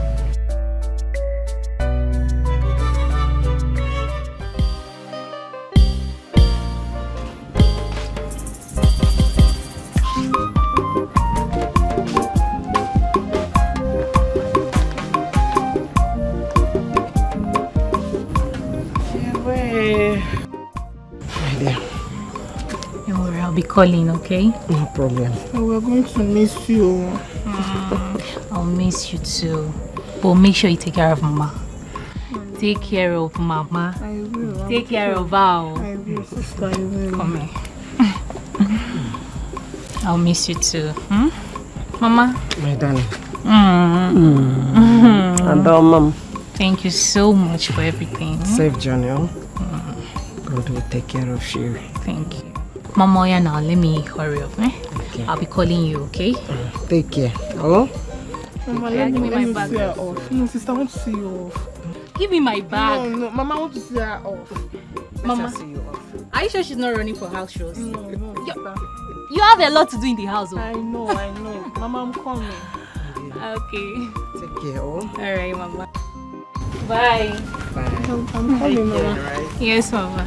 I'll be calling, okay? No problem. We're going to miss you. I'll miss you too. But make sure you take care of Mama. Take care of Mama. I will. Take care of her. I will, sister. I will. Come here. I'll miss you too. Mama? My darling. And Mom. Thank you so much for everything. Safe journey. God will take care of you. Thank you. Mama, yeah, now let me hurry up. Okay. I'll be calling you, okay? Take care. Hello? Mama, Okay, let give me me my see bag. her off. No, sister, I want to see you off. Give me my bag. No, Mama, I want to see her off. Mama, see you off. Are you sure she's not running for house shows? No. You have a lot to do in the house. I know. Mama, I'm coming. Okay. Take care, oh. Alright, Mama. Bye. Bye. I'm coming, Mama. Right? Yes, Mama.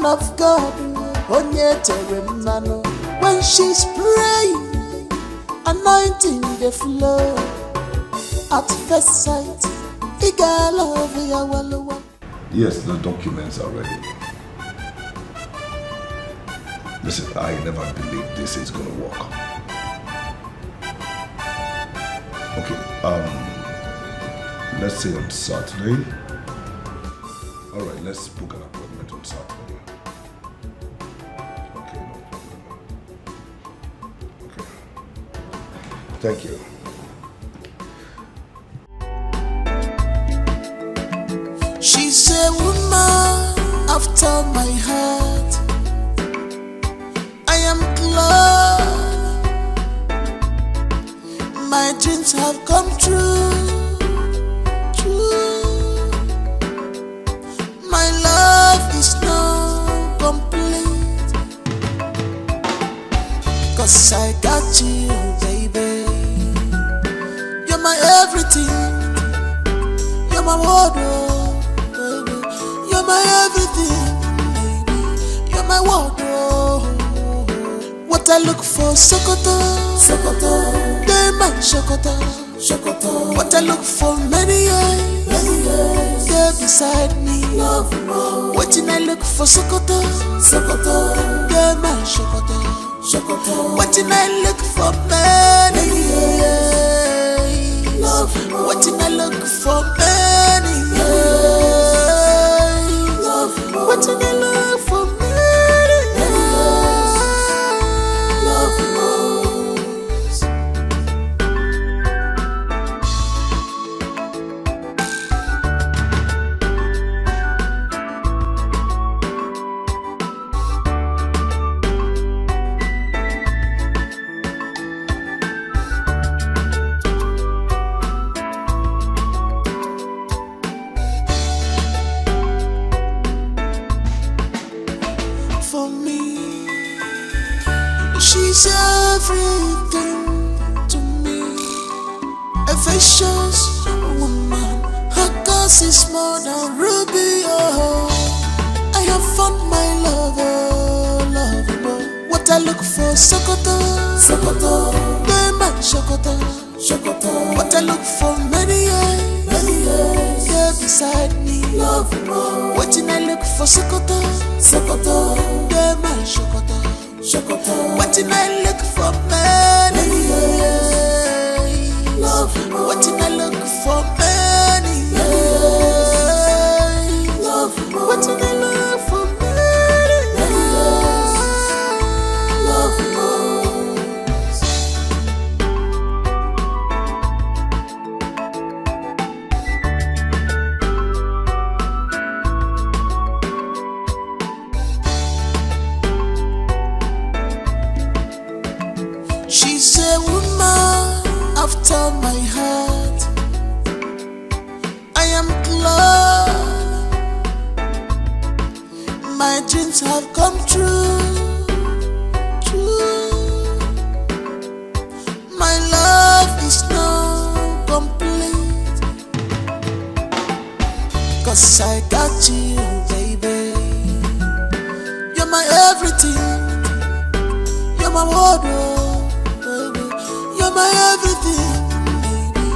Of God, when she's praying, anointing the flow. At first sight, yes, the documents are ready. Listen, I never believed this is gonna work. Okay, let's say on Saturday. All right, let's book an appointment on Saturday. Okay, no problem. Okay. Thank you. She's a woman after my heart. I am glad my dreams have come true. My love is not complete, 'cause I got you, baby. You're my everything. You're my wardrobe, baby. You're my everything, baby. You're my wardrobe. What I look for, Sokoto, they my Sokoto. What I look for, many years, they're beside me. What I look for, Sokoto, they're my Sokoto. What I look for, many years. What I look for, many years. What I look for, many she's everything to me. A vicious woman. Her cause is more than ruby. Oh, I have found my lover, lover. What I look for, Sokoto, they my Sokoto. What I look for, many years, they're beside me. What I look for, Sokoto, they my Sokoto. What did I look for, many years? What did I look for, many years? What did I look for, many She's a woman after my heart. dreams have come true. My love is now complete, 'cause I got you, baby. You're my everything. You're my wardrobe, baby. You're my everything, baby.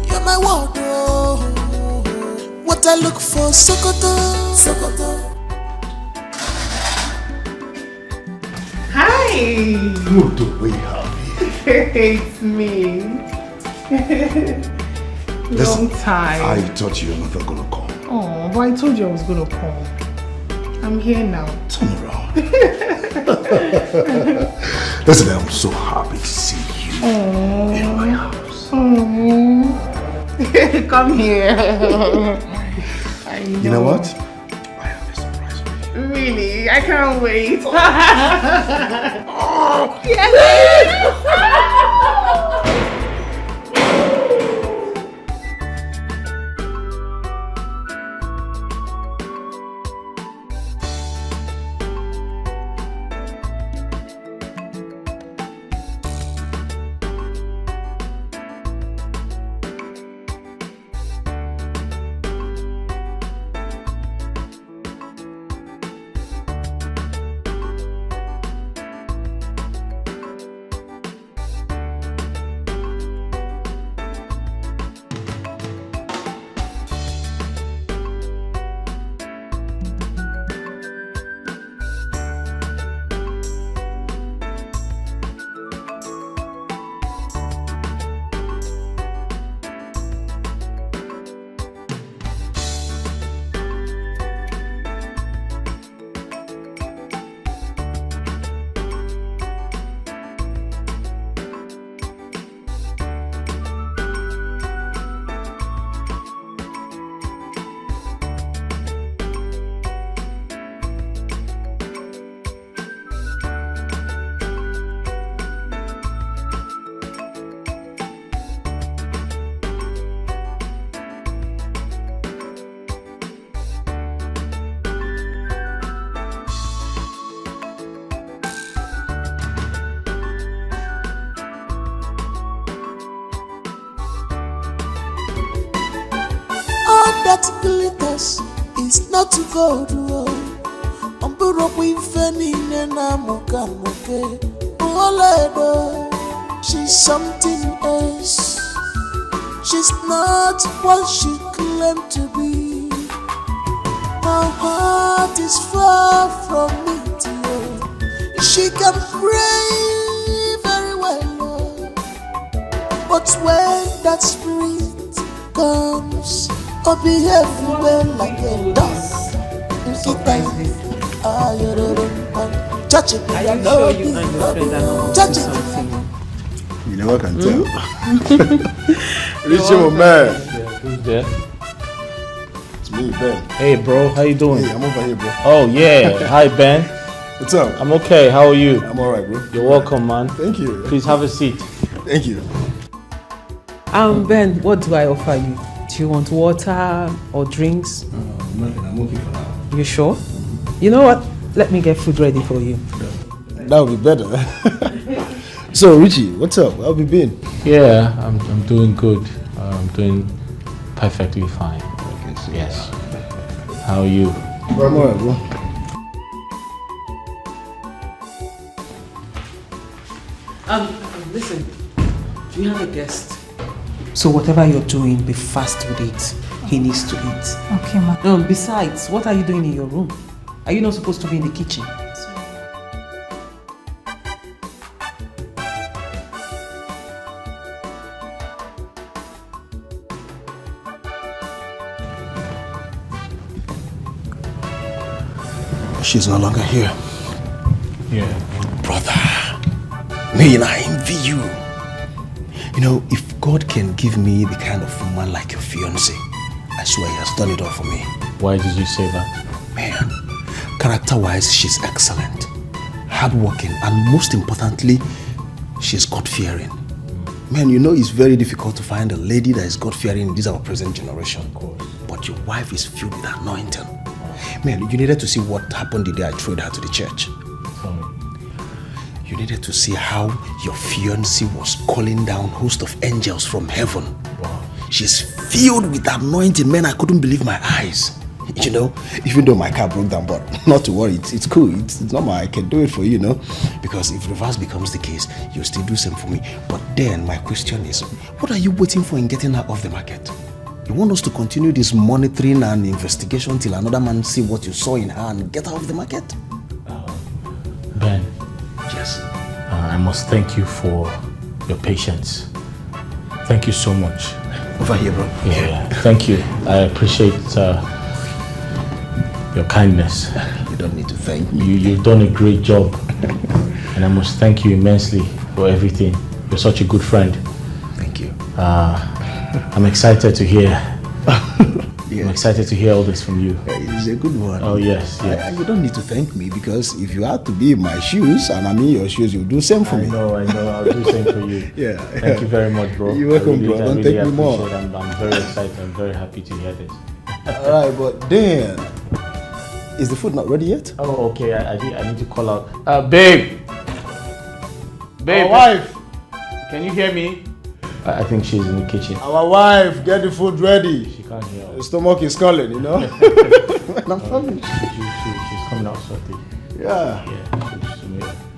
You're my wardrobe. What I look for, Sokoto, Sokoto. Hi! Good to we have you. It's me. Long time. I thought you were not gonna come. Oh, but I told you I was gonna come. I'm here now. Turn around. Listen, I'm so happy to see you in my house. Come here. I know. You know what? Really? I can't wait. Yes. That glitters is not gold. She's something else. She's not what she claimed to be. Her heart is far from me, dear. She can pray very well, but when that spirit comes, I'll be everywhere like a dog. Touch it, I am sure you and your friend are not touch up to it. something. You know I can tell. Richard, man. Who's there? It's me, Ben. Hey, bro. How you doing? Hey, I'm over here, bro. Oh, yeah. Hi, Ben. What's up? I'm okay. How are you? I'm alright, bro. You're welcome, man. Thank you. Please have a seat. Thank you. Ben, what do I offer you? Do you want water or drinks? Nothing. I'm okay for now. You sure? You know what? Let me get food ready for you. That would be better. So, Richie, what's up? How have you been? Yeah, I'm doing good. I'm doing perfectly fine. Yes. How are you? I'm alright, bro. Listen. We have a guest. So whatever you're doing, be fast with it. He needs to eat. Okay, ma. Besides, what are you doing in your room? Are you not supposed to be in the kitchen? She's no longer here. Yeah. Brother, man, I envy you. You know, if God can give me the kind of woman like your fiancée, I swear he has done it all for me. Why did you say that? Man, character-wise, she's excellent, hardworking, and most importantly, she's God-fearing. Man, you know it's very difficult to find a lady that is God-fearing in this our present generation. Of course. But your wife is filled with anointing. Man, you needed to see what happened the day I threw her to the church. You needed to see how your fiancée was calling down host of angels from heaven. Wow. She's filled with anointing. Man, I couldn't believe my eyes. You know, even though my car broke down, but not to worry, it's cool. It's normal. I can do it for you, you know. Because if reverse becomes the case, you'll still do same for me. But then my question is, what are you waiting for in getting her off the market? You want us to continue this monitoring and investigation till another man see what you saw in her and get her off the market? Ben. Yes. I must thank you for your patience. Thank you so much. Over here, bro. Yeah. Thank you. I appreciate your kindness. You don't need to thank me. You've done a great job. And I must thank you immensely for everything. You're such a good friend. Thank you. I'm excited to hear. Yeah. I'm excited to hear all this from you. It's a good one. Oh, yes. You don't need to thank me because if you had to be in my shoes and I'm in your shoes, you'll do same for me. I know. I'll do same for you. Yeah. Thank you very much, bro. You're welcome, bro. Don't take me more. I'm very excited. I'm very happy to hear this. All right, but then, is the food not ready yet? Oh, okay. I need to call out. Babe. Our wife. Can you hear me? I think she's in the kitchen. Our wife, get the food ready. She can't hear. The stomach is calling, you know. I'm coming. She's coming out shortly. Yeah.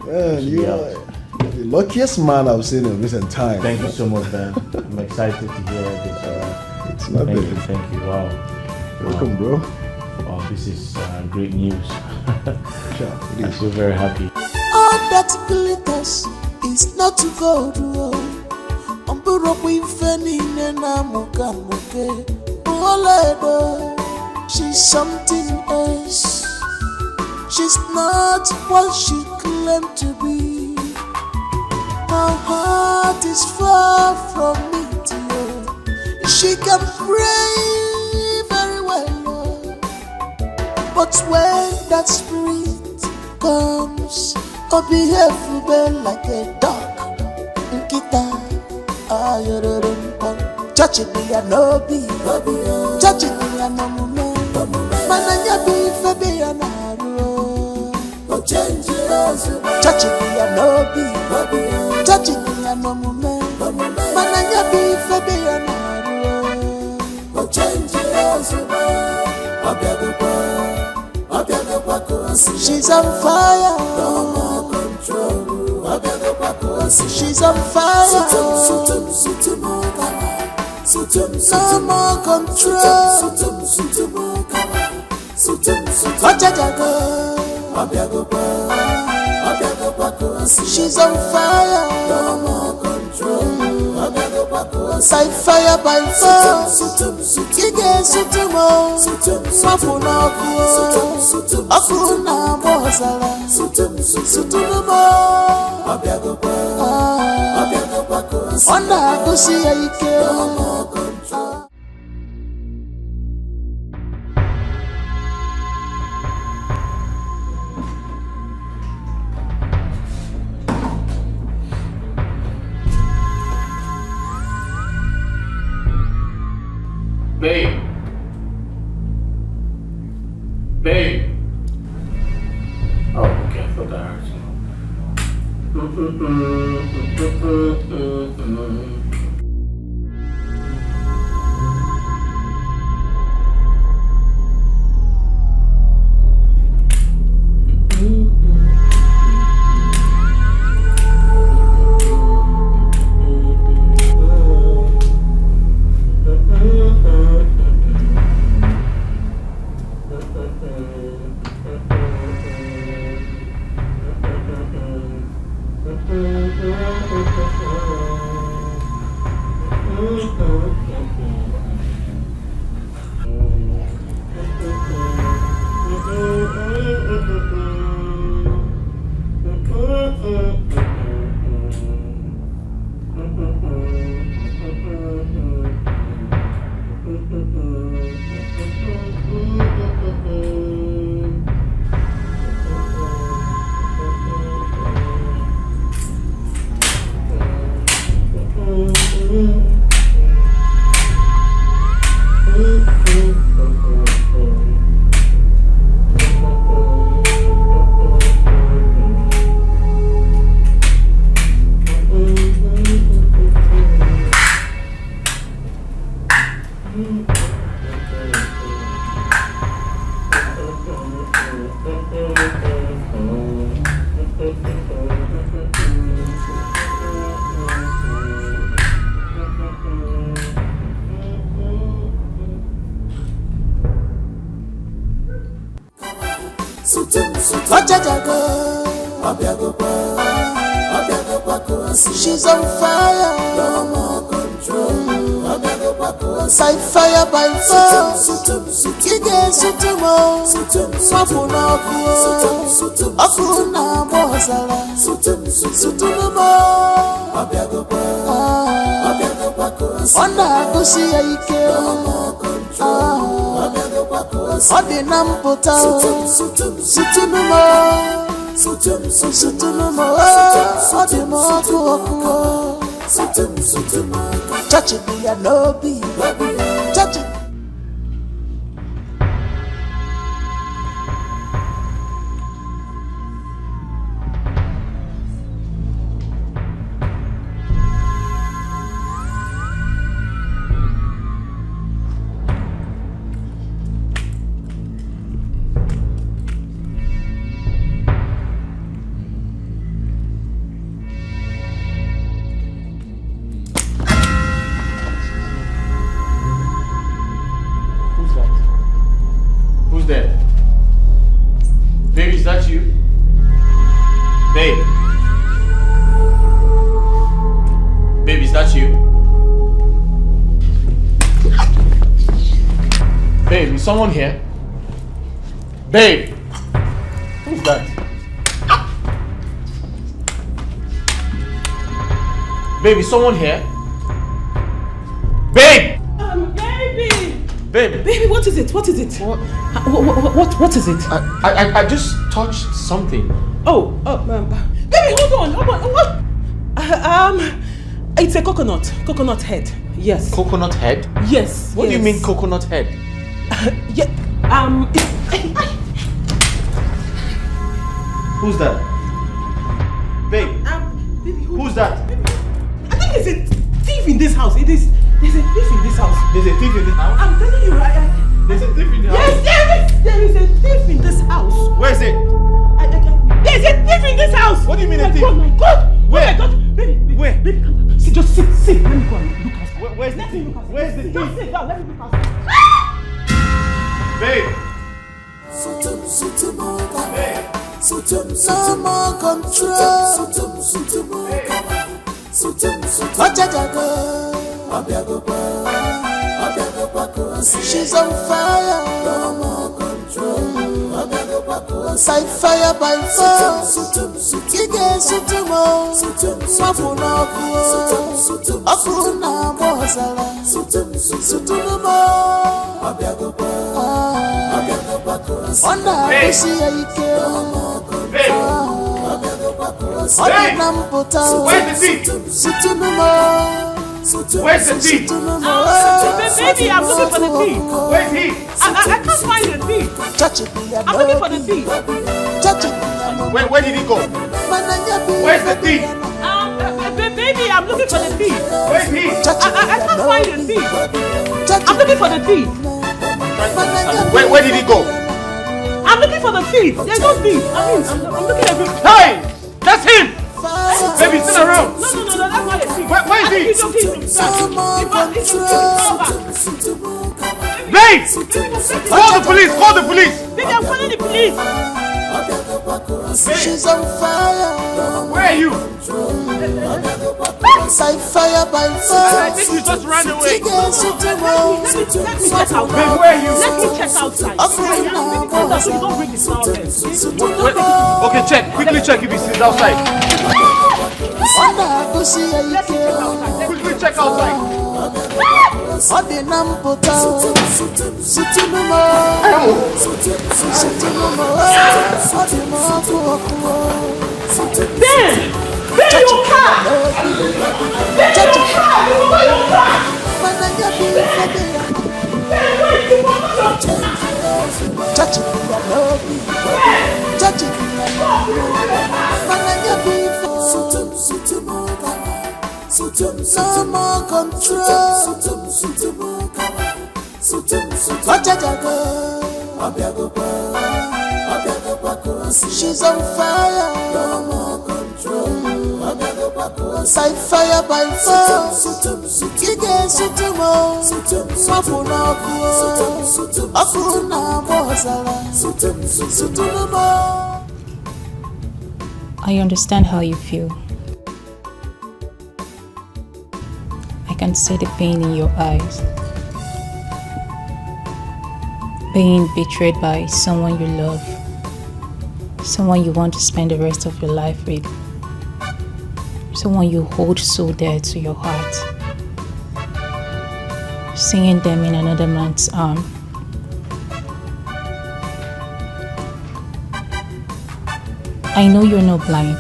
Yeah. You are the luckiest man I've seen in recent time. Thank you so much, Ben. I'm excited to hear this. It's not thank bad. you. Thank you. Wow. Welcome, bro. Wow, this is great news. Sure, it I is. feel very happy. All that glitters is not to go to. She's something else. She's not what she claimed to be. Her heart is far from me, dear. She can pray very well, but when that spirit comes, I'll behave like a dog. Touching me and no be, touching me and no moment. Mananya be fabi and touching me and no be, touching me and no moment. Mananya be fabi and she's on fire. She's on fire. No more control. She's on fire. No more control. By fire, by fire. Kige sutumo. Mapuna kuo. Akuna bozala. Sutumo. Onda kusi ike. No more control. Babe. Oh, okay. I thought that hurt you. She's on fire, no more control. By fire, by fire. Kige sutumo, mapuna kuo, akuna mozala. Sutumo, onda kusi aike. Odi nampota, sutumo. Sutumo, odi mokuo. Touch it, be a no be. Touch it. Baby, is that you? Babe. Baby, is that you? Babe, is someone here? Babe! Who's that? Babe, is someone here? Babe! Baby! Babe! Baby, what is it? What is it? What is it? I just touched something. Baby, hold on. It's a coconut head. Yes. Coconut head? Yes. What do you mean coconut head? Who's that? Babe. Baby, who's that? I think there's a thief in this house. There's a thief in this house. There's a thief in this house? I'm telling you, there's a thief in the house? Yes, there is a thief in this house. Where is it? There's a thief in this house. What do you mean a thief? Oh my God. Where? Oh my God. Baby, where? Baby, come. See, just sit. Let me go and look outside. Where's the thief? Where's the thief? Just sit down. Let me look outside. Babe. No more control. She's on fire. No more control. By fire, by fire. Kige sutumo, mapuna kuo, akuna mozala. Sutumo, onda kusi aike. Odi nampota. Where's the thief? Sutumo. Where's the thief? Baby, I'm looking for the thief. Where's he? I can't find the thief. I'm looking for the thief. Where did he go? Where's the thief? Baby, I'm looking for the thief. Where's he? I can't find the thief. I'm looking for the thief. Where did he go? I'm looking for the thief. There's no thief. I'm looking everywhere. Hey! That's him! Baby, still around. No, that's not a thief. Where is he? Babe! Call the police! Call the police! Baby, I'm calling the police. She's on fire. Where are you? By fire, by fire. I think you just ran away. Let me check outside. Babe, where are you? Let me check outside. So you don't bring this out here. Okay, check. Quickly check if he's outside. Quickly check outside. Odi nampota. Sutumo. Odi mokuo. Ben, you can't. No more control. She's on fire. No more control. By fire, by fire. Kige sutumo, mapuna kuo, akuna mozala. I understand how you feel. I can see the pain in your eyes. Being betrayed by someone you love, someone you want to spend the rest of your life with, someone you hold so dear to your heart. Seeing them in another man's arm. I know you're not blind.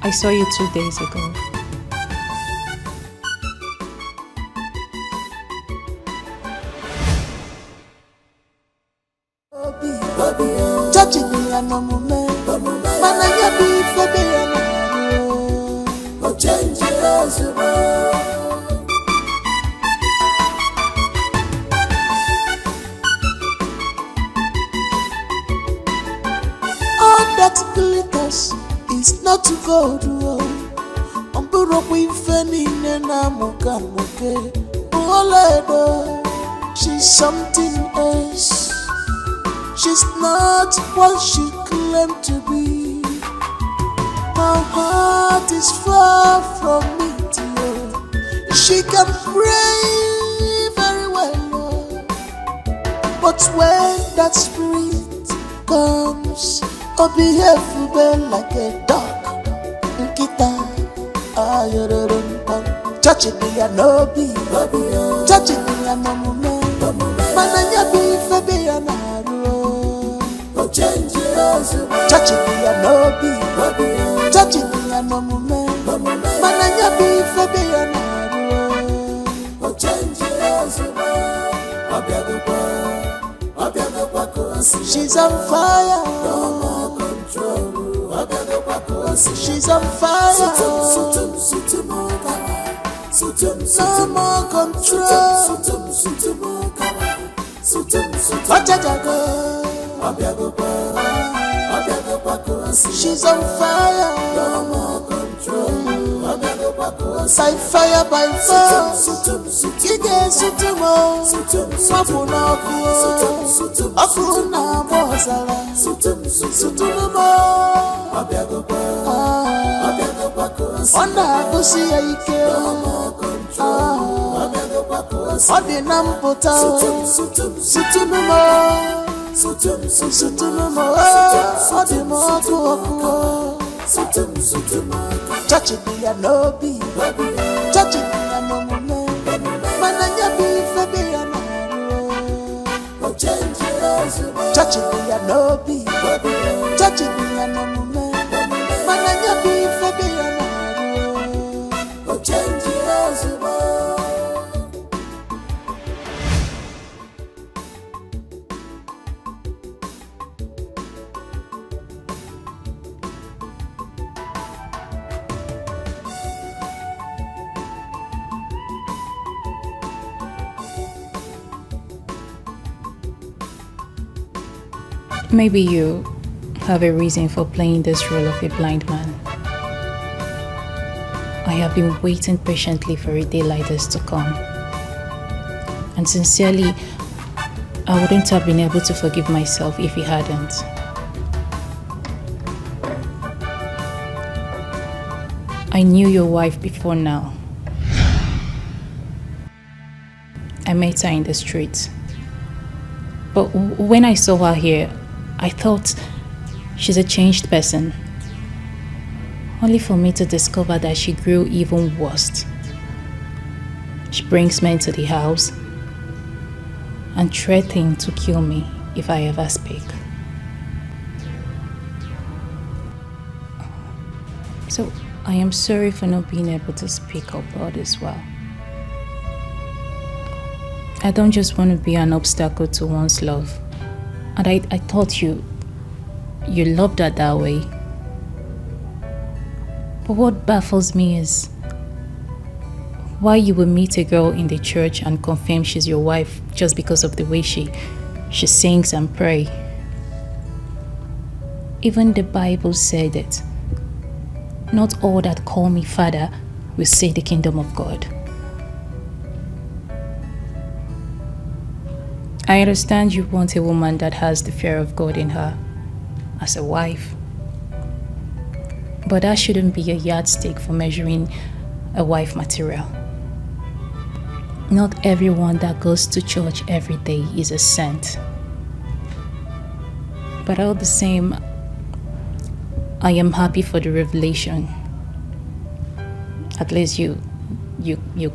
I saw you 2 days ago. She's something else. She's not what she claimed to be. My heart is far from it, yeah. She can pray very well, but when that spirit comes, oh, behave well like a dog. Touching me and no be, touching me and no moment. Mananya be febe and arrow. Touching me and no be, touching me and no moment. Mananya be febe and arrow. She's on fire. She's on fire. No more control. She's on fire. No more control. By fire, by force. Ige sutumo. Mapuna kuo. Akuna bozala. Sutumo. Ona kusi ya ike. Odi nampota. Sutumo. Sutumo. Odi mo kuo. Touching me and no be, touching me and no moment. Mananya be febe and arrow. Touching me and no be, touching me and no moment. Mananya be febe and arrow. Maybe you have a reason for playing this role of a blind man. I have been waiting patiently for a day like this to come. And sincerely, I wouldn't have been able to forgive myself if you hadn't. I knew your wife before now. I met her in the street. But when I saw her here, I thought she's a changed person. Only for me to discover that she grew even worse. She brings men to the house and threatens to kill me if I ever speak. So I am sorry for not being able to speak up all this while. I don't just want to be an obstacle to one's love. And I thought you loved her that way. But what baffles me is Why you will meet a girl in the church and confirm she's your wife just because of the way she sings and pray. Even the Bible said it. Not all that call me Father will see the kingdom of God. I understand you want a woman that has the fear of God in her as a wife. But that shouldn't be a yardstick for measuring a wife material. Not everyone that goes to church every day is a saint. But all the same, I am happy for the revelation. At least you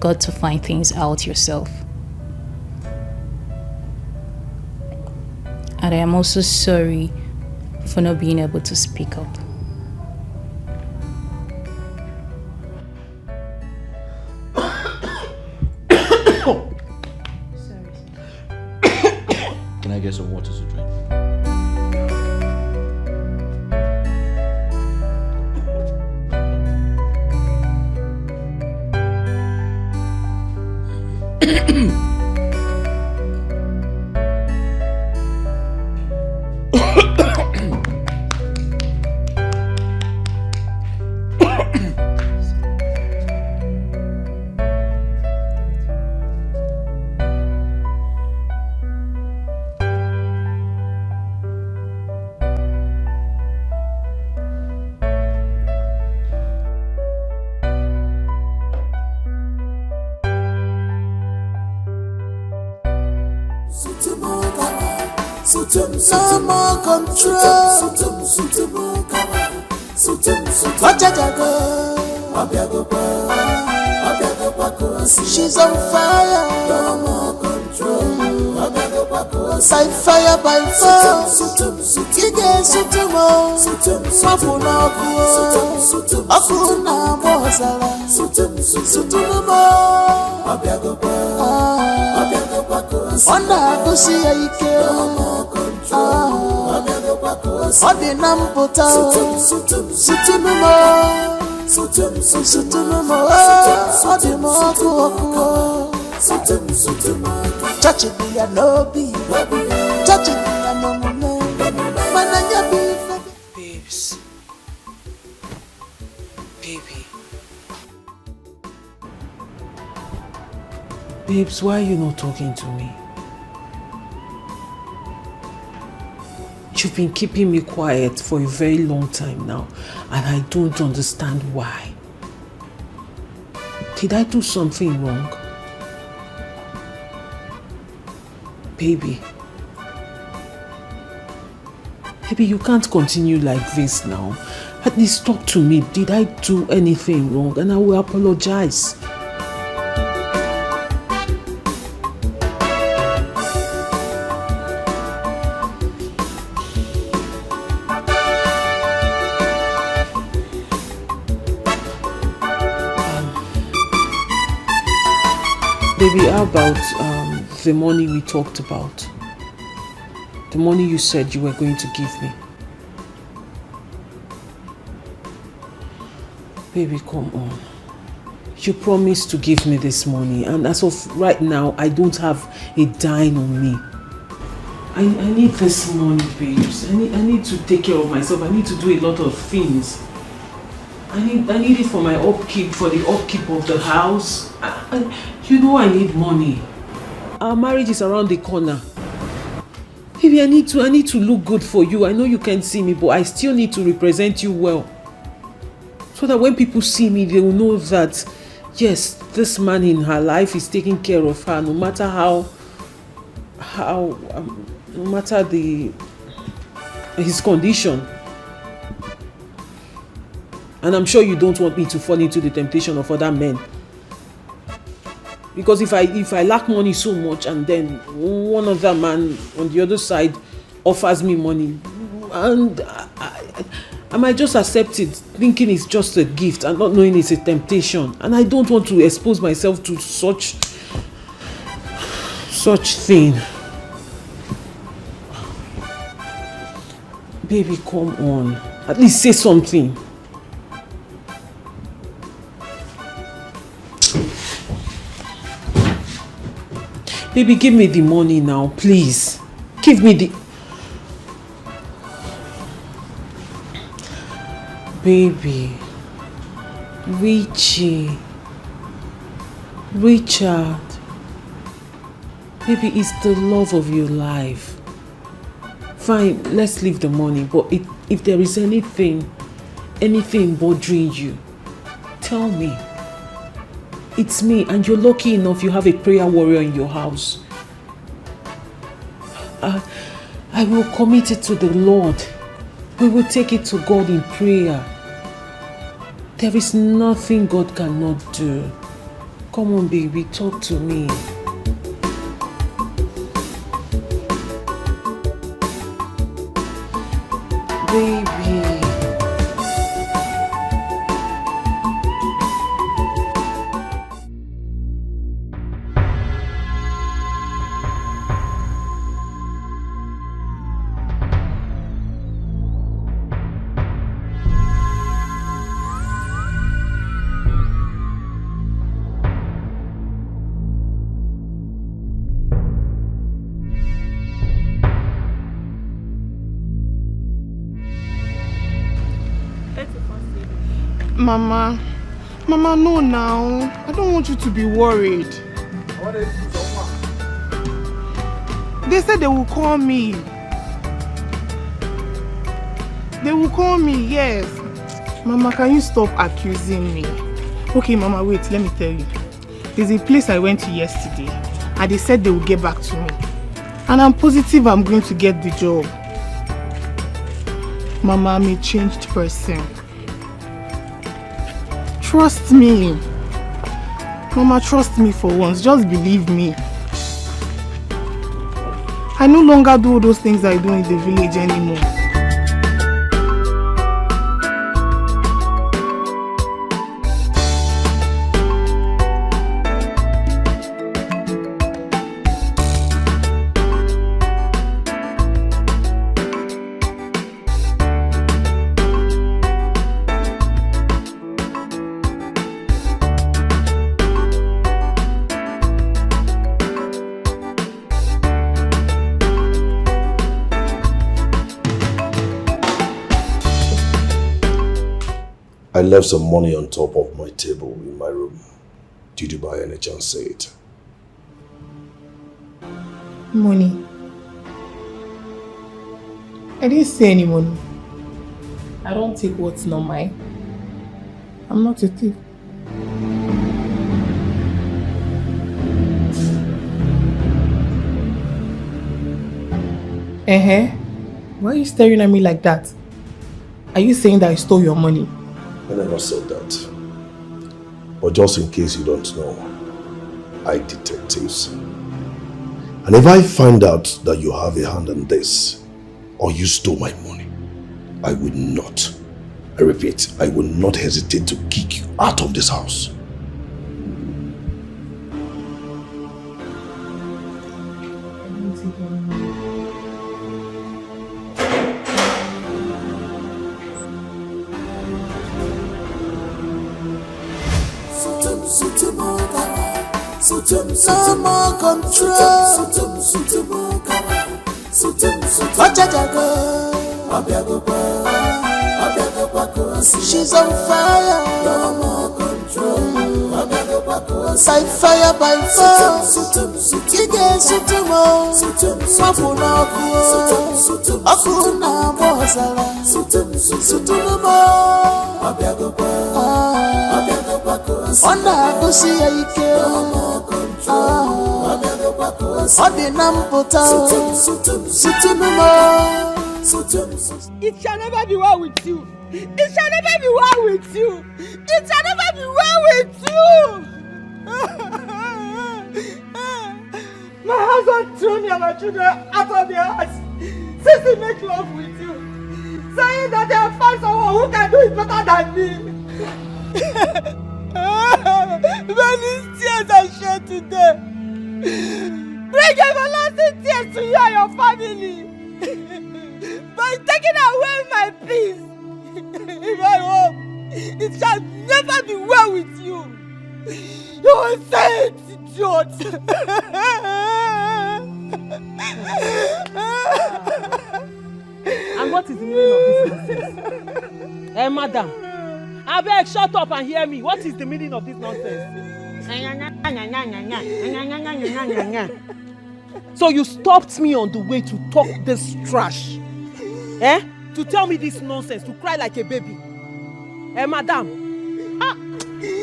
got to find things out yourself. And I am also sorry for not being able to speak up. Can I get some water to drink? No more control. She's on fire. No more control. By fire, by force. Ige sutumo. Mapuna kuo. Akuna mozala. Sutumo. Onda kusi ike. Odi namputa. Sutumo. Sutumo. Odi mokuo. Chachi biya no be. Chachi biya no mume. Mananya be. Babes. Baby. Babes, why are you not talking to me? You've been keeping me quiet for a very long time now, and I don't understand why. Did I do something wrong? Baby. Baby, you can't continue like this now. At least talk to me. Did I do anything wrong? And I will apologize. Baby, how about the money we talked about? The money you said you were going to give me. Baby, come on. You promised to give me this money, and as of right now, I don't have a dime on me. I need this money, babes. I need to take care of myself. I need to do a lot of things. I need it for my upkeep, for the upkeep of the house. You know I need money. Our marriage is around the corner. Baby, I need to look good for you. I know you can't see me, but I still need to represent you well. So that when people see me, they will know that, yes, this man in her life is taking care of her, no matter no matter his condition. And I'm sure you don't want me to fall into the temptation of other men. Because if I lack money so much and then one other man on the other side offers me money, and I might just accept it thinking it's just a gift and not knowing it's a temptation. And I don't want to expose myself to such thing. Baby, come on. At least say something. Baby, give me the money now, please. Give me the... Baby. Richie. Richard. Baby, it's the love of your life. Fine, let's leave the money, but if there is anything bothering you, tell me. It's me, and you're lucky enough you have a prayer warrior in your house. I will commit it to the Lord. We will take it to God in prayer. There is nothing God cannot do. Come on, baby, talk to me. Baby. Mama, no now. I don't want you to be worried. They said they will call me. They will call me, yes. Mama, can you stop accusing me? Okay, Mama, wait, let me tell you. There's a place I went to yesterday, and they said they will get back to me. And I'm positive I'm going to get the job. Mama, I'm a changed person. Trust me. Mama, trust me for once. Just believe me. I no longer do all those things I do in the village anymore. I left some money on top of my table in my room. Did you by any chance see it? Money? I didn't see any money. I don't take what's not mine. I'm not a thief. Why are you staring at me like that? Are you saying that I stole your money? I never said that. But just in case you don't know, I detectives. And if I find out that you have a hand in this, or you stole my money, I will not, I repeat, I will not hesitate to kick you out of this house. No more control. She's on fire. No more control. By fire, by force. You get sutumo. Mapuna kuo. Akuna bozala. Sutumo. Onda kusiya ike. It shall never be well with you. It shall never be well with you. It shall never be well with you. My husband threw me and my children out of their house since he make love with you, saying that they have found someone who can do it better than me. Many tears I shed today. Bring everlasting tears to you and your family. By taking away my peace in my home, it shall never be well with you. You will say it, idiot. what is the meaning of this nonsense? Eh, madam? Abeg, shut up and hear me. What is the meaning of this nonsense? So you stopped me on the way to talk this trash? Eh? To tell me this nonsense, to cry like a baby? Eh, madam? Ah!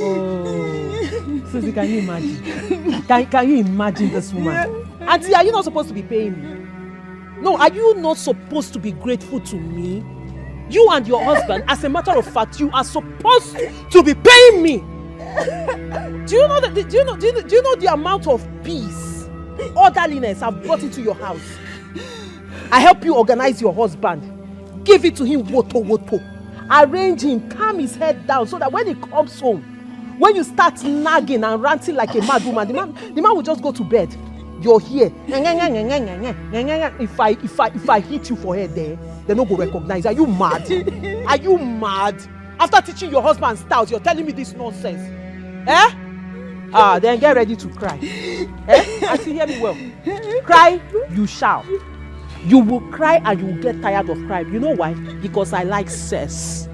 Oh, Susie, can you imagine? Can you imagine this woman? Auntie, are you not supposed to be paying me? No, are you not supposed to be grateful to me? You and your husband, as a matter of fact, you are supposed to be paying me. Do you know the amount of peace, orderliness I've brought into your house? I help you organize your husband, give it to him woto, arrange him, calm his head down so that when he comes home, when you start nagging and ranting like a mad woman, the man will just go to bed. You're here. If I hit you for head there, they no go recognize. Are you mad? Are you mad? After teaching your husband styles, you're telling me this nonsense. Eh? Ah, then get ready to cry. Eh? Auntie, hear me well. Cry, you shall. You will cry and you will get tired of crying. You know why? Because I like sex.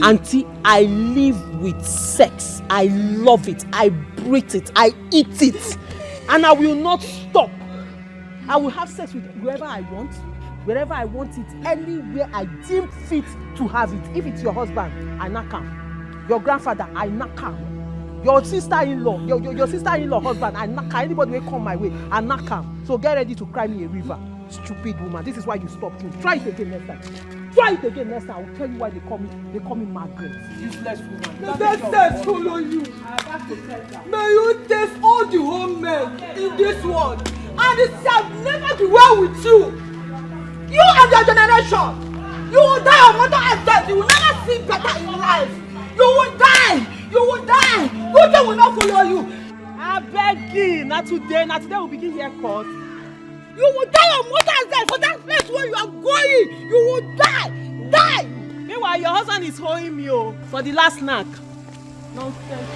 Auntie, I live with sex. I love it. I breathe it. I eat it. And I will not stop. I will have sex with whoever I want, wherever I want it, anywhere I deem fit to have it. If it's your husband, I knock him. Your grandfather, I knock him. Your sister-in-law, your sister-in-law husband, I knock him. Anybody will come my way, I knock him. So get ready to cry me a river. Stupid woman. This is why you stopped me. Try it again next time. Try it again next time. I will tell you why they call me Margaret. Useless woman. The dead says follow you. May you taste all the home men in this world, and it shall never be well with you. You and your generation, you will die of mother and death. You will never see better in life. You will die. You will die. Good thing will not follow you. I beg you. Not today we'll begin here court. You will die of mother and death for that place where you are going. You will die. Die. Meanwhile, your husband is holding me for the last snack. Nonsense.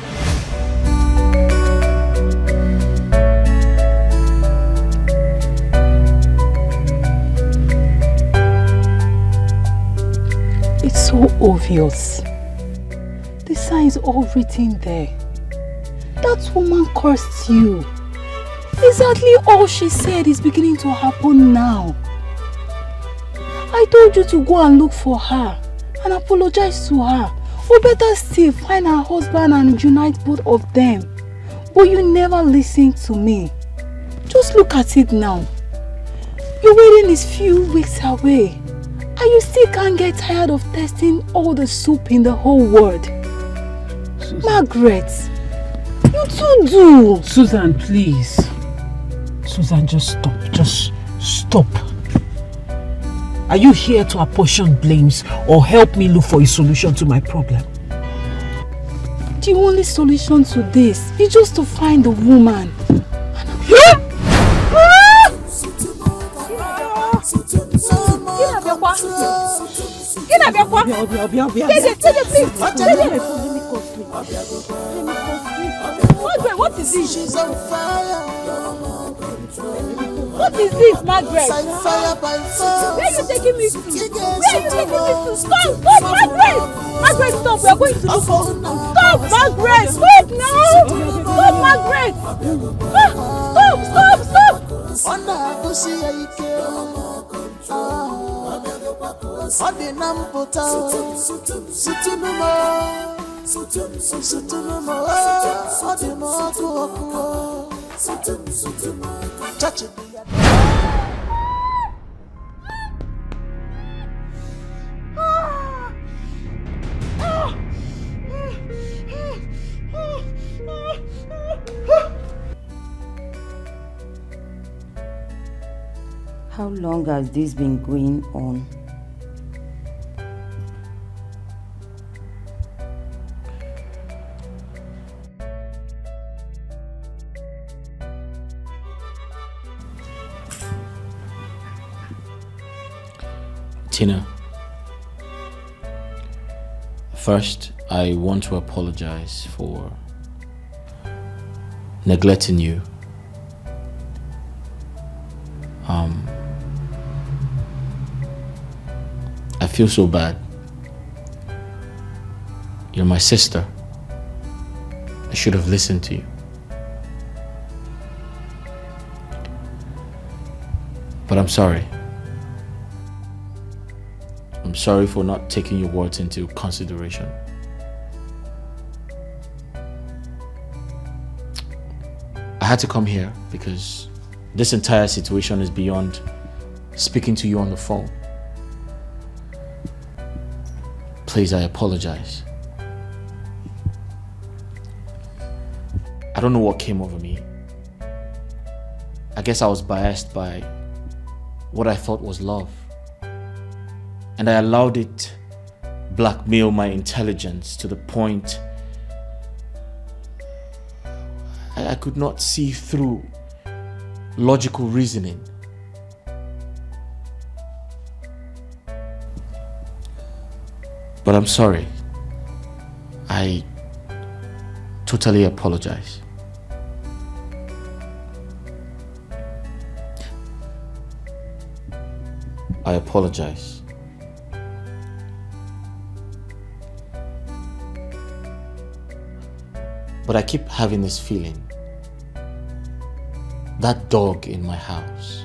It's so obvious. The signs all written there. That woman cursed you. Exactly all she said is beginning to happen now. I told you to go and look for her and apologize to her. Or better still, find her husband and unite both of them. But you never listened to me. Just look at it now. Your wedding is few weeks away. And you still can't get tired of tasting all the soup in the whole world. Susan. Margaret, you too do. Susan, please. Susan, just stop. Just stop. Are you here to apportion blames or help me look for a solution to my problem? The only solution to this is just to find the woman. What is this? She's on fire. What is this, Margaret? Where are you taking me to? Where are you taking me to? Stop, Margaret! Margaret, stop. We are going to look for. Stop, Margaret! Stop now! Stop, Margaret! Touch it. How long has this been going on? Tina, first I want to apologize for neglecting you. feel so bad. You're my sister. I should have listened to you. But I'm sorry. I'm sorry for not taking your words into consideration. I had to come here because this entire situation is beyond speaking to you on the phone. Please, I apologize. I don't know what came over me. I guess I was biased by what I thought was love. And I allowed it blackmail my intelligence to the point I could not see through logical reasoning. But I'm sorry. I totally apologize. I apologize. But I keep having this feeling. That dog in my house.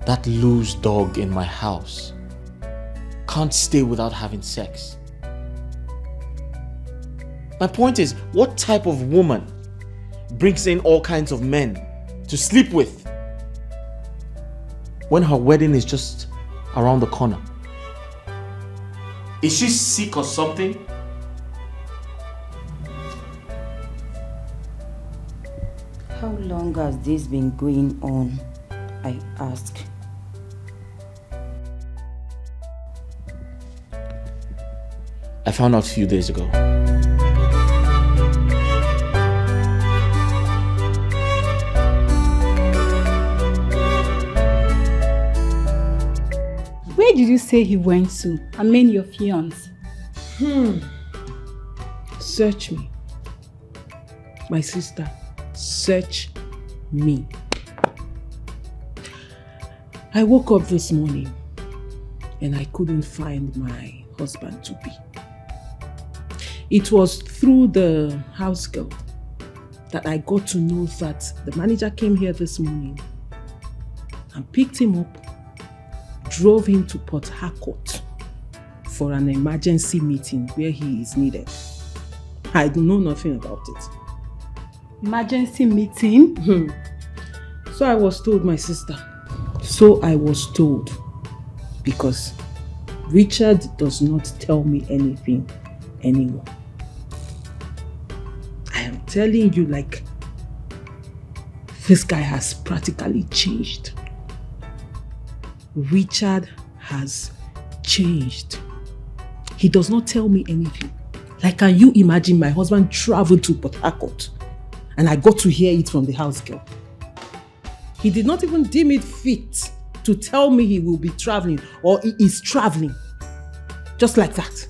That loose dog in my house can't stay without having sex. My point is, what type of woman brings in all kinds of men to sleep with when her wedding is just around the corner? Is she sick or something? How long has this been going on? I ask. I found out a few days ago. Where did you say he went to? I mean your fiancé. Search me. My sister, search me. I woke up this morning and I couldn't find my husband to be. It was through the house girl that I got to know that the manager came here this morning and picked him up, drove him to Port Harcourt for an emergency meeting where he is needed. I know nothing about it. Emergency meeting? So I was told, my sister. So I was told. Because Richard does not tell me anything anymore. I am telling you, like, this guy has practically changed. Richard has changed. He does not tell me anything. Like, can you imagine my husband traveled to Port Harcourt and I got to hear it from the house girl? He did not even deem it fit to tell me he will be traveling or he is traveling. Just like that.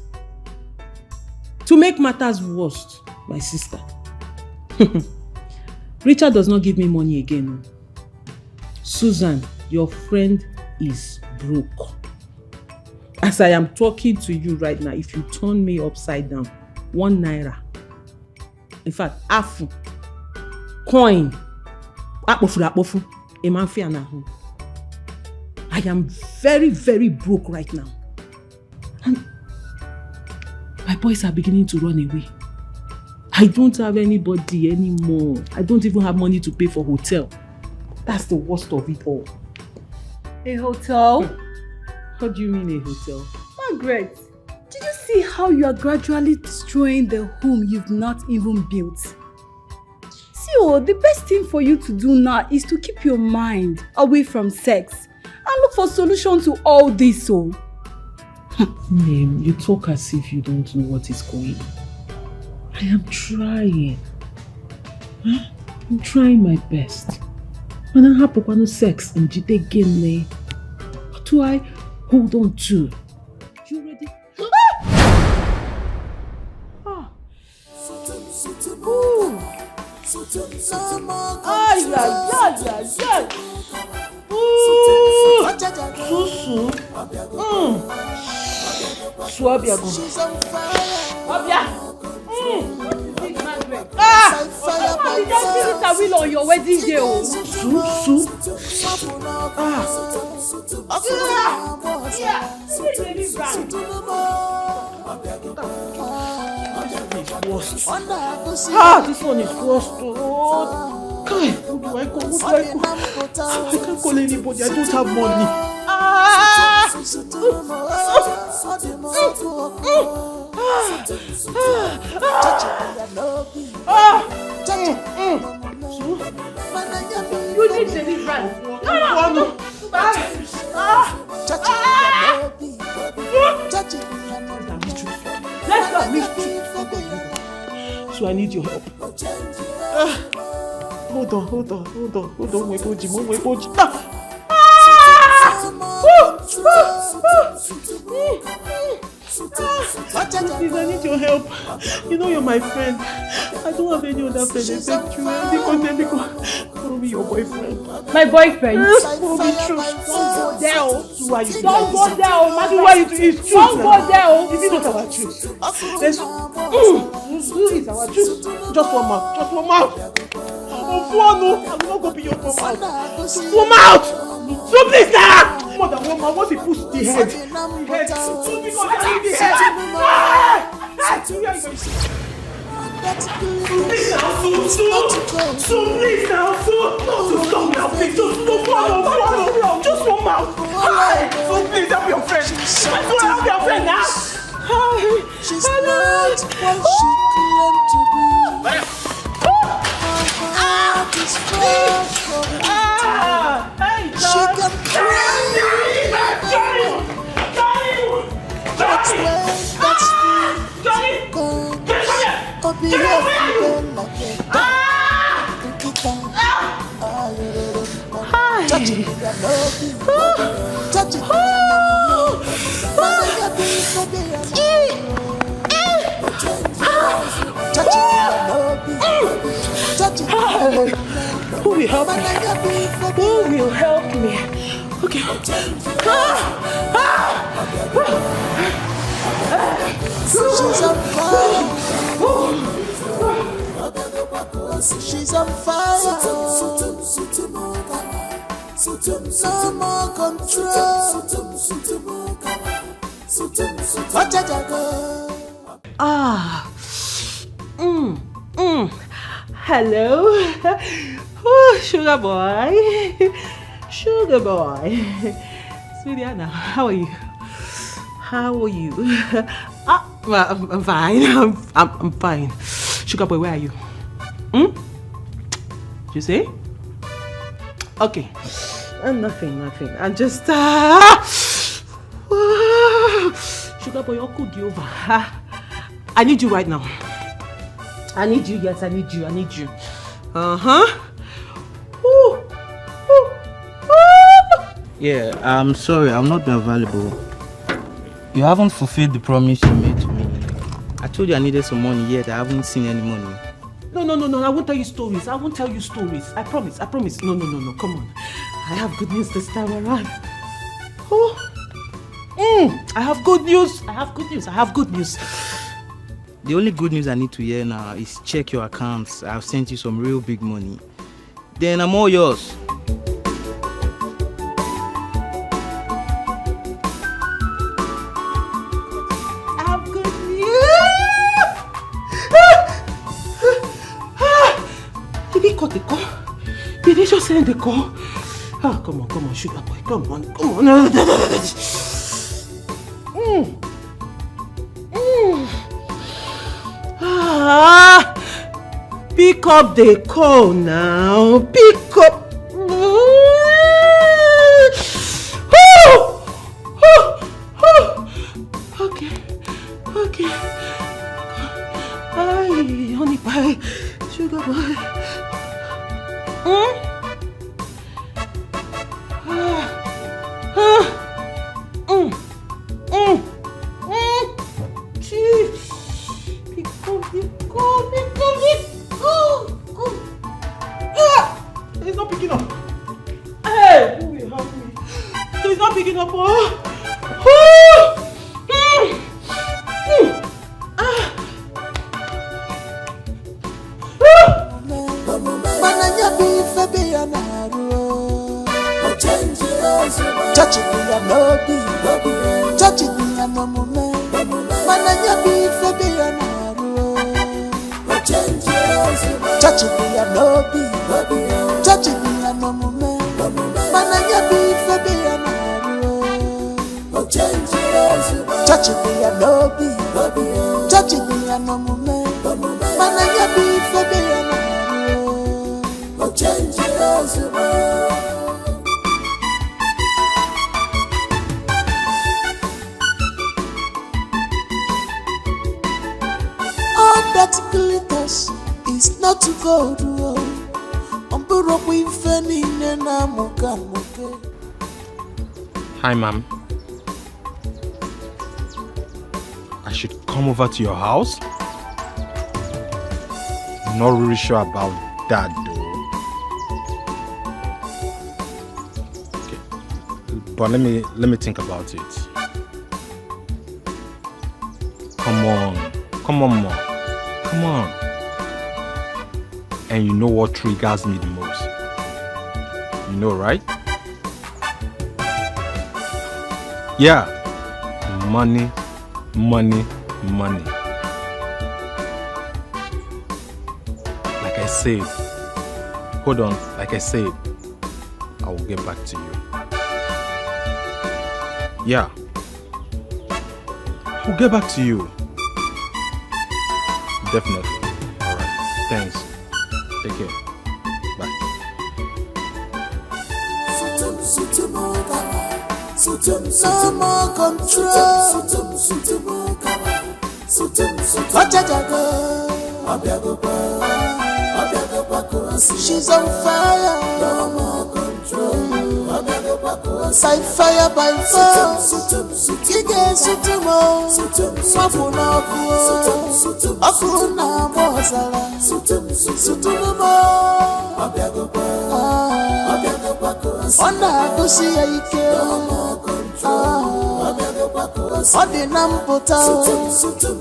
To make matters worse, my sister, Richard does not give me money again. Susan, your friend is broke. As I am talking to you right now, if you turn me upside down, 1 naira, in fact, afu, coin, apofu, I am very, very broke right now. And my boys are beginning to run away. I don't have anybody anymore. I don't even have money to pay for hotel. That's the worst of it all. A hotel? What do you mean a hotel? Margaret, did you see how you are gradually destroying the home you've not even built? See, the best thing for you to do now is to keep your mind away from sex and look for solutions to all this. Name, you talk as if you don't know what is going on. I am trying. I'm trying my best. When I have no sex and jite again, what do I hold on to? You ready? Susu. Swabiago. Obia! You just feel it a will on your wedding day. This one is worse. Who do I call? I can't call anybody. I don't have money. You need deliverance. Let's go. So I need your help. Hold on. Weboji. Please, I need your help. You know you're my friend. I don't have any other friend except you. Because follow me, your boyfriend. My boyfriend? Follow me, true. Don't go there. Don't go there. Don't go there. It's not our truth. This is our truth. Just one mouth. I will not go be your mouth. One mouth. So please now. More than one mouth. Once he puts the head. So please now. Just one mouth. So please help your friend. Help your friend now. She's not what she claimed to be. This she can cry. That's Who will help me? Who will help me? Okay. She's on fire. She's on fire. No more control. Hello. Oh, sugar boy. Sweetie Anna, how are you? Well, I'm fine. I'm fine. Sugar boy, where are you? You say? Okay. Nothing. I'm just Sugar boy, you're good over. I need you right now. I need you. Yes, I need you. Yeah, I'm sorry, I'm not available. You haven't fulfilled the promise you made to me. I told you I needed some money, yet I haven't seen any money. No, I won't tell you stories. I promise. No, come on. I have good news this time around. I have good news. The only good news I need to hear now is check your accounts. I've sent you some real big money. Then I'm all yours. I have good news. Did he cut the call? Did he just send the call? Come on, sugar boy. Come on. Pick up the call now. Pick up. Okay. Hi, honey pie, sugar boy. He's not picking up. Hey, who will help me? He's not picking up. Touching me a no be, touching me a no moment. Mananya be for be a naru. Touching me a no be, touching me a no moment. Mananya be for be a naru. Touching me a no be, touching me a no moment. Mananya be for be a naru. That glitters is not to gold. Hi, ma'am. I should come over to your house? I'm not really sure about that, though. Okay. But let me think about it. Come on, mom. Come on. And you know what triggers me the most? You know, right? Yeah. Money. Like I said. Hold on. Like I said, I will get back to you. Yeah. I'll get back to you. Definitely. Alright. Thanks. Take care. Bye. No more control. She's on fire. No more control. By fire, by force. Tige sutumo. Mafuna kuo. Akuna mozala. Sutumo. Onda kusi ike. Odi nampota.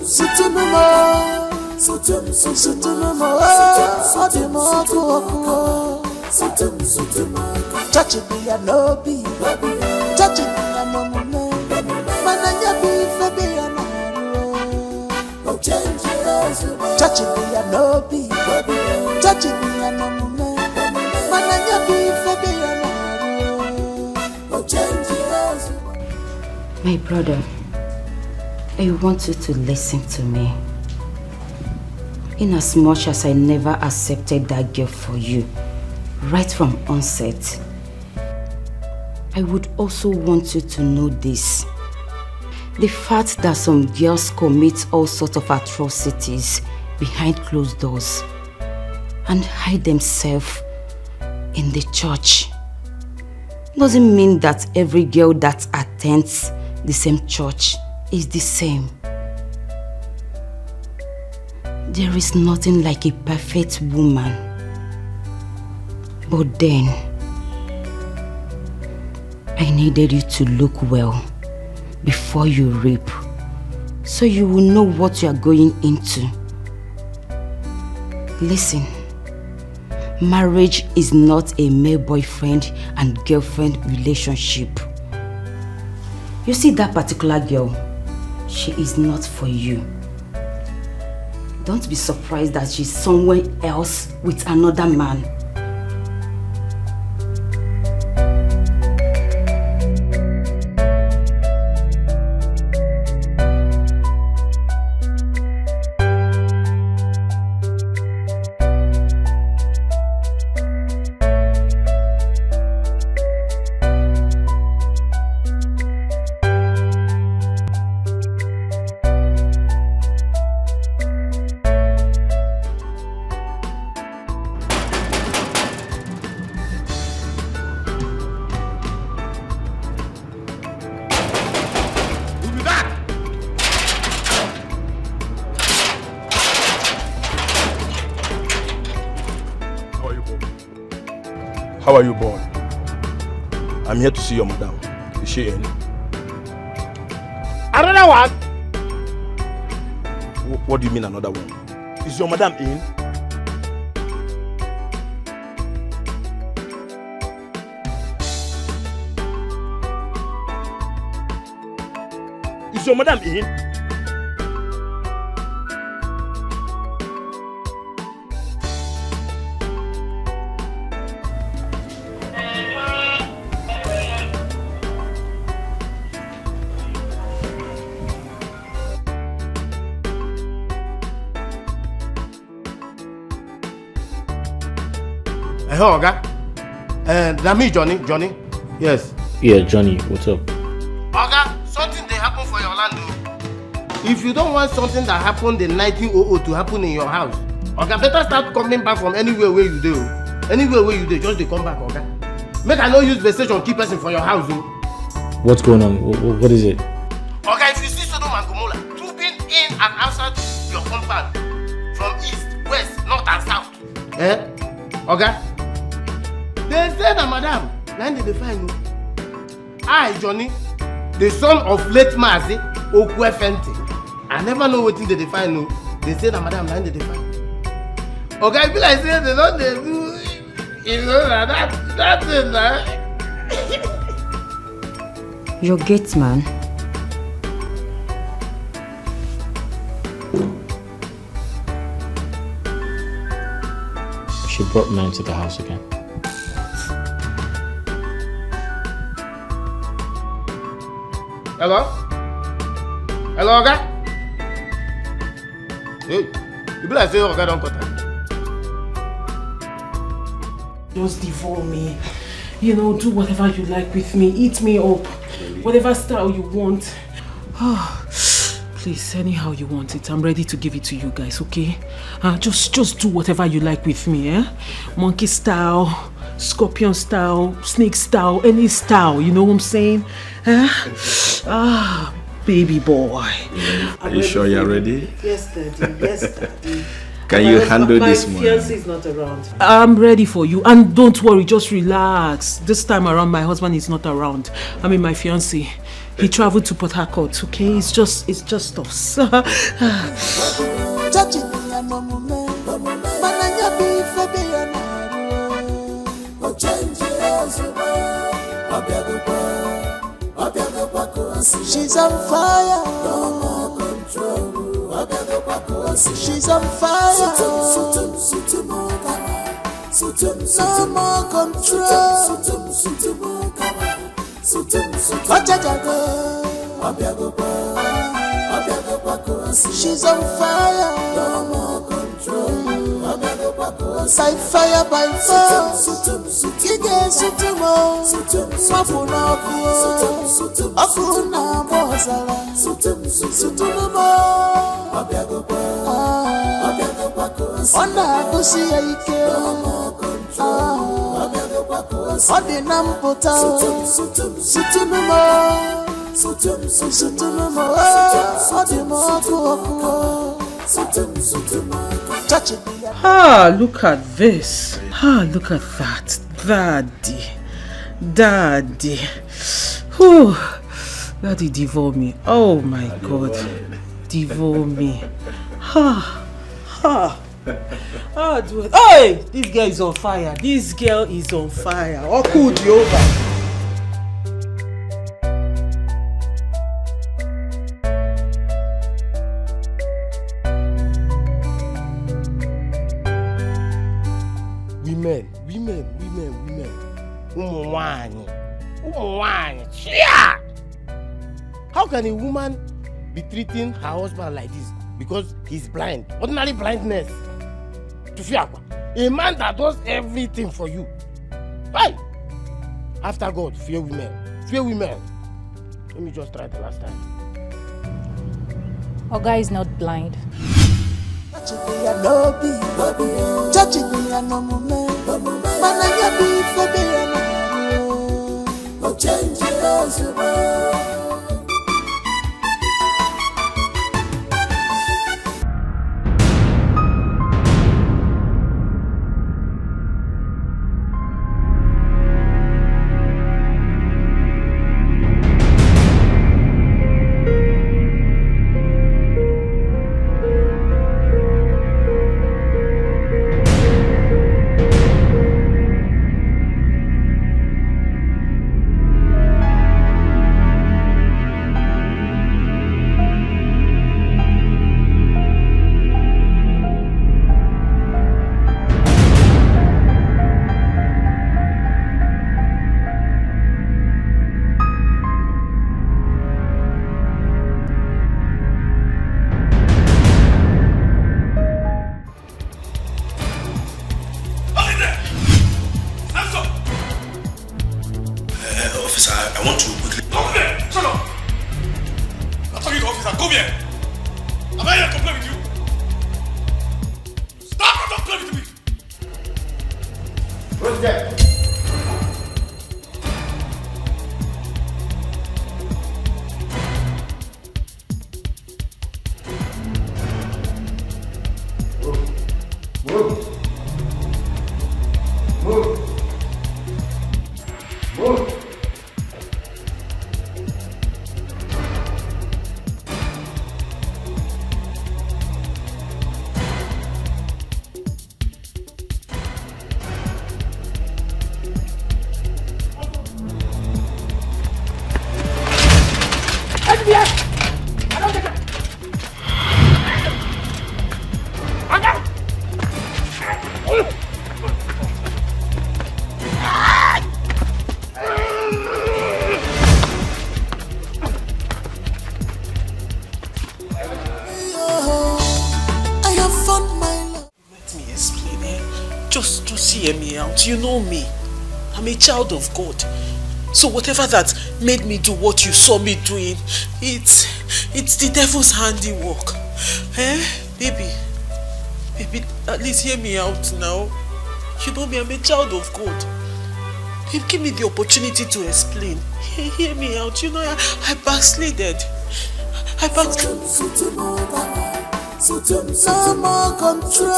Sutumo. Odi mokuo. Touching me a no be, touching me a no moment. Mananya be for be a naru. Touching me a no be, touching me a no moment. Mananya be for be a naru. My brother, I want you to listen to me. In as much as I never accepted that girl for you, right from onset, I would also want you to know this. The fact that some girls commit all sorts of atrocities behind closed doors and hide themselves in the church doesn't mean that every girl that attends the same church is the same. There is nothing like a perfect woman. But then, I needed you to look well before you reap, so you will know what you are going into. Listen, marriage is not a mere boyfriend and girlfriend relationship. You see that particular girl, she is not for you. Don't be surprised that she's somewhere else with another man. How are you, boy? I'm here to see your madam. Is she in? Another one? What do you mean another one? Is your madam in? Is your madam in? Hello, Oga. That me, Johnny. Yes. Yeah, Johnny, what's up? Oga, something they happen for your land. If you don't want something that happened in 1900 to happen in your house, Oga, better start coming back from anywhere where you do. Anywhere where you do, just they come back, Oga. Make I no use vegetation keep person for your house, oh. What's going on? What is it? Oga, if you see Sodom and Gomorrah, trooping in and outside your compound, from east, west, north and south. Oga? They say that madam, now they find you. I, Johnny, the son of late Mazi Okwefente. I never know what thing they find you. They say that madam, now they find. Okay, I feel like say they don't they do, you know, that's it, man. Your gate man. She brought men to the house again. Hello? Hello, Oga? Hey, you be like say Oga don't cut her. Just devour me. You know, do whatever you like with me. Eat me up. Whatever style you want. Please, anyhow you want it. I'm ready to give it to you guys, okay? Just do whatever you like with me, eh? Monkey style, scorpion style, snake style, any style, you know what I'm saying? Baby boy. Are you sure you're ready? Yes, Daddy. Yes, Daddy. Can you handle this one? My fiancé is not around. I'm ready for you. And don't worry, just relax. This time around, my husband is not around. I mean, my fiancé. He traveled to Port Harcourt, okay? It's just us. She's on fire. No more control. She's on fire. No more control. She's on fire. No more control. By fire, by force. Kige sutumo. Mapuna kuo. Akuna bozala. Sutumo. Onda kusi ike. Odi nampota. Sutumo. Look at this. Look at that. Daddy. Daddy, devour me. Oh my God. Devour me. Do it. Hey! This girl is on fire. Oh, cool, Jehovah. Women. Umuwani. Yeah! How can a woman be treating her husband like this? Because he's blind. Ordinary blindness. A man that does everything for you. Why? After God, fear women. Let me just try the last time. Oga is not blind. I want to quickly... Come here! Shut up! I'm talking to the officer. Come here! Am I here to play with you? Stop! Don't play with me! What's that? Move. Move. Move. Just hear me out. You know me. I'm a child of God. So whatever that made me do what you saw me doing, it's the devil's handiwork. Eh? Baby, at least hear me out now. You know me, I'm a child of God. Give me the opportunity to explain. Hear me out. You know, I backslided. No more control.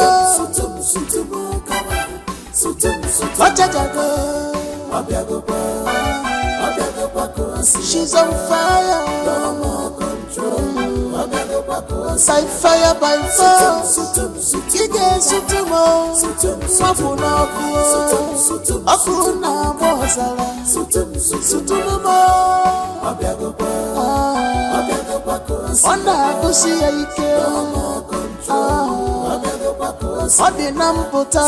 She's on fire. No more control. By fire, by force. Kige sutumo. Mafuna kuo. Afuna bozala. Sutumo. Wanda kusiya ike. No more control. Odinam pota.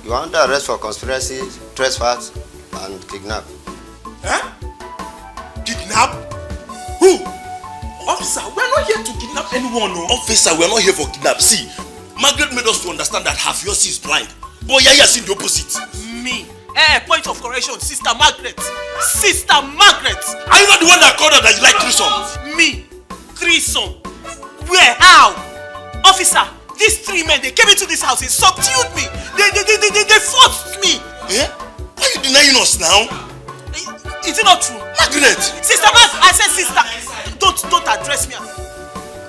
You are under arrest for conspiracy, trespass, and kidnap. Eh? Kidnap? Who? Officer, we are not here to kidnap anyone. No. Officer, we are not here for kidnap. See, Margaret made us to understand that her fiancé is blind. But Yaya is in the opposite. Me? Point of correction, Sister Margaret. Sister Margaret! Are you not the one that called her that you like threesome? Me? Threesome? Where? How? Officer, these three men, they came into this house, they subdued me. They forced me. Eh? Why are you denying us now? Is it not true? Margaret! Sister Margaret! I said sister. Don't address me as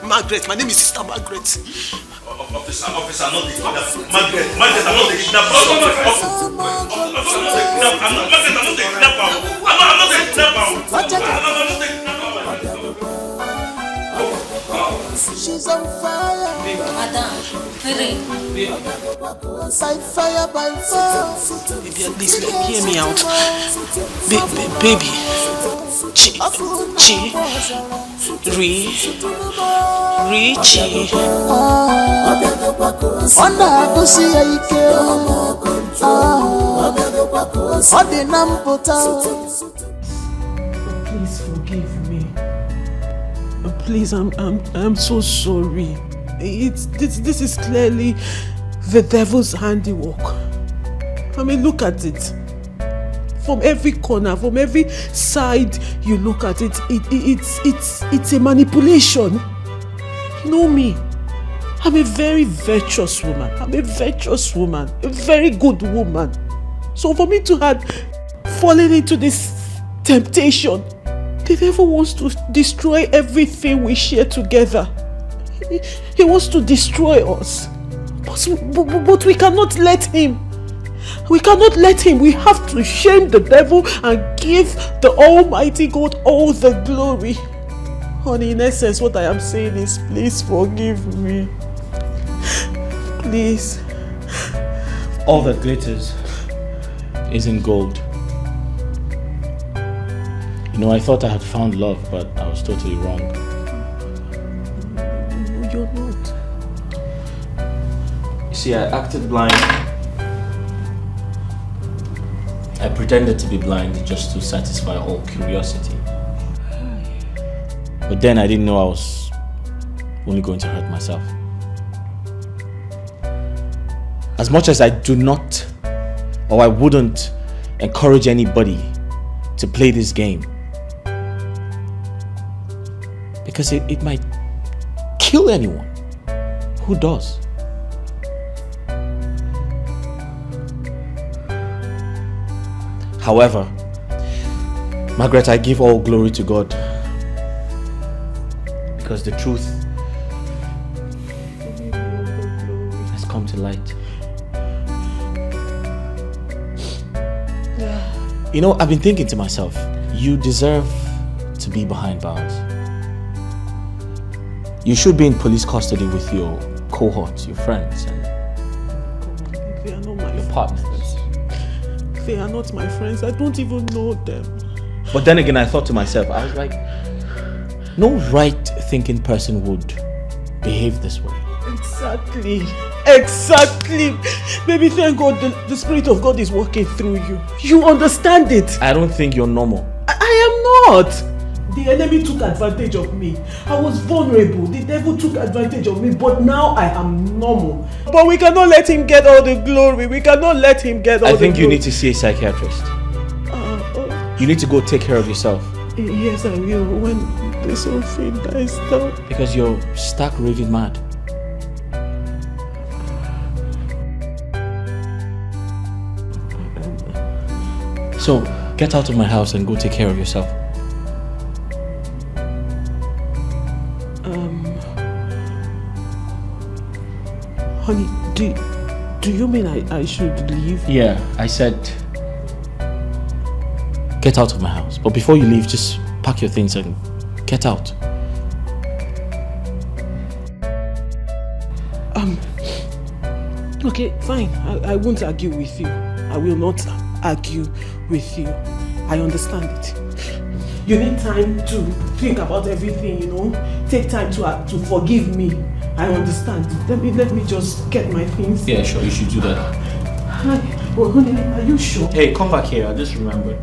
Margaret. My name is Sister Margaret. Officer, not the kidnapper. Margaret, I'm not the kidnapper. I'm not the kidnapper. She's on fire. Madam, by fire, by force. Baby, at least hear me out. Baby. Richie. Wanda kusiya ike. Odinam pota. Please forgive me. Please, I'm so sorry. This is clearly the devil's handiwork. I mean, look at it. From every corner, from every side you look at it, it's a manipulation. You know me. I'm a very virtuous woman. A very good woman. So for me to have fallen into this temptation, the devil wants to destroy everything we share together. He wants to destroy us. But we cannot let him. We cannot let him. We have to shame the devil and give the Almighty God all the glory. Honey, in essence, what I am saying is, please forgive me. Please. All that glitters isn't gold. You know, I thought I had found love, but I was totally wrong. No, you're not. You see, I acted blind. I pretended to be blind just to satisfy all curiosity. But then I didn't know I was only going to hurt myself. As much as I do not, or I wouldn't encourage anybody to play this game. Because it might kill anyone. Who does? However, Margaret, I give all glory to God. Because the truth has come to light. You know, I've been thinking to myself, you deserve to be behind bars. You should be in police custody with your cohorts, your friends, and They are not my your partners. friends. They are not my friends. I don't even know them. But then again, I thought to myself, I was like, no right-thinking person would behave this way. Exactly. Exactly. Baby, thank God the Spirit of God is working through you. You understand it. I don't think you're normal. I am not. The enemy took advantage of me. I was vulnerable. The devil took advantage of me, but now I am normal. But we cannot let him get all the glory. We cannot let him get all the glory. I think you need to see a psychiatrist. You need to go take care of yourself. Yes, I will when this whole thing dies down. Because you're stark raving mad. So, get out of my house and go take care of yourself. Honey, do you mean I should leave? Yeah, I said get out of my house. But before you leave, just pack your things and get out. Okay, fine. I won't argue with you. I will not argue with you. I understand it. You need time to think about everything, you know. Take time to forgive me. I understand. Let me just get my things. Yeah, sure, you should do that. Hi. Well, honey, are you sure? Hey, come back here. I just remembered.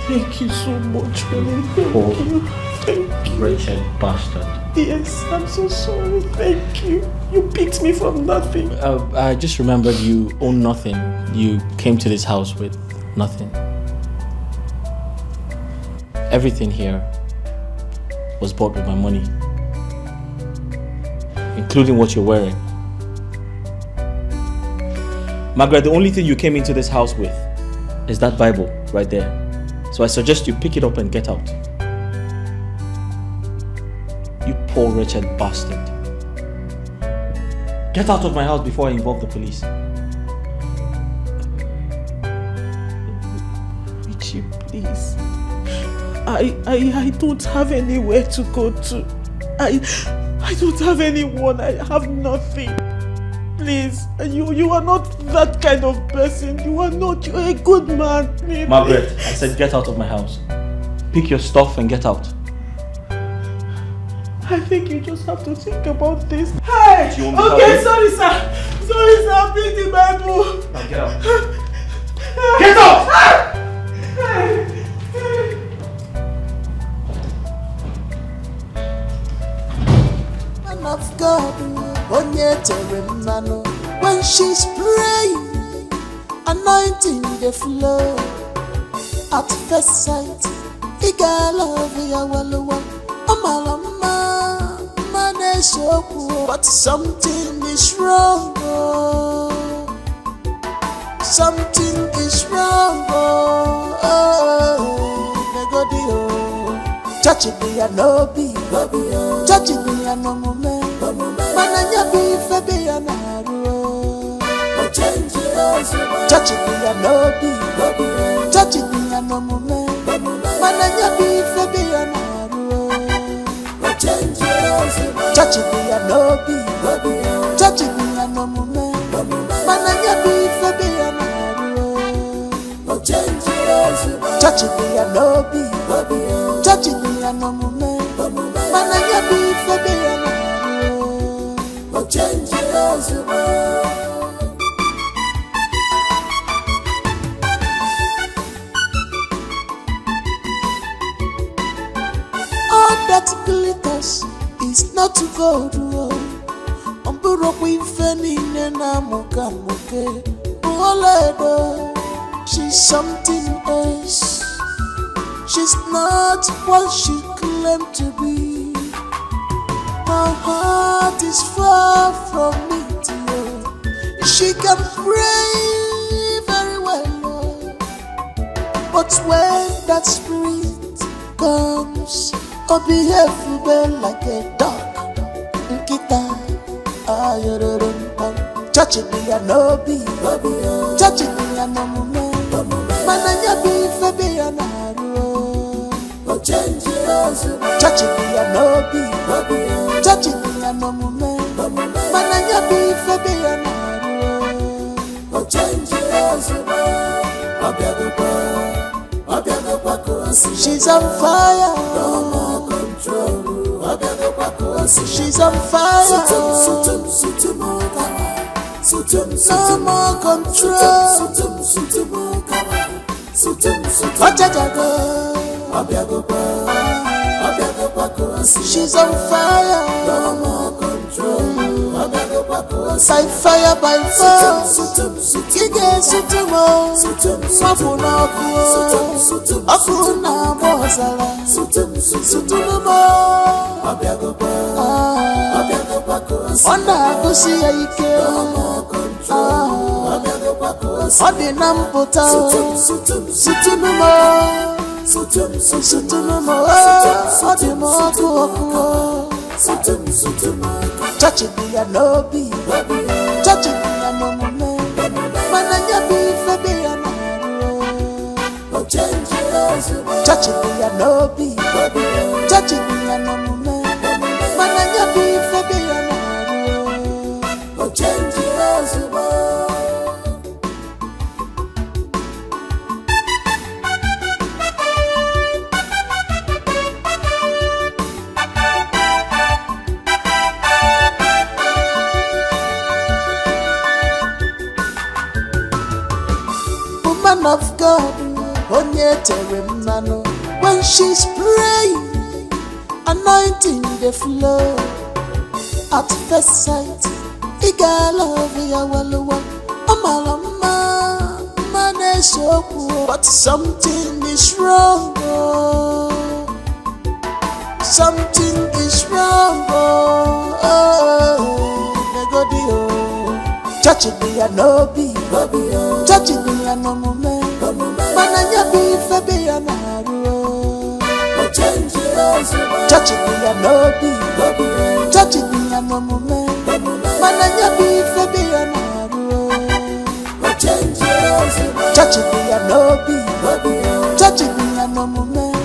Thank you so much, honey. Thank you. Thank you. Wretched bastard. Yes, I'm so sorry. Thank you. You picked me from nothing. I just remembered you own nothing. You came to this house with nothing. Everything here was bought with my money, including what you're wearing. Margaret, the only thing you came into this house with is that Bible right there. So I suggest you pick it up and get out. You poor wretched bastard. Get out of my house before I involve the police. Richie, please. I don't have anywhere to go to. I don't have anyone. I have nothing. Please, you are not that kind of person. You are not. You're a good man. Please. Margaret, I said get out of my house. Pick your stuff and get out. I think you just have to think about this. Hey! Okay, sorry sir. Sorry sir, pick the Bible. Now get out. Get out! Hey! Man of God, when she's praying, anointing the flow. At first sight, eager love ya wallow. But something is wrong. Something is wrong. Touch it, be a no be. Touch it, be a no moment. Mananya be fabi a naru. Touch it, be a no be. Touch it, be a no moment. Mananya be fabi a naru. Touch it, be a no be. Touch it, be a no moment. Mananya be fabi a naru. Touch it, be a no be. Touch it, be a no moment. Mananya be fabi a naru. Change all that glitters is not gold. Umburo kwinfeni nena muka muke. She's something else. She's not what she claimed to be. Her heart is far from me, dear. She can pray very well, but when that spirit comes, or behave like a dog, Nkita, touching me and no be, touching me and no moment. Mananya be febe and no change, touching me and no be, touching me and no moment. Mananya be febe and no change, she's on fire, no more control. She's on fire, no more control. She's on fire, no more control. By fire, by fire. Kige sutumo, mapuna kuo, apuna mozala, sutumo. Onda kusi ike, odi namputa, sutumo, odi mokuo. Touching me and no be, touching me and no moment. Mananya be febe and no change. Touching me and no be, touching me and no moment. Mananya be febe and no change. Of God, when she's praying, anointing the flow. At first sight, but something is wrong. Something is wrong. Touching me and no be, touching me and no moment. Mananya be febe and touching me and no be, touching me and no moment. Mananya be febe and touching me and no be, touching me and no moment.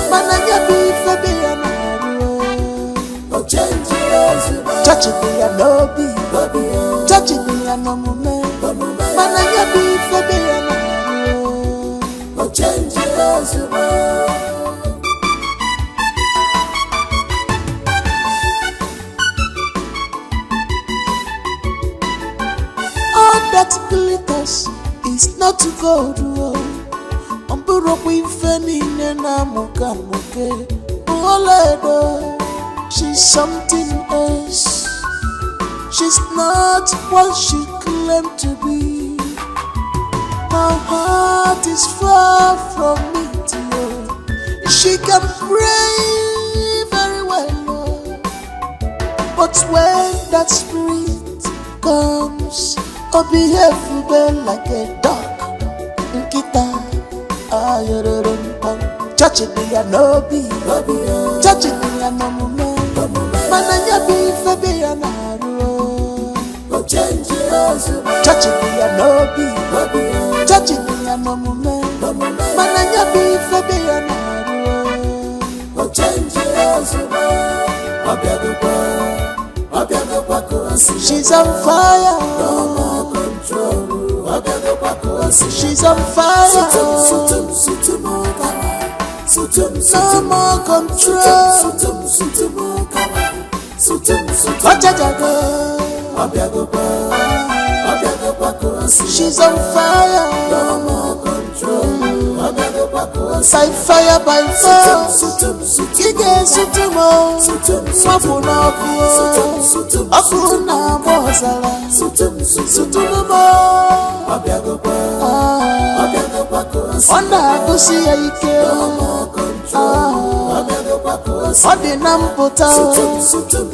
Mananya be febe and touching me and no be, touching me and no moment. Mananya be febe and change all that glitters is not gold. She's something else. She's not what she claimed to be. Her heart is far from me, dear. She can pray very well, but when that spirit comes, or behave like a dog, Nkita, touching me and no be, touching me and no moment. Mananya be febe and change, touching me and no be, touching me and no moment. Mananya be febe and change. She's on fire, no more control. She's on fire, no more control. She's on fire, no more control. By fire, by fire. Kige sutumo, mapuna kuo, apuna mozala, sutumo. Onda kusi ike Odi nampota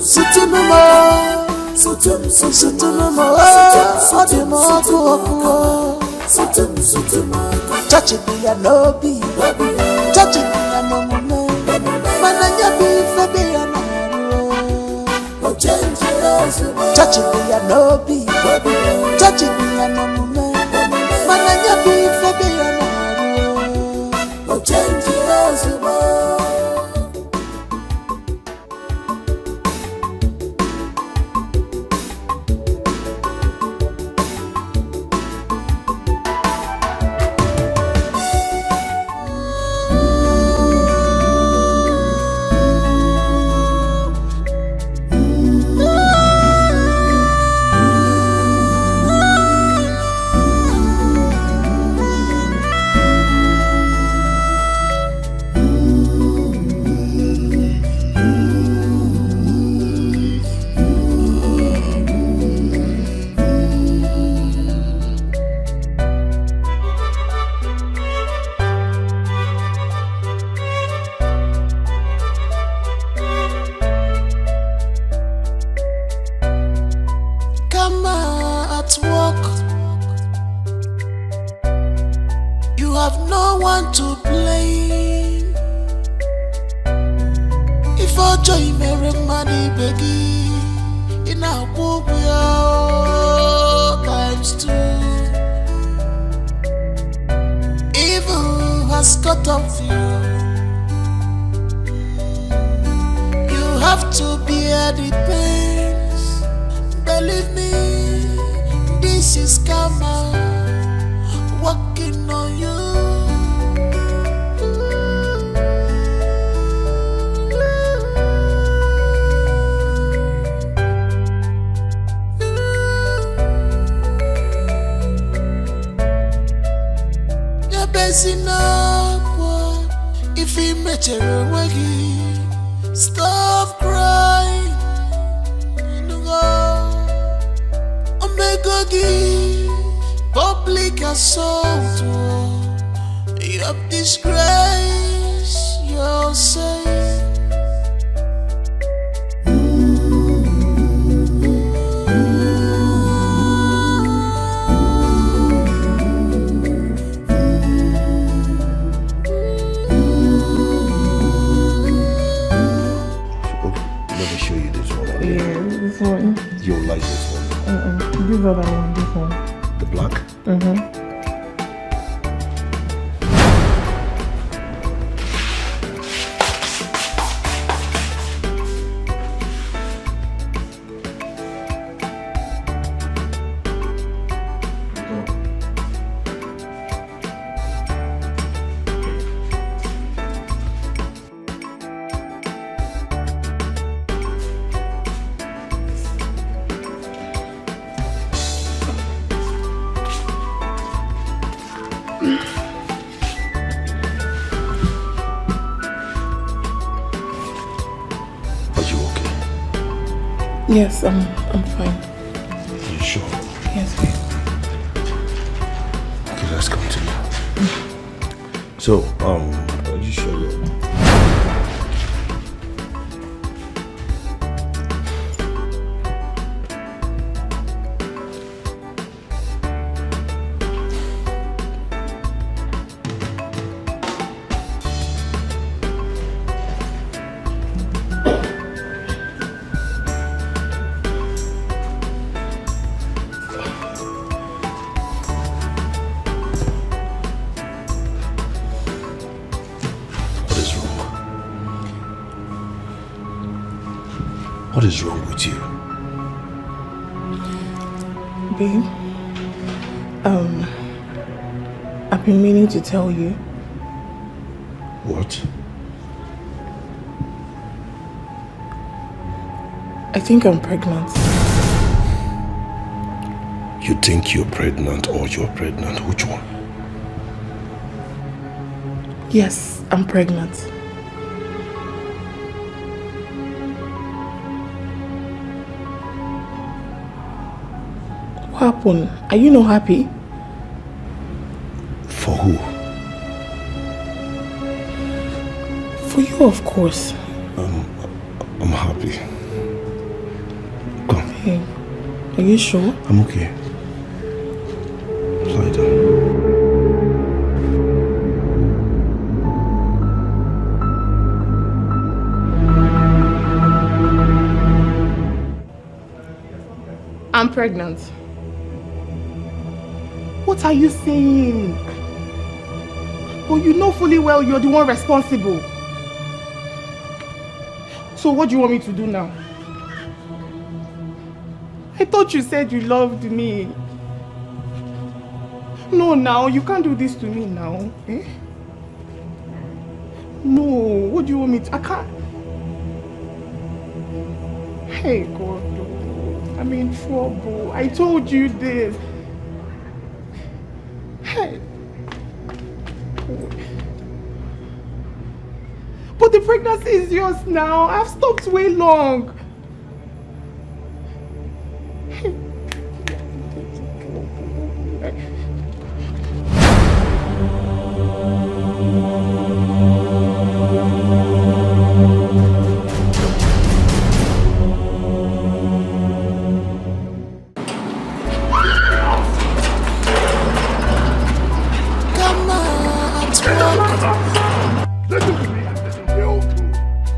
Sutunumo Odi moku Chachi biya nobi Chachi biya nomume Mananya bife biya naru Chachi biya nobi Chachi biya nomume Mananya bife biya naru Change Stop crying. Public assault. You have disgraced yourself. You'll like this one. This other one, this one. The black? Yes, I'm fine. Are you sure? Yes, babe. Okay, let's continue. So, are you sure you're... What is wrong with you? Babe, I've been meaning to tell you. What? I think I'm pregnant. You think you're pregnant or you're pregnant? Which one? Yes, I'm pregnant. What happened? Are you not happy? For who? For you, of course. I'm happy. Come. Hey, are you sure? I'm okay. Lie down. I'm pregnant. What are you saying? Oh, you know fully well you're the one responsible. So what do you want me to do now? I thought you said you loved me. No, now, you can't do this to me now. Eh? No, what do you want me to... I can't... Hey, God, I'm in trouble. I told you this. Hey. But the pregnancy is yours now. I've stopped way long.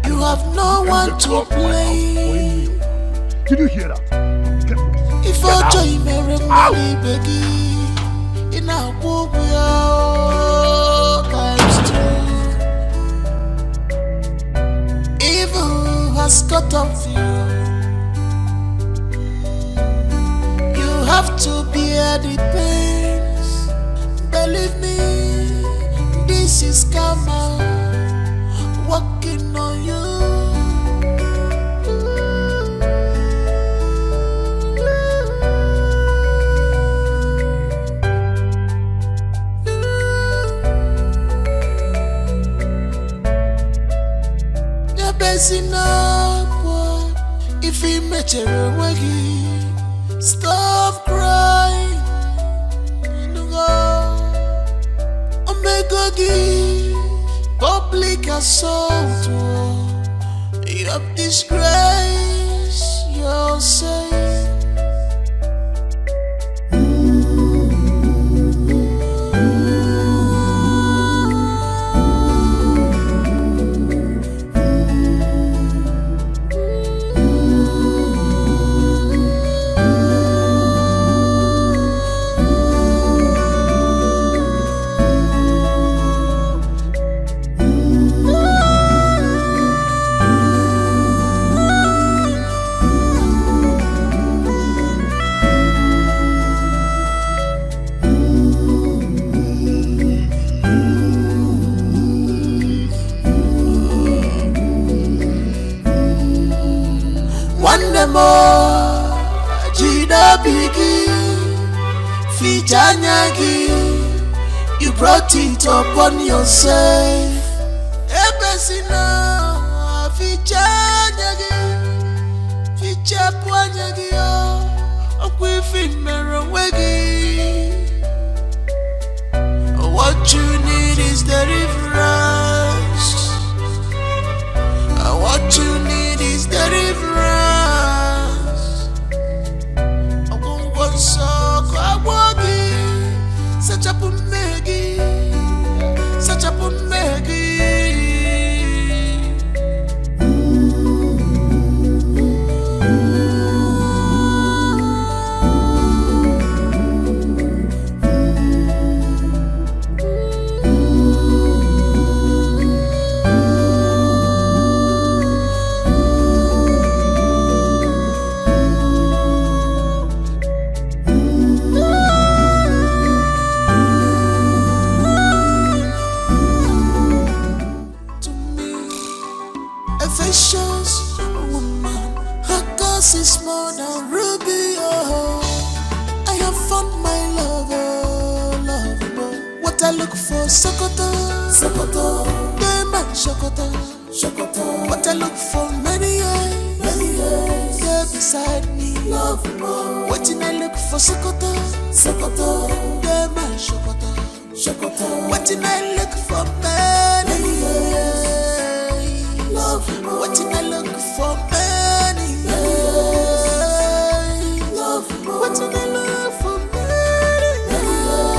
You have no one to blame. Did you hear that? If I join Mary Molly Beggy in our book, we are times two. Evil has cut off you. You have to bear the pains. Believe me, this is karma working on you. If he met you, stop crying. Omega public assault. You have disgraced yourself. You brought it upon yourself. What you need is deliverance. What you need is deliverance. I won't want so I won't give such a Maggie, such a Maggie. What I look for many years, there beside me. What I look for Sokoto, there my Sokoto. What did I look for many years? What did I look for many years? What did I look for many years?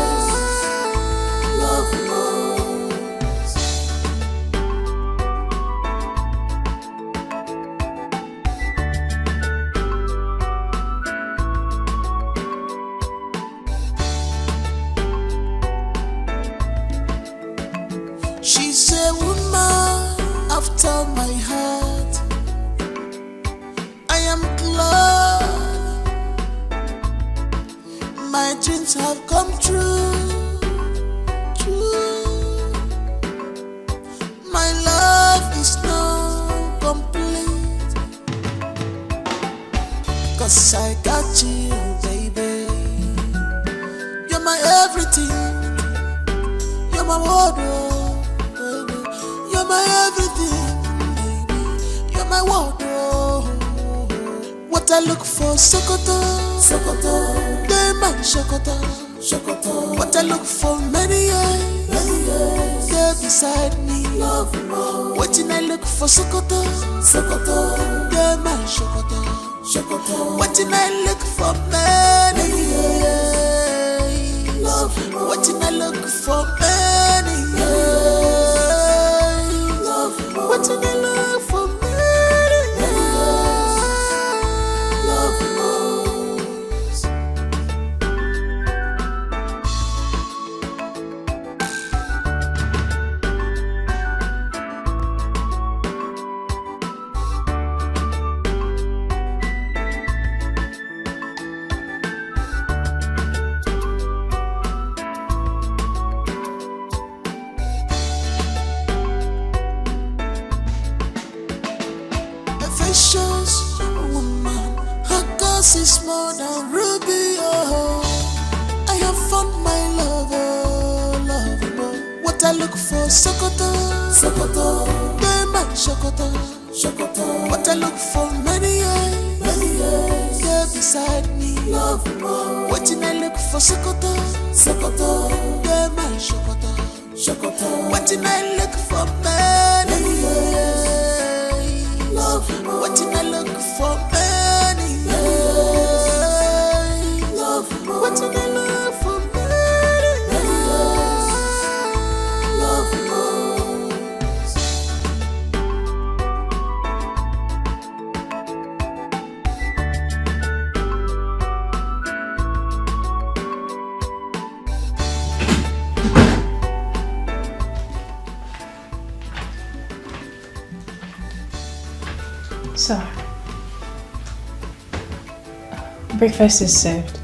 She's a woman after my heart. I am glad my dreams have come true. My love is now complete, 'cause I got you, baby. You're my everything. You're my wardrobe. You're my everything, baby. You're my wardrobe. What I look for, Sokoto, they my Sokoto. What I look for, many years, they're beside me. What did I look for, Sokoto, they my Sokoto. What did I look for, many years? What did I look for, many years? What did I look for many years? Vicious woman, her cause is more than ruby. Oh, I have found my lover. What I look for, Sokoto, they my Sokoto. What I look for, many years, they're beside me. What did I look for, Sokoto, they my Sokoto. What did I look for, many years? What did I look for, many years? What did I look for, many years? Sir, breakfast is served.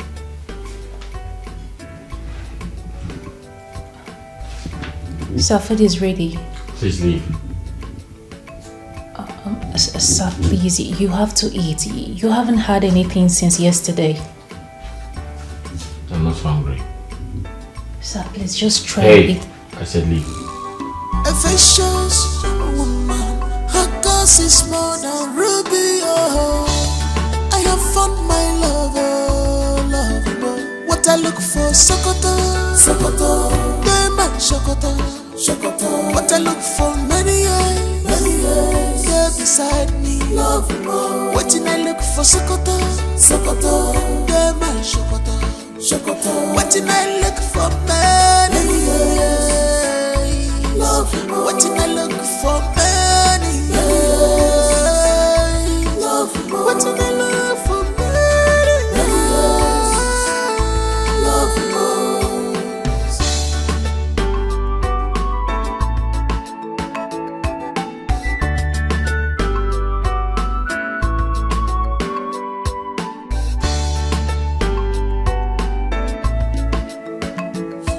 Sir, food is ready. Please leave. Sir, please, you have to eat. You haven't had anything since yesterday. I'm not hungry. Sir, please just try it. I said leave. A vicious woman, her cause is more than ruby. Oh, I have found my lover. What I look for, Sokoto, they my Sokoto. What I look for, many years, they're beside me. What did I look for, Sokoto, they my Sokoto. What did I look for, many years? What did I look for, many years? What did I look for, many years?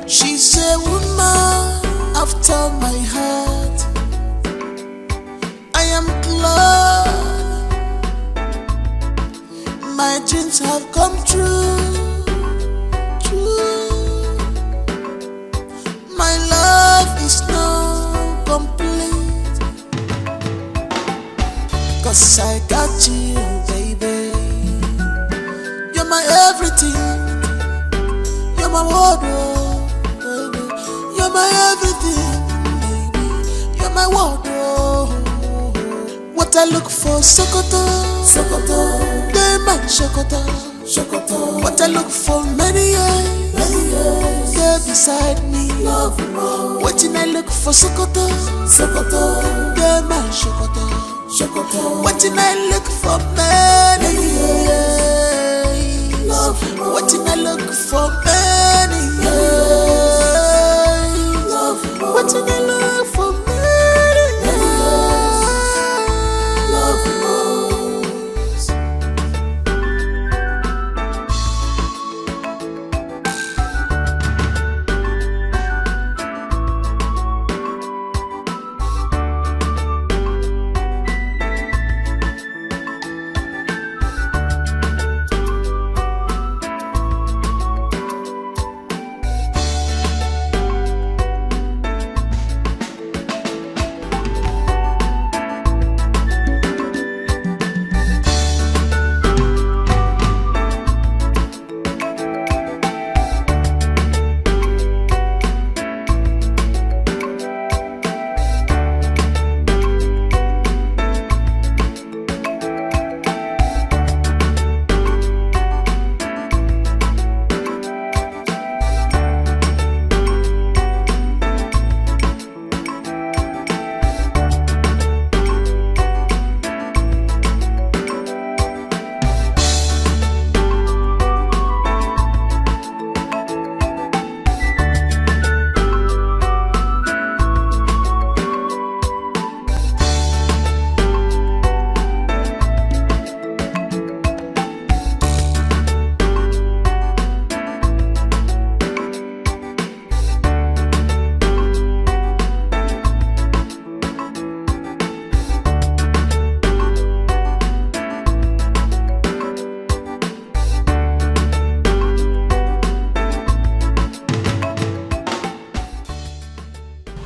She's a woman after my heart. I am glad my dreams have come true. My love is now complete, 'cause I got you, baby. You're my everything. You're my wardrobe, baby. You're my everything, baby. You're my world, oh. What I look for, Sokoto, Sokoto. They're my Sokoto, Sokoto. What I look for, many years, they're beside me. Love more. What I look for, Sokoto, Sokoto. They're my Sokoto, Sokoto. What I look for, many years. Love more. What I look for, many years. Love more. What I look for, many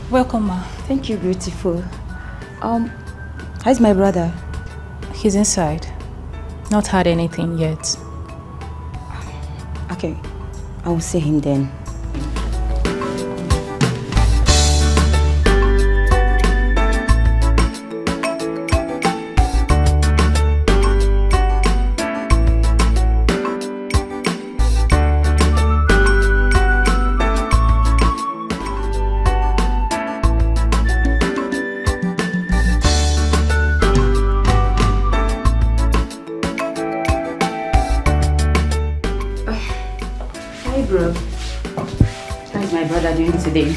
Welcome, ma. Thank you, beautiful. How's my brother? He's inside. Not had anything yet. Okay, I will see him then. Bro, how's my brother doing today?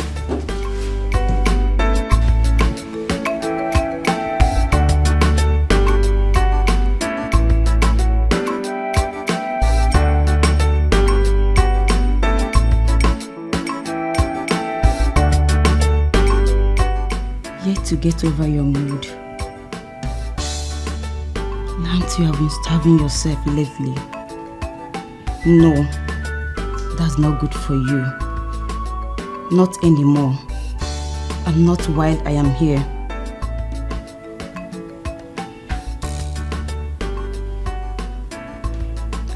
Yet to get over your mood. Now you have been starving yourself lately. No. That's not good for you. Not anymore. And not while I am here.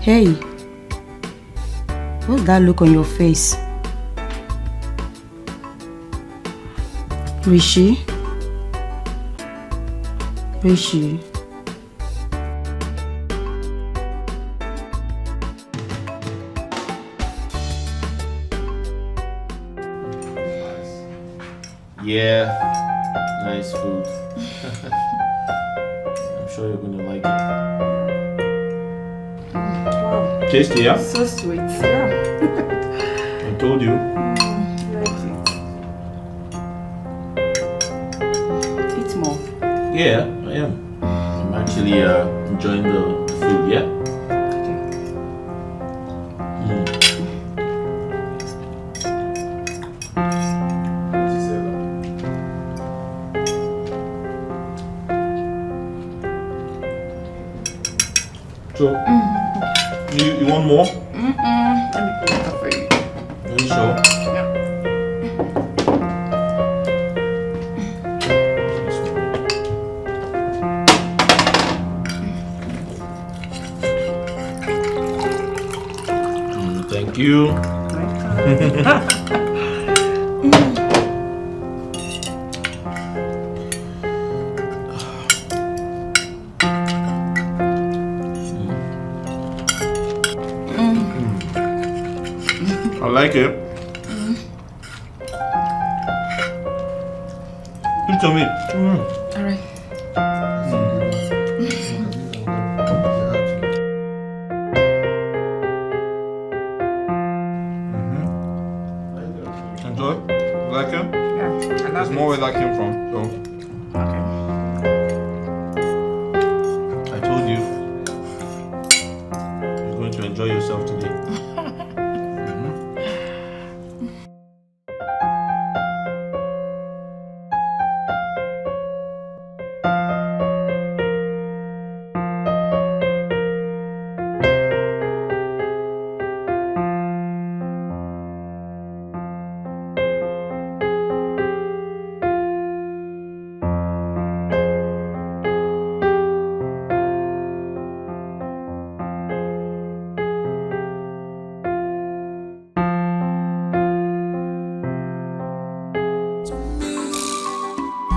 Hey, what's that look on your face? Rishi? Rishi? Yeah, nice food. I'm sure you're gonna like it. Wow. Tasty, yeah? So sweet, yeah. I told you. Like it. Eat more. Yeah, I am. I'm actually enjoying the food, yeah? So, you want more? Let me put it up for you. Are you sure? Yeah. Thank you. I like it. Give it to me. All right. Enjoy? You like it? Yeah, There's more where that came from, so. I told you. You're going to enjoy yourself today.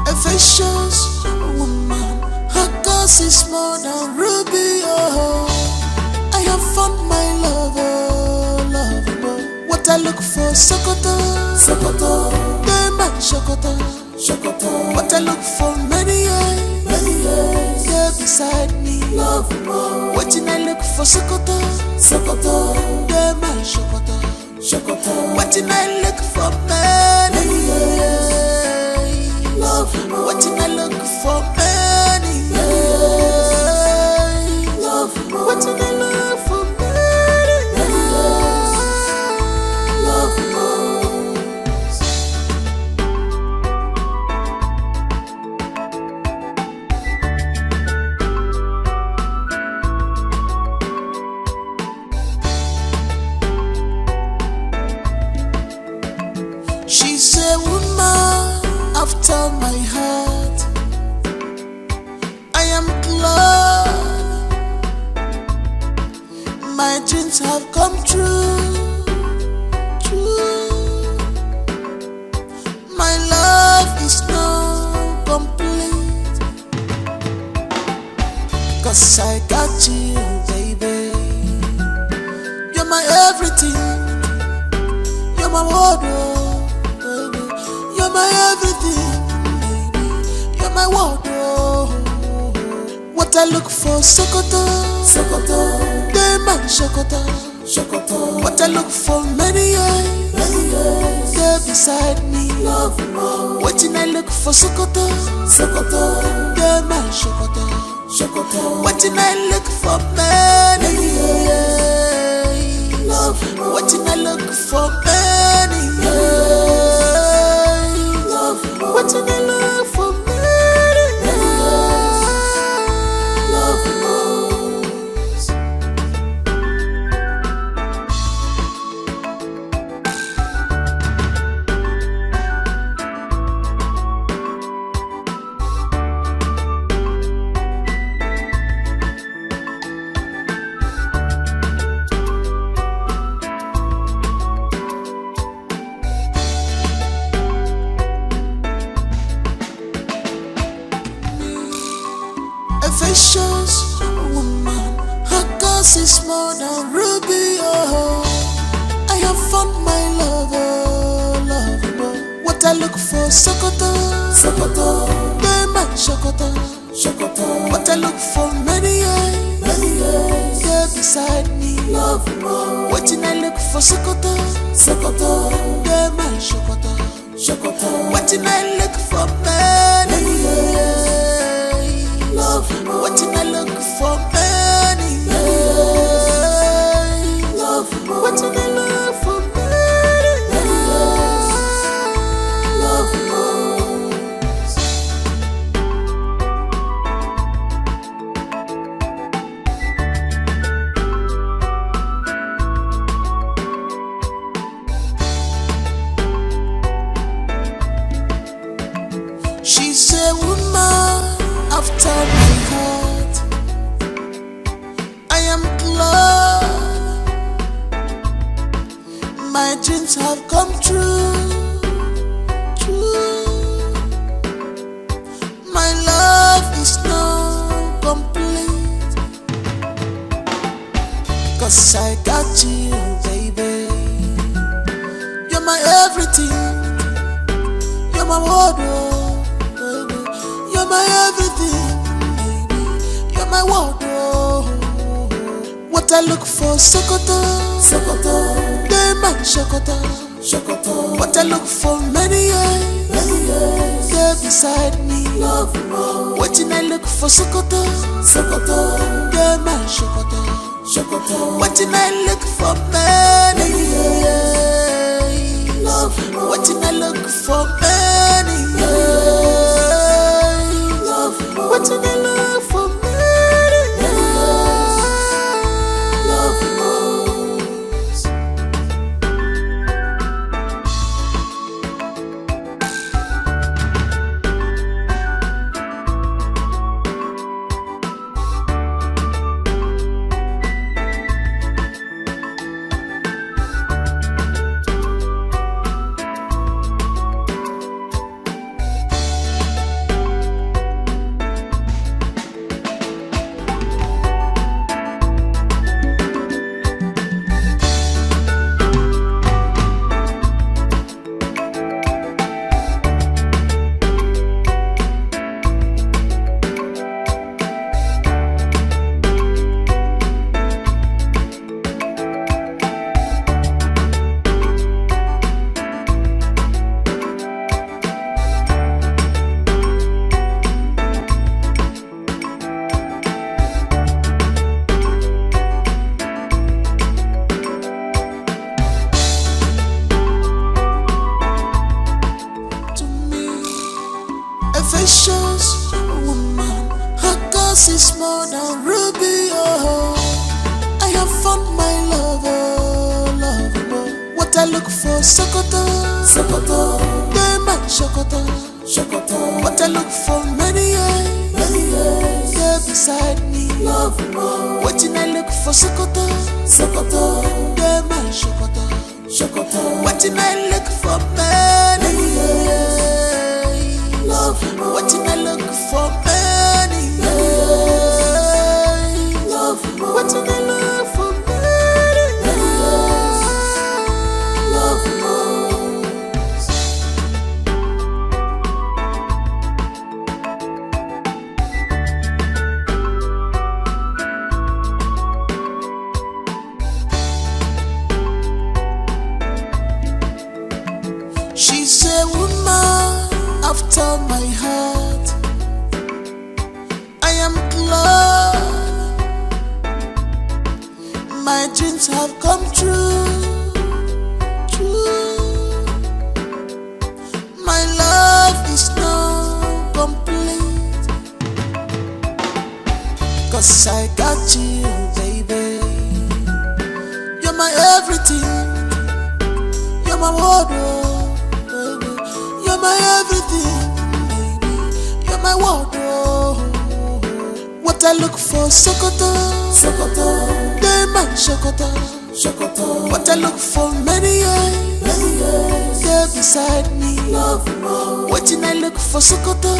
A vicious woman, her cause is more than ruby. Oh, I have found my lover, lover. What I look for, Sokoto, Sokoto. They man Sokoto, Sokoto. What I look for, many years, here beside me. Love more. What I look for, Sokoto, Sokoto. They man Sokoto, Sokoto. What I look for, many years. What did I look for many years? What did I look for many years? She's a woman after my heart. I am glad my dreams have come true. My love is not complete, 'cause I got you, baby. You're my everything. You're my wardrobe, baby. You're my everything, baby. You're my wardrobe. What I look for, Sokoto, Sokoto. They man Sokoto, Sokoto. What I look for, many years, they're beside me. Love more. What I look for, Sokoto, Sokoto. They man Sokoto, Sokoto. What I look for, many years. Love more. What I look for, many years. What did I look for many years? Love most. A vicious woman, her cause is more than ruby. Oh, I have found my lover, lover. What I look for, Sokoto, Sokoto. They man Sokoto, Sokoto. What I look for, many years, here beside me. Love more. What I look for, Sokoto, Sokoto. They man Sokoto, Sokoto. What I look for, many years. What did I look for many years? What did I look for many years? Love most. She's a woman after my heart. I am glad my dreams have come true. My love is not complete, 'cause I got you, baby. everything. You're my wardrobe, baby. You're my everything, baby. You're my wardrobe. What I look for, Sokoto, Sokoto. They my Sokoto, Sokoto. What I look for, many years, they're beside me. Love more. What I look for, Sokoto, Sokoto. They my Sokoto, Sokoto. What I look for, many years. Love more. What I look for, many years. Love more. What I look for, many years. Love more. Vicious woman, her cause is more than ruby. Oh, I have found my lover, lover. What I look for, Sokoto, Sokoto. They my Sokoto, Sokoto. What I look for, many years, they're beside me. Love more. What I look for, Sokoto, Sokoto. They my Sokoto, Sokoto. What I look for, many years. Love more. What I look for, many years. Love more. What I look for, many years. Love more. She's a woman after my heart. I am glad my dreams have come true, true. My love is now complete, 'cause I got you, baby. You're my everything. You're my wardrobe, baby. You're my everything, baby. You're my wardrobe. What I look for, Sokoto, Sokoto. They my Sokoto, Sokoto. What I look for, many years, they're beside me. Love more. What I look for, Sokoto,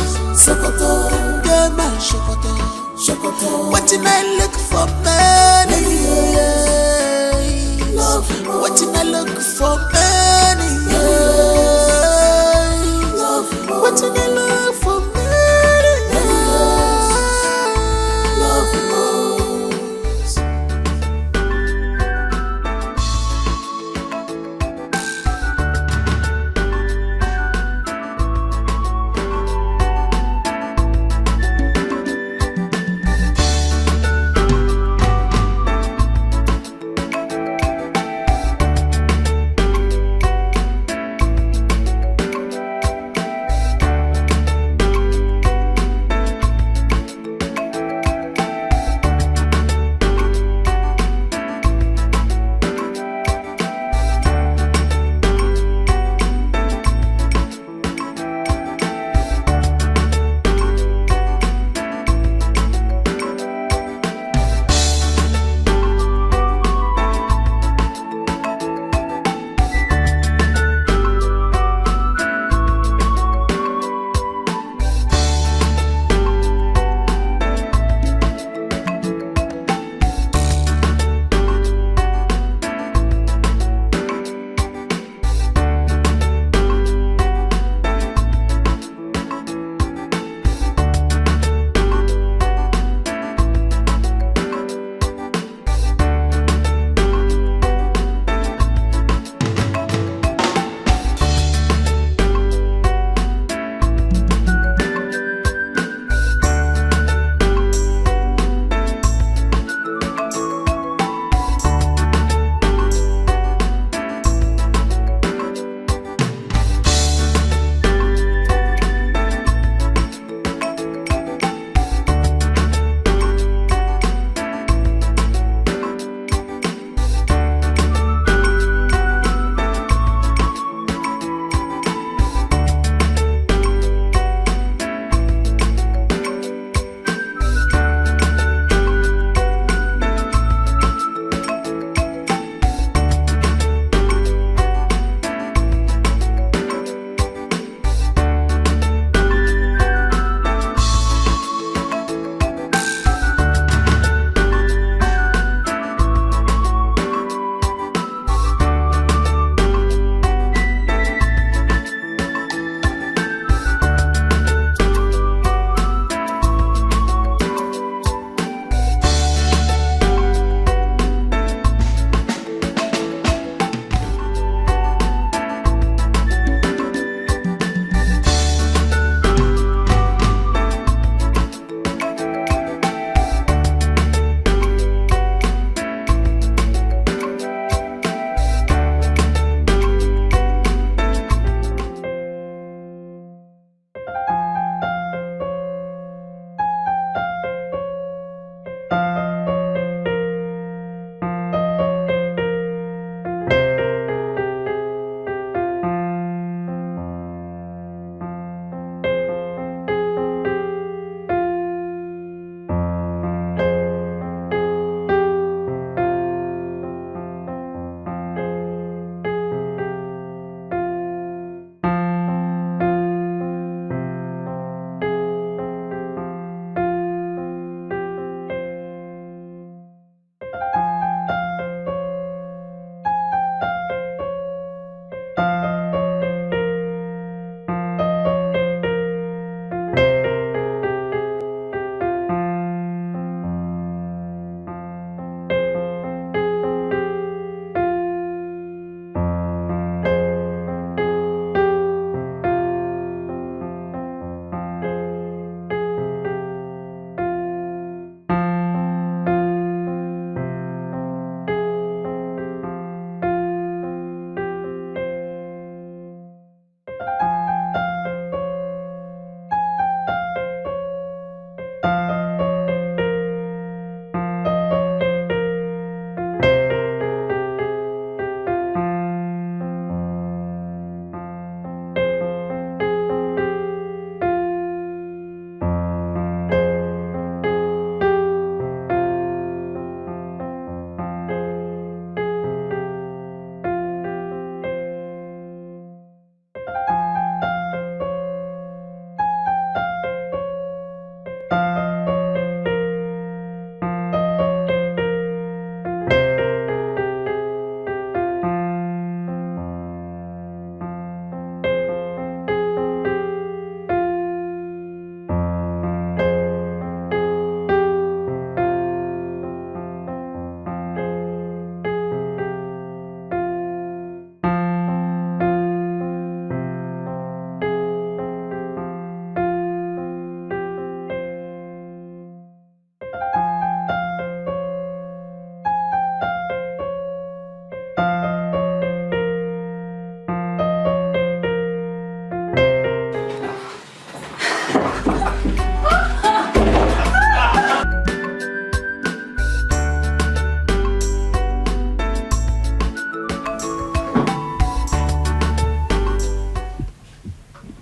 Sokoto. They my Sokoto, Sokoto. What I look for, many years. Love more. What I look for, many years. Love more. What I look for, many years. Love more.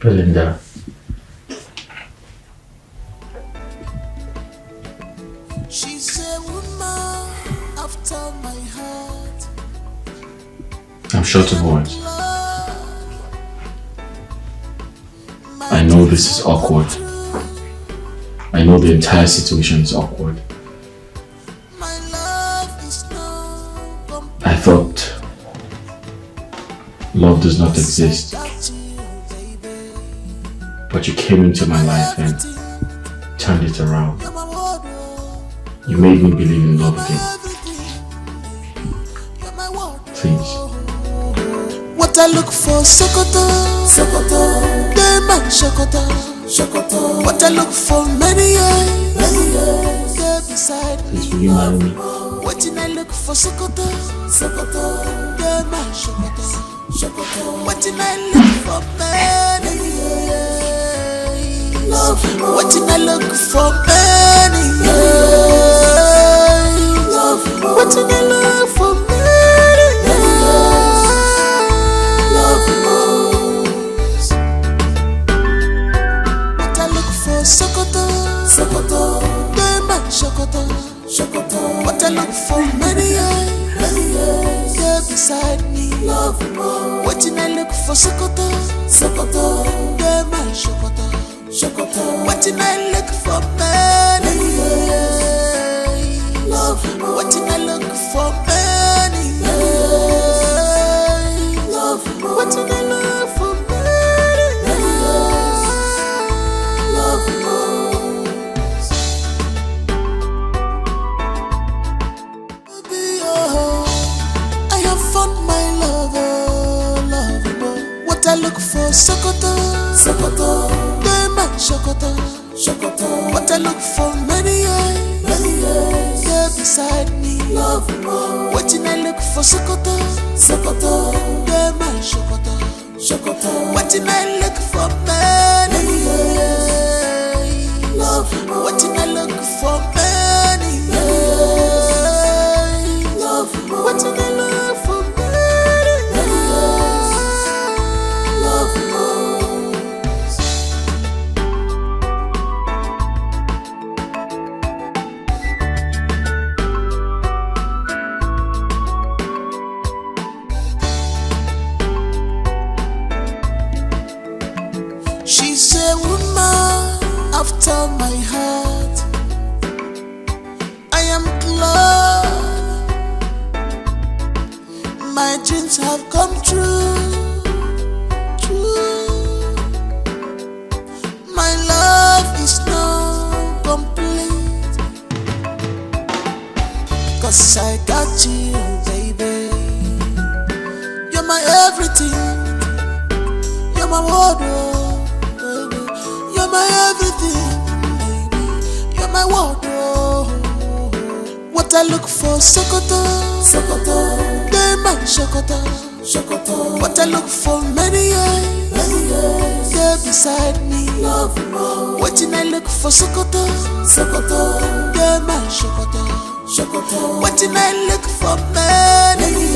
Belinda. She's a woman after my heart. I'm short of words. I know this is awkward. I know the entire situation is awkward. I thought love does not exist. But you came into my life and turned it around. You made me believe in love again. Please. What I look for, Sokoto, Sokoto, Dema, Sokoto, Sokoto. What I look for, many years, there beside me. Please, will you marry me? What did I look for, Sokoto, Sokoto, Dema, Sokoto, Sokoto. What did I look for, many years? What did I look for, many years? What did I look for, many years? Sokoto, Sokoto, Dema, Sokoto, Sokoto. What I look for, many years, there beside me. Love more. What did I look for, Sokoto, Sokoto, Dema, Sokoto, Sokoto. What did I look for, many years? Love more. What did I look for, many years? Love more. What did I look for? I look for, Sokoto, Sokoto, Dema, Sokoto, Sokoto. What I look for, many years, there beside me. Love more. What did I look for, Sokoto, Sokoto, Dema, Sokoto, Sokoto. What did I look for, many years? Love more. What did I look for, many years? Love more. What did I look for? She's a woman after my heart. I am glad my dreams have come true. My love is not complete, 'cause I got you, baby. You're my everything. You're my wardrobe. You're my everything, baby. You're my wardrobe. What I look for, Sokoto, Sokoto, Dema, Sokoto, Sokoto. What I look for, many years, there beside me. Love more. What did I look for, Sokoto, Sokoto, Dema, Sokoto, Sokoto. What did I look for, many years?